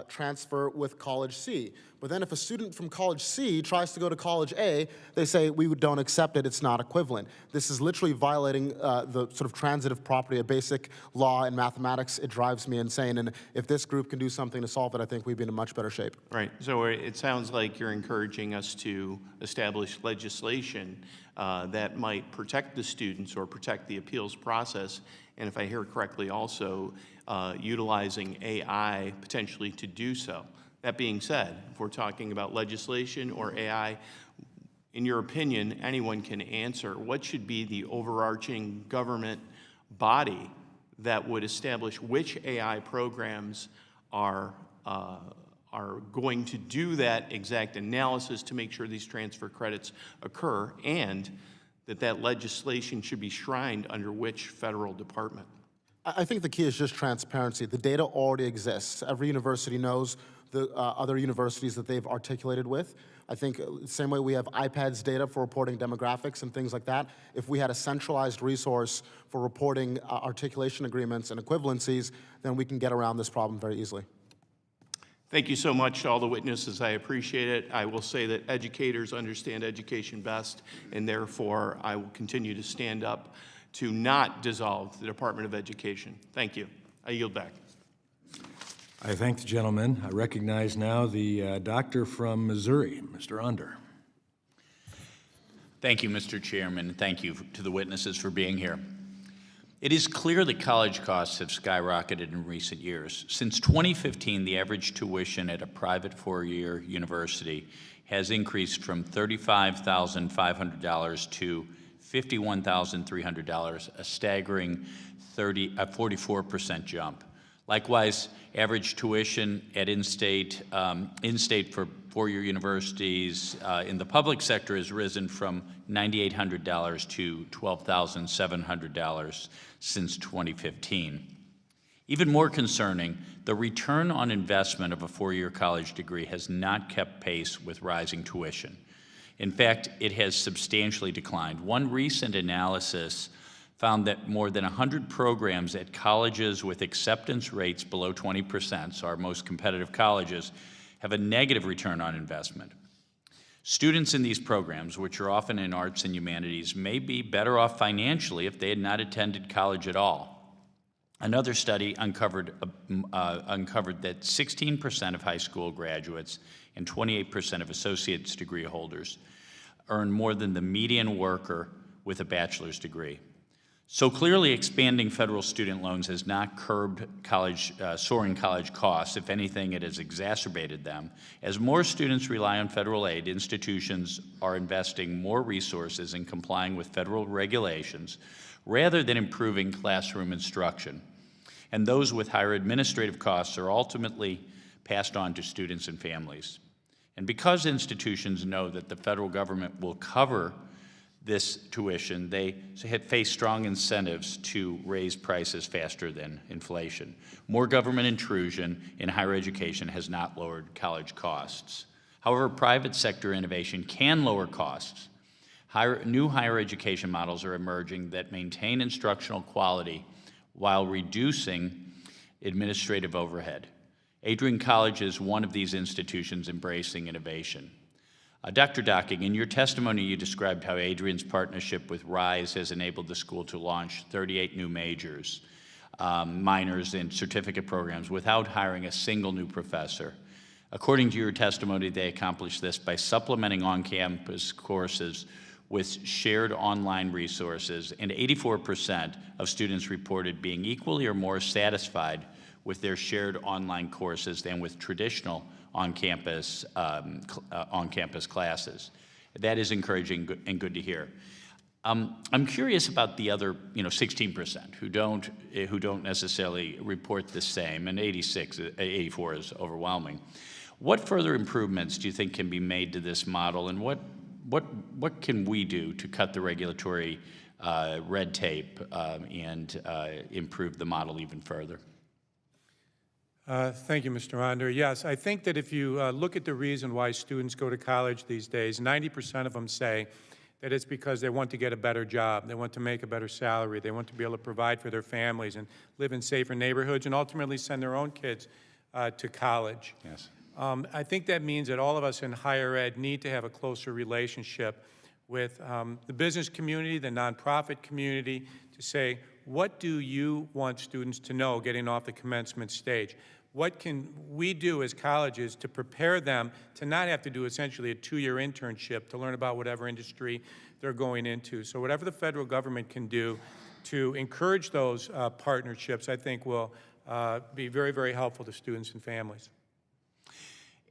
transfer with College C. But then if a student from College C tries to go to College A, they say, we don't accept it, it's not equivalent. This is literally violating the sort of transitive property of basic law and mathematics. It drives me insane, and if this group can do something to solve it, I think we'd be in a much better shape. Right, so it sounds like you're encouraging us to establish legislation that might protect the students or protect the appeals process, and if I hear correctly also, utilizing AI potentially to do so. That being said, if we're talking about legislation or AI, in your opinion, anyone can answer, what should be the overarching government body that would establish which AI programs are going to do that exact analysis to make sure these transfer credits occur, and that legislation should be shrined under which federal department? I think the key is just transparency. The data already exists. Every university knows the other universities that they've articulated with. I think the same way we have iPads data for reporting demographics and things like that, if we had a centralized resource for reporting articulation agreements and equivalencies, then we can get around this problem very easily. Thank you so much to all the witnesses. I appreciate it. I will say that educators understand education best, and therefore I will continue to stand up to not dissolve the Department of Education. Thank you. I yield back. I thank the gentleman. I recognize now the doctor from Missouri, Mr. Under. Thank you, Mr. Chairman. Thank you to the witnesses for being here. It is clear that college costs have skyrocketed in recent years. Since 2015, the average tuition at a private four-year university has increased from $35,500 to $51,300, a staggering 44% jump. Likewise, average tuition at in-state for four-year universities in the public sector has risen from $9,800 to $12,700 since 2015. Even more concerning, the return on investment of a four-year college degree has not kept pace with rising tuition. In fact, it has substantially declined. One recent analysis found that more than 100 programs at colleges with acceptance rates below 20%, so our most competitive colleges, have a negative return on investment. Students in these programs, which are often in arts and humanities, may be better off financially if they had not attended college at all. Another study uncovered that 16% of high school graduates and 28% of associate's degree holders earn more than the median worker with a bachelor's degree. So clearly, expanding federal student loans has not curbed soaring college costs. If anything, it has exacerbated them. As more students rely on federal aid, institutions are investing more resources in complying with federal regulations rather than improving classroom instruction. And those with higher administrative costs are ultimately passed on to students and families. And because institutions know that the federal government will cover this tuition, they face strong incentives to raise prices faster than inflation. More government intrusion in higher education has not lowered college costs. However, private sector innovation can lower costs. New higher education models are emerging that maintain instructional quality while reducing administrative overhead. Adrian College is one of these institutions embracing innovation. Dr. Docking, in your testimony, you described how Adrian's partnership with RISE has enabled the school to launch 38 new majors, minors, and certificate programs without hiring a single new professor. According to your testimony, they accomplished this by supplementing on-campus courses with shared online resources, and 84% of students reported being equally or more satisfied with their shared online courses than with traditional on-campus classes. That is encouraging and good to hear. I'm curious about the other, 16% who don't necessarily report the same, and 84 is overwhelming. What further improvements do you think can be made to this model, and what can we do to cut the regulatory red tape and improve the model even further? Thank you, Mr. Onder. Yes, I think that if you look at the reason why students go to college these days, 90% of them say that it's because they want to get a better job, they want to make a better salary, they want to be able to provide for their families and live in safer neighborhoods and ultimately send their own kids to college. Yes. I think that means that all of us in higher ed need to have a closer relationship with the business community, the nonprofit community, to say, what do you want students to know getting off the commencement stage? What can we do as colleges to prepare them to not have to do essentially a 2-year internship to learn about whatever industry they're going into? So whatever the federal government can do to encourage those partnerships, I think will be very, very helpful to students and families.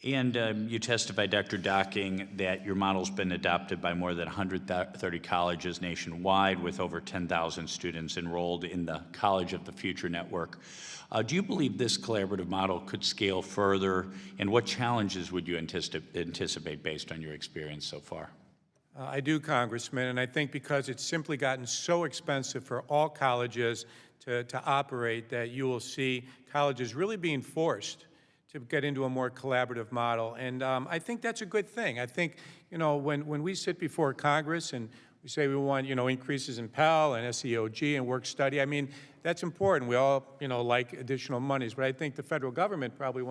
And you testified, Dr. Docking, that your model's been adopted by more than 130 colleges nationwide with over 10,000 students enrolled in the College of the Future network. Do you believe this collaborative model could scale further, and what challenges would you anticipate based on your experience so far? I do, Congressman, and I think because it's simply gotten so expensive for all colleges to operate that you will see colleges really being forced to get into a more collaborative model. And I think that's a good thing. I think, when we sit before Congress and we say we want, increases in Pell and SEOG and work study, I mean, that's important. We all, like additional monies. But I think the federal government probably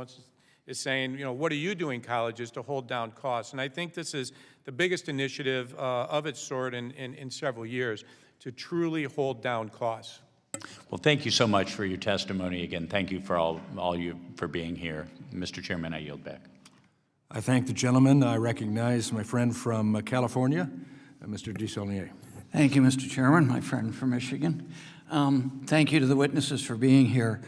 is saying, what are you doing, colleges, to hold down costs? And I think this is the biggest initiative of its sort in several years, to truly hold down costs. Well, thank you so much for your testimony. Again, thank you for all you for being here. Mr. Chairman, I yield back. I thank the gentleman. I recognize my friend from California, Mr. Desaulnier. Thank you, Mr. Chairman, my friend from Michigan. Thank you to the witnesses for being here.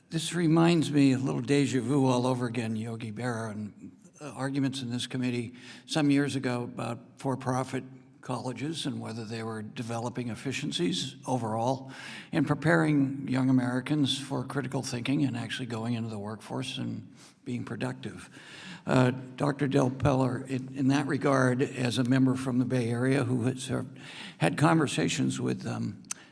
This reminds me of a little deja vu all over again, Yogi Berra, and arguments in this committee some years ago about for-profit colleges and whether they were developing efficiencies overall and preparing young Americans for critical thinking and actually going into the workforce and being productive. Dr. Del Peller, in that regard, as a member from the Bay Area who has had conversations with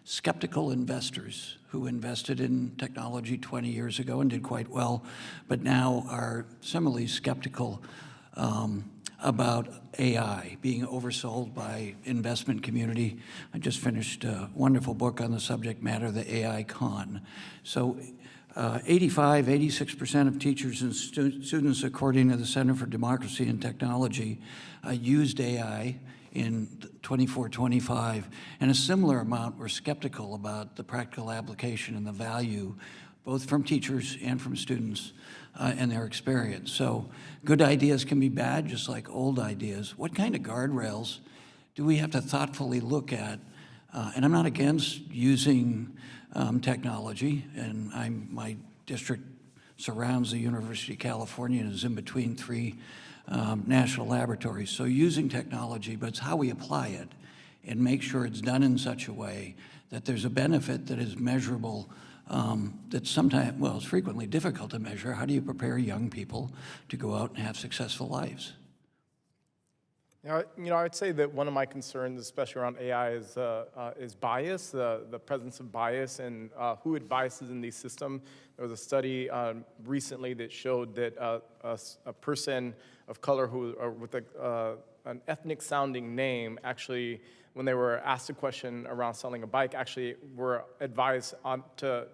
skeptical investors who invested in technology 20 years ago and did quite well, but now are similarly skeptical about AI being oversold by investment community. I just finished a wonderful book on the subject matter, The AI Con. So 86% of teachers and students, according to the Center for Democracy and Technology, used AI in 24-25, and a similar amount were skeptical about the practical application and the value, both from teachers and from students, and their experience. So good ideas can be bad, just like old ideas. What kind of guardrails do we have to thoughtfully look at? And I'm not against using technology, and my district surrounds the University of California and is in between 3 national laboratories. So using technology, but it's how we apply it and make sure it's done in such a way that there's a benefit that is measurable. That's sometimes, well, it's frequently difficult to measure. How do you prepare young people to go out and have successful lives? I would say that one of my concerns, especially around AI, is bias, the presence of bias, and who it biases in these systems. There was a study recently that showed that a person of color with an ethnic-sounding name actually, when they were asked a question around selling a bike, actually were advised to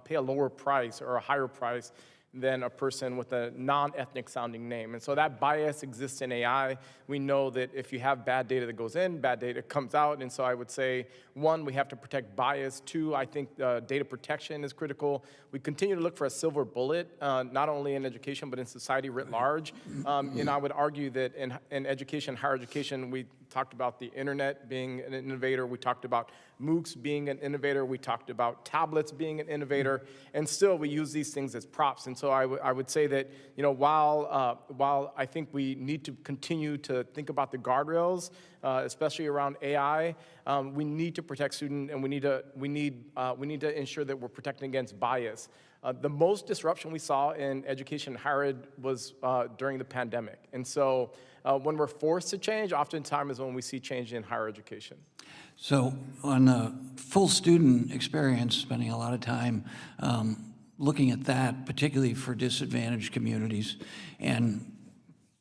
pay a lower price or a higher price than a person with a non-ethnic sounding name. And so that bias exists in AI. We know that if you have bad data that goes in, bad data comes out. And so I would say, one, we have to protect bias. Two, I think data protection is critical. We continue to look for a silver bullet, not only in education, but in society writ large. And I would argue that in education, higher education, we talked about the internet being an innovator. We talked about MOOCs being an innovator. We talked about tablets being an innovator. And still, we use these things as props. And so I would say that, while I think we need to continue to think about the guardrails, especially around AI, we need to protect students, and we need to ensure that we're protecting against bias. The most disruption we saw in education higher ed was during the pandemic. And so when we're forced to change, oftentimes is when we see change in higher education. So on a full student experience, spending a lot of time looking at that, particularly for disadvantaged communities, and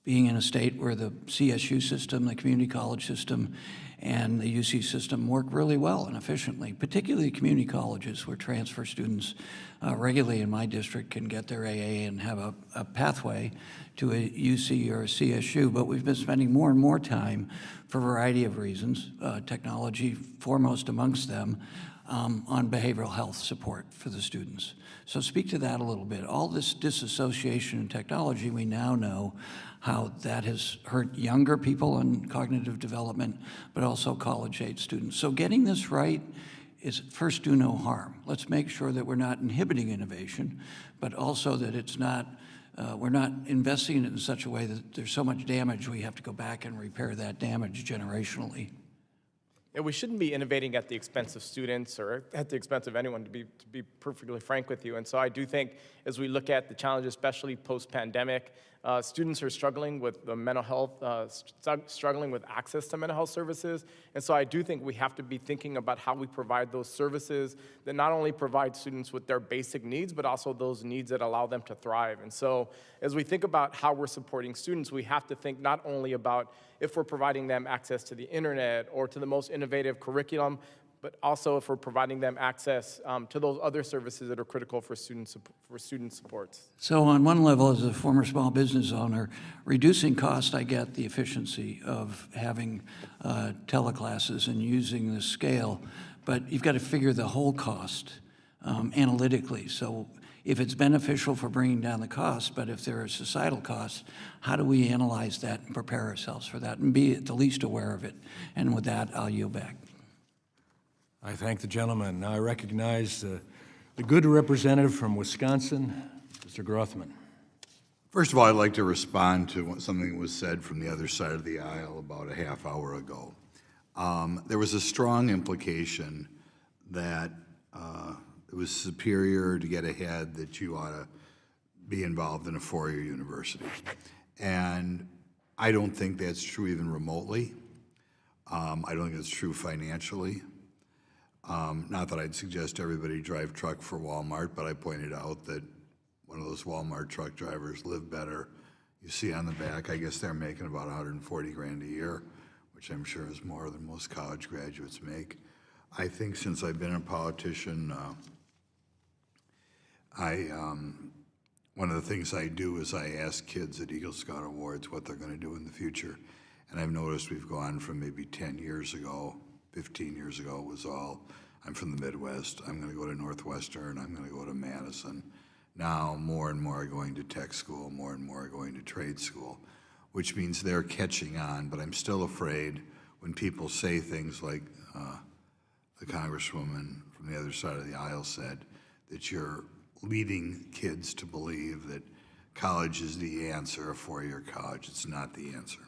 being in a state where the CSU system, the community college system, and the UC system work really well and efficiently, particularly community colleges where transfer students regularly in my district can get their AA and have a pathway to a UC or a CSU. But we've been spending more and more time, for a variety of reasons, technology foremost amongst them, on behavioral health support for the students. So speak to that a little bit. All this disassociation in technology, we now know how that has hurt younger people in cognitive development, but also college-age students. So getting this right is first do no harm. Let's make sure that we're not inhibiting innovation, but also that it's not, we're not investing in it in such a way that there's so much damage we have to go back and repair that damage generationally. Yeah, we shouldn't be innovating at the expense of students or at the expense of anyone, to be perfectly frank with you. And so I do think as we look at the challenges, especially post-pandemic, students are struggling with the mental health, struggling with access to mental health services. And so I do think we have to be thinking about how we provide those services that not only provide students with their basic needs, but also those needs that allow them to thrive. And so as we think about how we're supporting students, we have to think not only about if we're providing them access to the internet or to the most innovative curriculum, but also if we're providing them access to those other services that are critical for student supports. So on one level, as a former small business owner, reducing cost, I get the efficiency of having teleclasses and using the scale, but you've got to figure the whole cost analytically. So if it's beneficial for bringing down the cost, but if there are societal costs, how do we analyze that and prepare ourselves for that and be at the least aware of it? And with that, I'll yield back. I thank the gentleman. Now I recognize the good representative from Wisconsin, Mr. Grothman. First of all, I'd like to respond to something that was said from the other side of the aisle about a half hour ago. There was a strong implication that it was superior to get ahead, that you ought to be involved in a four-year university. And I don't think that's true even remotely. I don't think it's true financially. Not that I'd suggest everybody drive truck for Walmart, but I pointed out that one of those Walmart truck drivers live better. You see on the back, I guess they're making about 140 grand a year, which I'm sure is more than most college graduates make. I think since I've been a politician, one of the things I do is I ask kids at Eagle Scout Awards what they're going to do in the future. And I've noticed we've gone from maybe 10 years ago, 15 years ago, it was all, I'm from the Midwest, I'm going to go to Northwestern, I'm going to go to Madison. Now more and more are going to tech school, more and more are going to trade school, which means they're catching on. But I'm still afraid when people say things like the Congresswoman from the other side of the aisle said, that you're leading kids to believe that college is the answer, a four-year college. It's not the answer.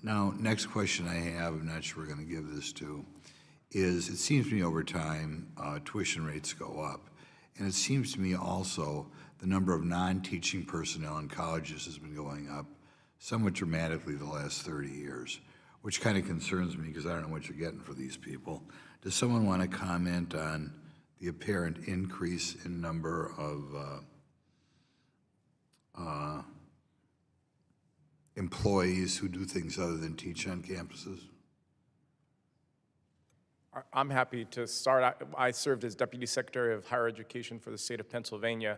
Now, next question I have, I'm not sure we're going to give this to, is it seems to me over time tuition rates go up. And it seems to me also the number of non-teaching personnel in colleges has been going up somewhat dramatically the last 30 years, which kind of concerns me because I don't know what you're getting for these people. Does someone want to comment on the apparent increase in number of employees who do things other than teach on campuses? I'm happy to start. I served as Deputy Secretary of Higher Education for the state of Pennsylvania.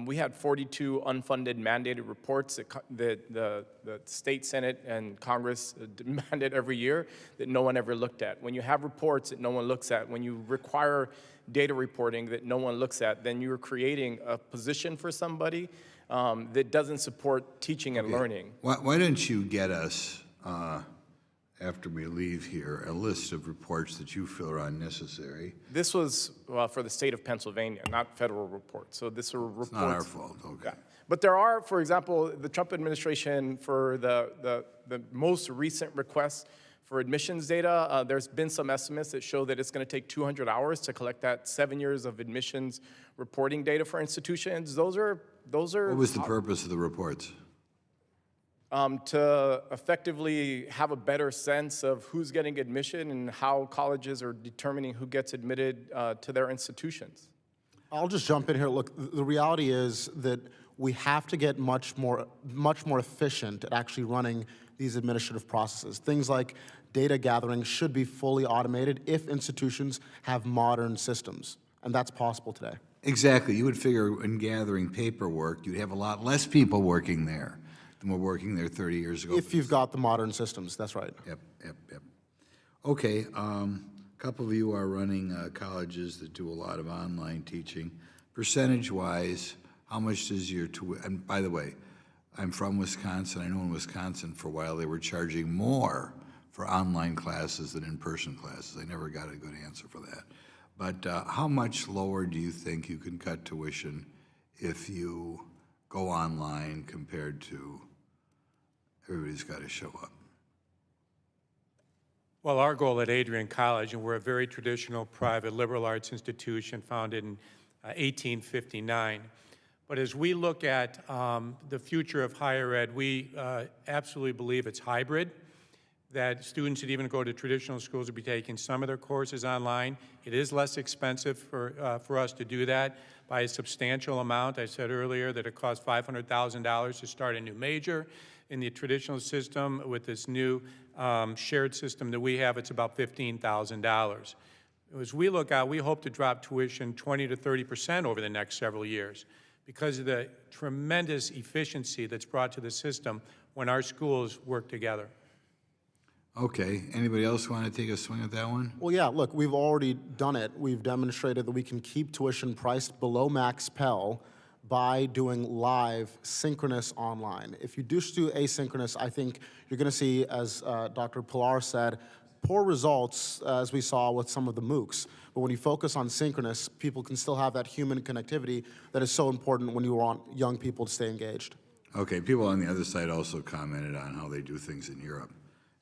We had 42 unfunded mandated reports that the state Senate and Congress demanded every year that no one ever looked at. When you have reports that no one looks at, when you require data reporting that no one looks at, then you're creating a position for somebody that doesn't support teaching and learning. Why don't you get us, after we leave here, a list of reports that you feel are unnecessary? This was for the state of Pennsylvania, not federal reports. So this were reports. It's not our fault, okay. Yeah. But there are, for example, the Trump administration for the most recent request for admissions data, there's been some estimates that show that it's going to take 200 hours to collect that 7 years of admissions reporting data for institutions. Those are. What was the purpose of the reports? To effectively have a better sense of who's getting admission and how colleges are determining who gets admitted to their institutions. I'll just jump in here. Look, the reality is that we have to get much more efficient at actually running these administrative processes. Things like data gathering should be fully automated if institutions have modern systems, and that's possible today. Exactly. You would figure in gathering paperwork, you'd have a lot less people working there than were working there 30 years ago. If you've got the modern systems, that's right. Yep. Okay, a couple of you are running colleges that do a lot of online teaching. Percentage-wise, how much does your tuition, and by the way, I'm from Wisconsin. I know in Wisconsin for a while they were charging more for online classes than in-person classes. I never got a good answer for that. But how much lower do you think you can cut tuition if you go online compared to everybody's got to show up? Well, our goal at Adrian College, and we're a very traditional private liberal arts institution founded in 1859. But as we look at the future of higher ed, we absolutely believe it's hybrid, that students that even go to traditional schools will be taking some of their courses online. It is less expensive for us to do that by a substantial amount. I said earlier that it costs $500,000 to start a new major. In the traditional system, with this new shared system that we have, it's about $15,000. As we look out, we hope to drop tuition 20 to 30% over the next several years because of the tremendous efficiency that's brought to the system when our schools work together. Okay, anybody else want to take a swing at that one? Well, yeah, look, we've already done it. We've demonstrated that we can keep tuition priced below max Pell by doing live synchronous online. If you just do asynchronous, I think you're going to see, as Dr. Pilar said, poor results as we saw with some of the MOOCs. But when you focus on synchronous, people can still have that human connectivity that is so important when you want young people to stay engaged. Okay, people on the other side also commented on how they do things in Europe.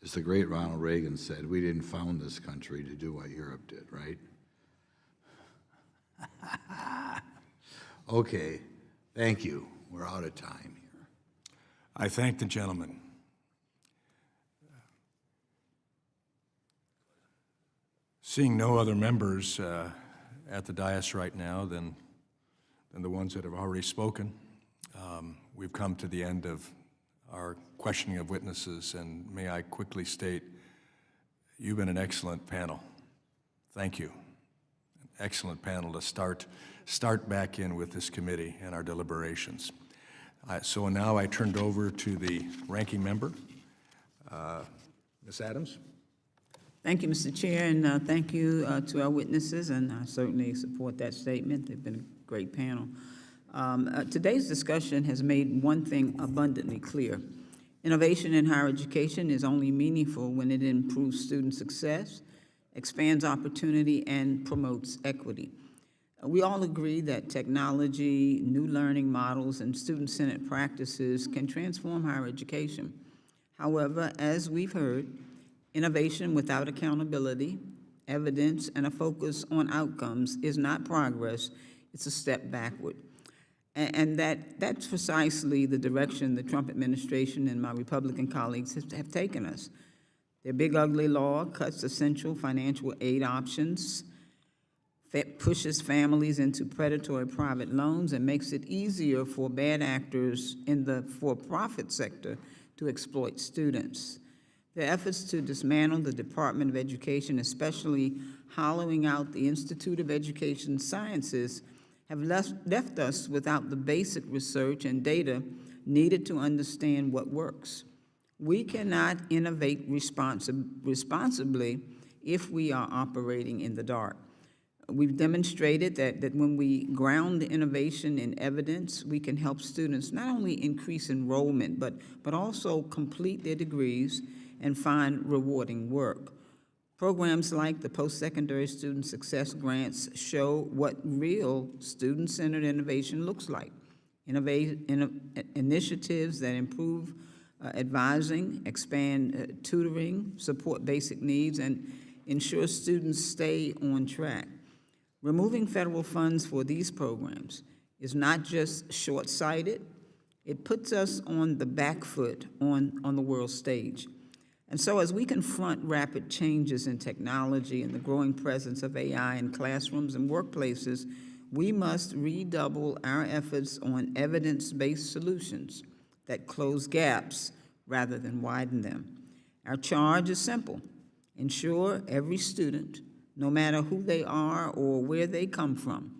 As the great Ronald Reagan said, we didn't found this country to do what Europe did, right? Okay, thank you. We're out of time here. I thank the gentleman. Seeing no other members at the dais right now than the ones that have already spoken, we've come to the end of our questioning of witnesses, and may I quickly state, you've been an excellent panel. Thank you. An excellent panel to start back in with this committee and our deliberations. So now I turned over to the ranking member, Ms. Adams. Thank you, Mr. Chair, and thank you to our witnesses, and I certainly support that statement. They've been a great panel. Today's discussion has made one thing abundantly clear. Innovation in higher education is only meaningful when it improves student success, expands opportunity, and promotes equity. We all agree that technology, new learning models, and student-centered practices can transform higher education. However, as we've heard, innovation without accountability, evidence, and a focus on outcomes is not progress, it's a step backward. And that's precisely the direction the Trump administration and my Republican colleagues have taken us. Their big ugly law cuts essential financial aid options, pushes families into predatory private loans, and makes it easier for bad actors in the for-profit sector to exploit students. Their efforts to dismantle the Department of Education, especially hollowing out the Institute of Education Sciences, have left us without the basic research and data needed to understand what works. We cannot innovate responsibly if we are operating in the dark. We've demonstrated that when we ground innovation in evidence, we can help students not only increase enrollment, but also complete their degrees and find rewarding work. Programs like the Post-Secondary Student Success Grants show what real student-centered innovation looks like. Initiatives that improve advising, expand tutoring, support basic needs, and ensure students stay on track. Removing federal funds for these programs is not just short-sighted, it puts us on the back foot on the world stage. And so as we confront rapid changes in technology and the growing presence of AI in classrooms and workplaces, we must redouble our efforts on evidence-based solutions that close gaps rather than widen them. Our charge is simple: ensure every student, no matter who they are or where they come from,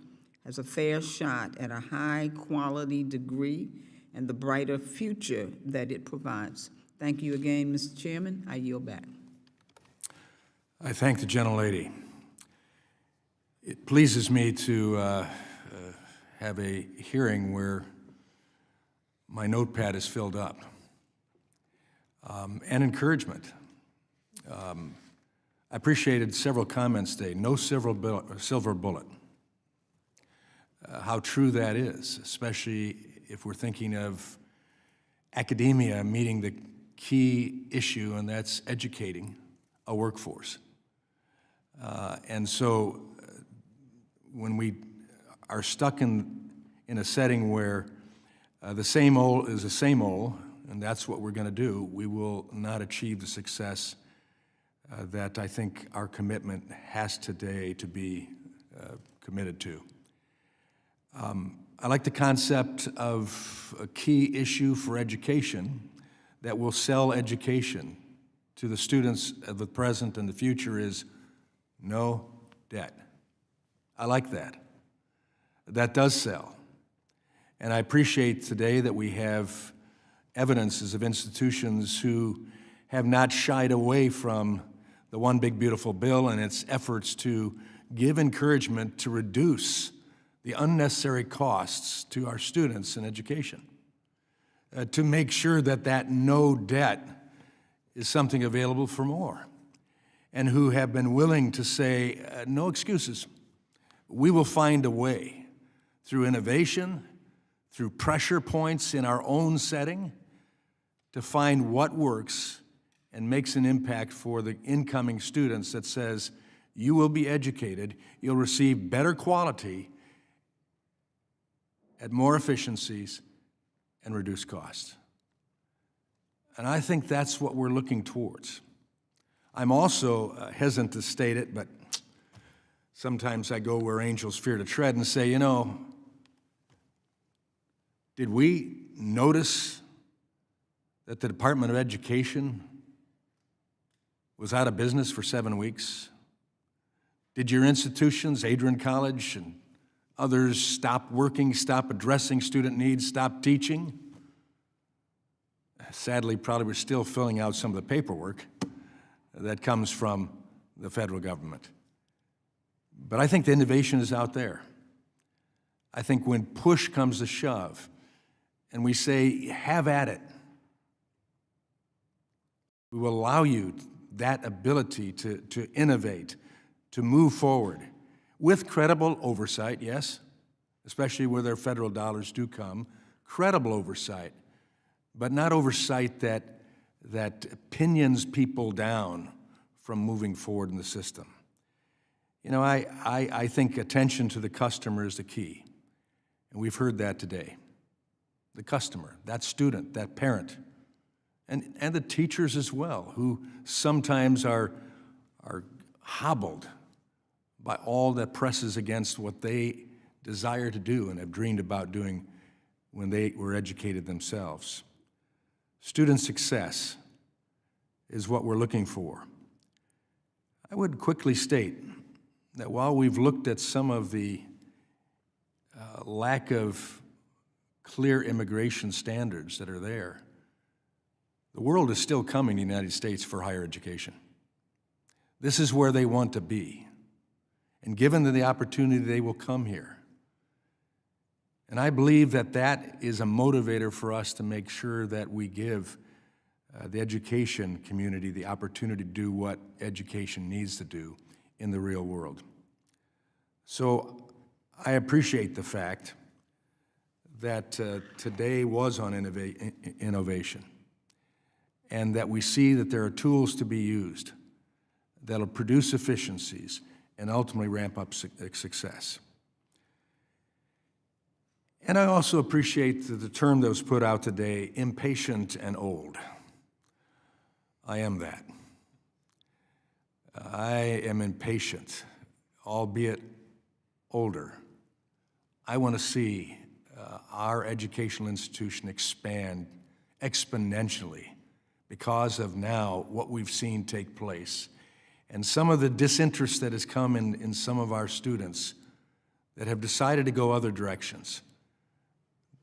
has a fair shot at a high-quality degree and the brighter future that it provides. Thank you again, Mr. Chairman. I yield back. I thank the gentlelady. It pleases me to have a hearing where my notepad is filled up, and encouragement. I appreciated several comments today. No silver bullet. How true that is, especially if we're thinking of academia meeting the key issue, and that's educating a workforce. And so when we are stuck in a setting where the same old is the same old, and that's what we're going to do, we will not achieve the success that I think our commitment has today to be committed to. I like the concept of a key issue for education that will sell education to the students of the present and the future is no debt. I like that. That does sell. And I appreciate today that we have evidences of institutions who have not shied away from the One Big Beautiful Bill and its efforts to give encouragement to reduce the unnecessary costs to our students in education, to make sure that that no debt is something available for more, and who have been willing to say, no excuses. We will find a way through innovation, through pressure points in our own setting, to find what works and makes an impact for the incoming students that says, you will be educated, you'll receive better quality at more efficiencies and reduced costs. And I think that's what we're looking towards. I'm also hesitant to state it, but sometimes I go where angels fear to tread and say, you know, did we notice that the Department of Education was out of business for 7 weeks? Did your institutions, Adrian College and others, stop working, stop addressing student needs, stop teaching? Sadly, probably we're still filling out some of the paperwork that comes from the federal government. But I think the innovation is out there. I think when push comes to shove and we say, have at it, we will allow you that ability to innovate, to move forward with credible oversight, yes, especially where their federal dollars do come, credible oversight, but not oversight that pinions people down from moving forward in the system. You know, I think attention to the customer is the key, and we've heard that today. The customer, that student, that parent, and the teachers as well, who sometimes are hobbled by all that presses against what they desire to do and have dreamed about doing when they were educated themselves. Student success is what we're looking for. I would quickly state that while we've looked at some of the lack of clear immigration standards that are there, the world is still coming to the United States for higher education. This is where they want to be. And given the opportunity, they will come here. And I believe that that is a motivator for us to make sure that we give the education community the opportunity to do what education needs to do in the real world. So I appreciate the fact that today was on innovation, and that we see that there are tools to be used that'll produce efficiencies and ultimately ramp up success. And I also appreciate the term that was put out today, impatient and old. I am that. I am impatient, albeit older. I want to see our educational institution expand exponentially because of now what we've seen take place. And some of the disinterest that has come in some of our students that have decided to go other directions,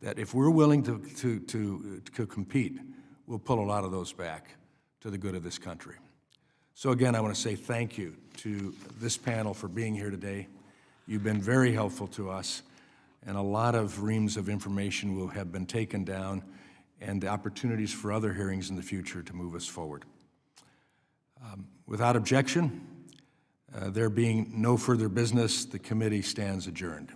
that if we're willing to compete, we'll pull a lot of those back to the good of this country. So again, I want to say thank you to this panel for being here today. You've been very helpful to us, and a lot of reams of information will have been taken down and the opportunities for other hearings in the future to move us forward. Without objection, there being no further business, the committee stands adjourned.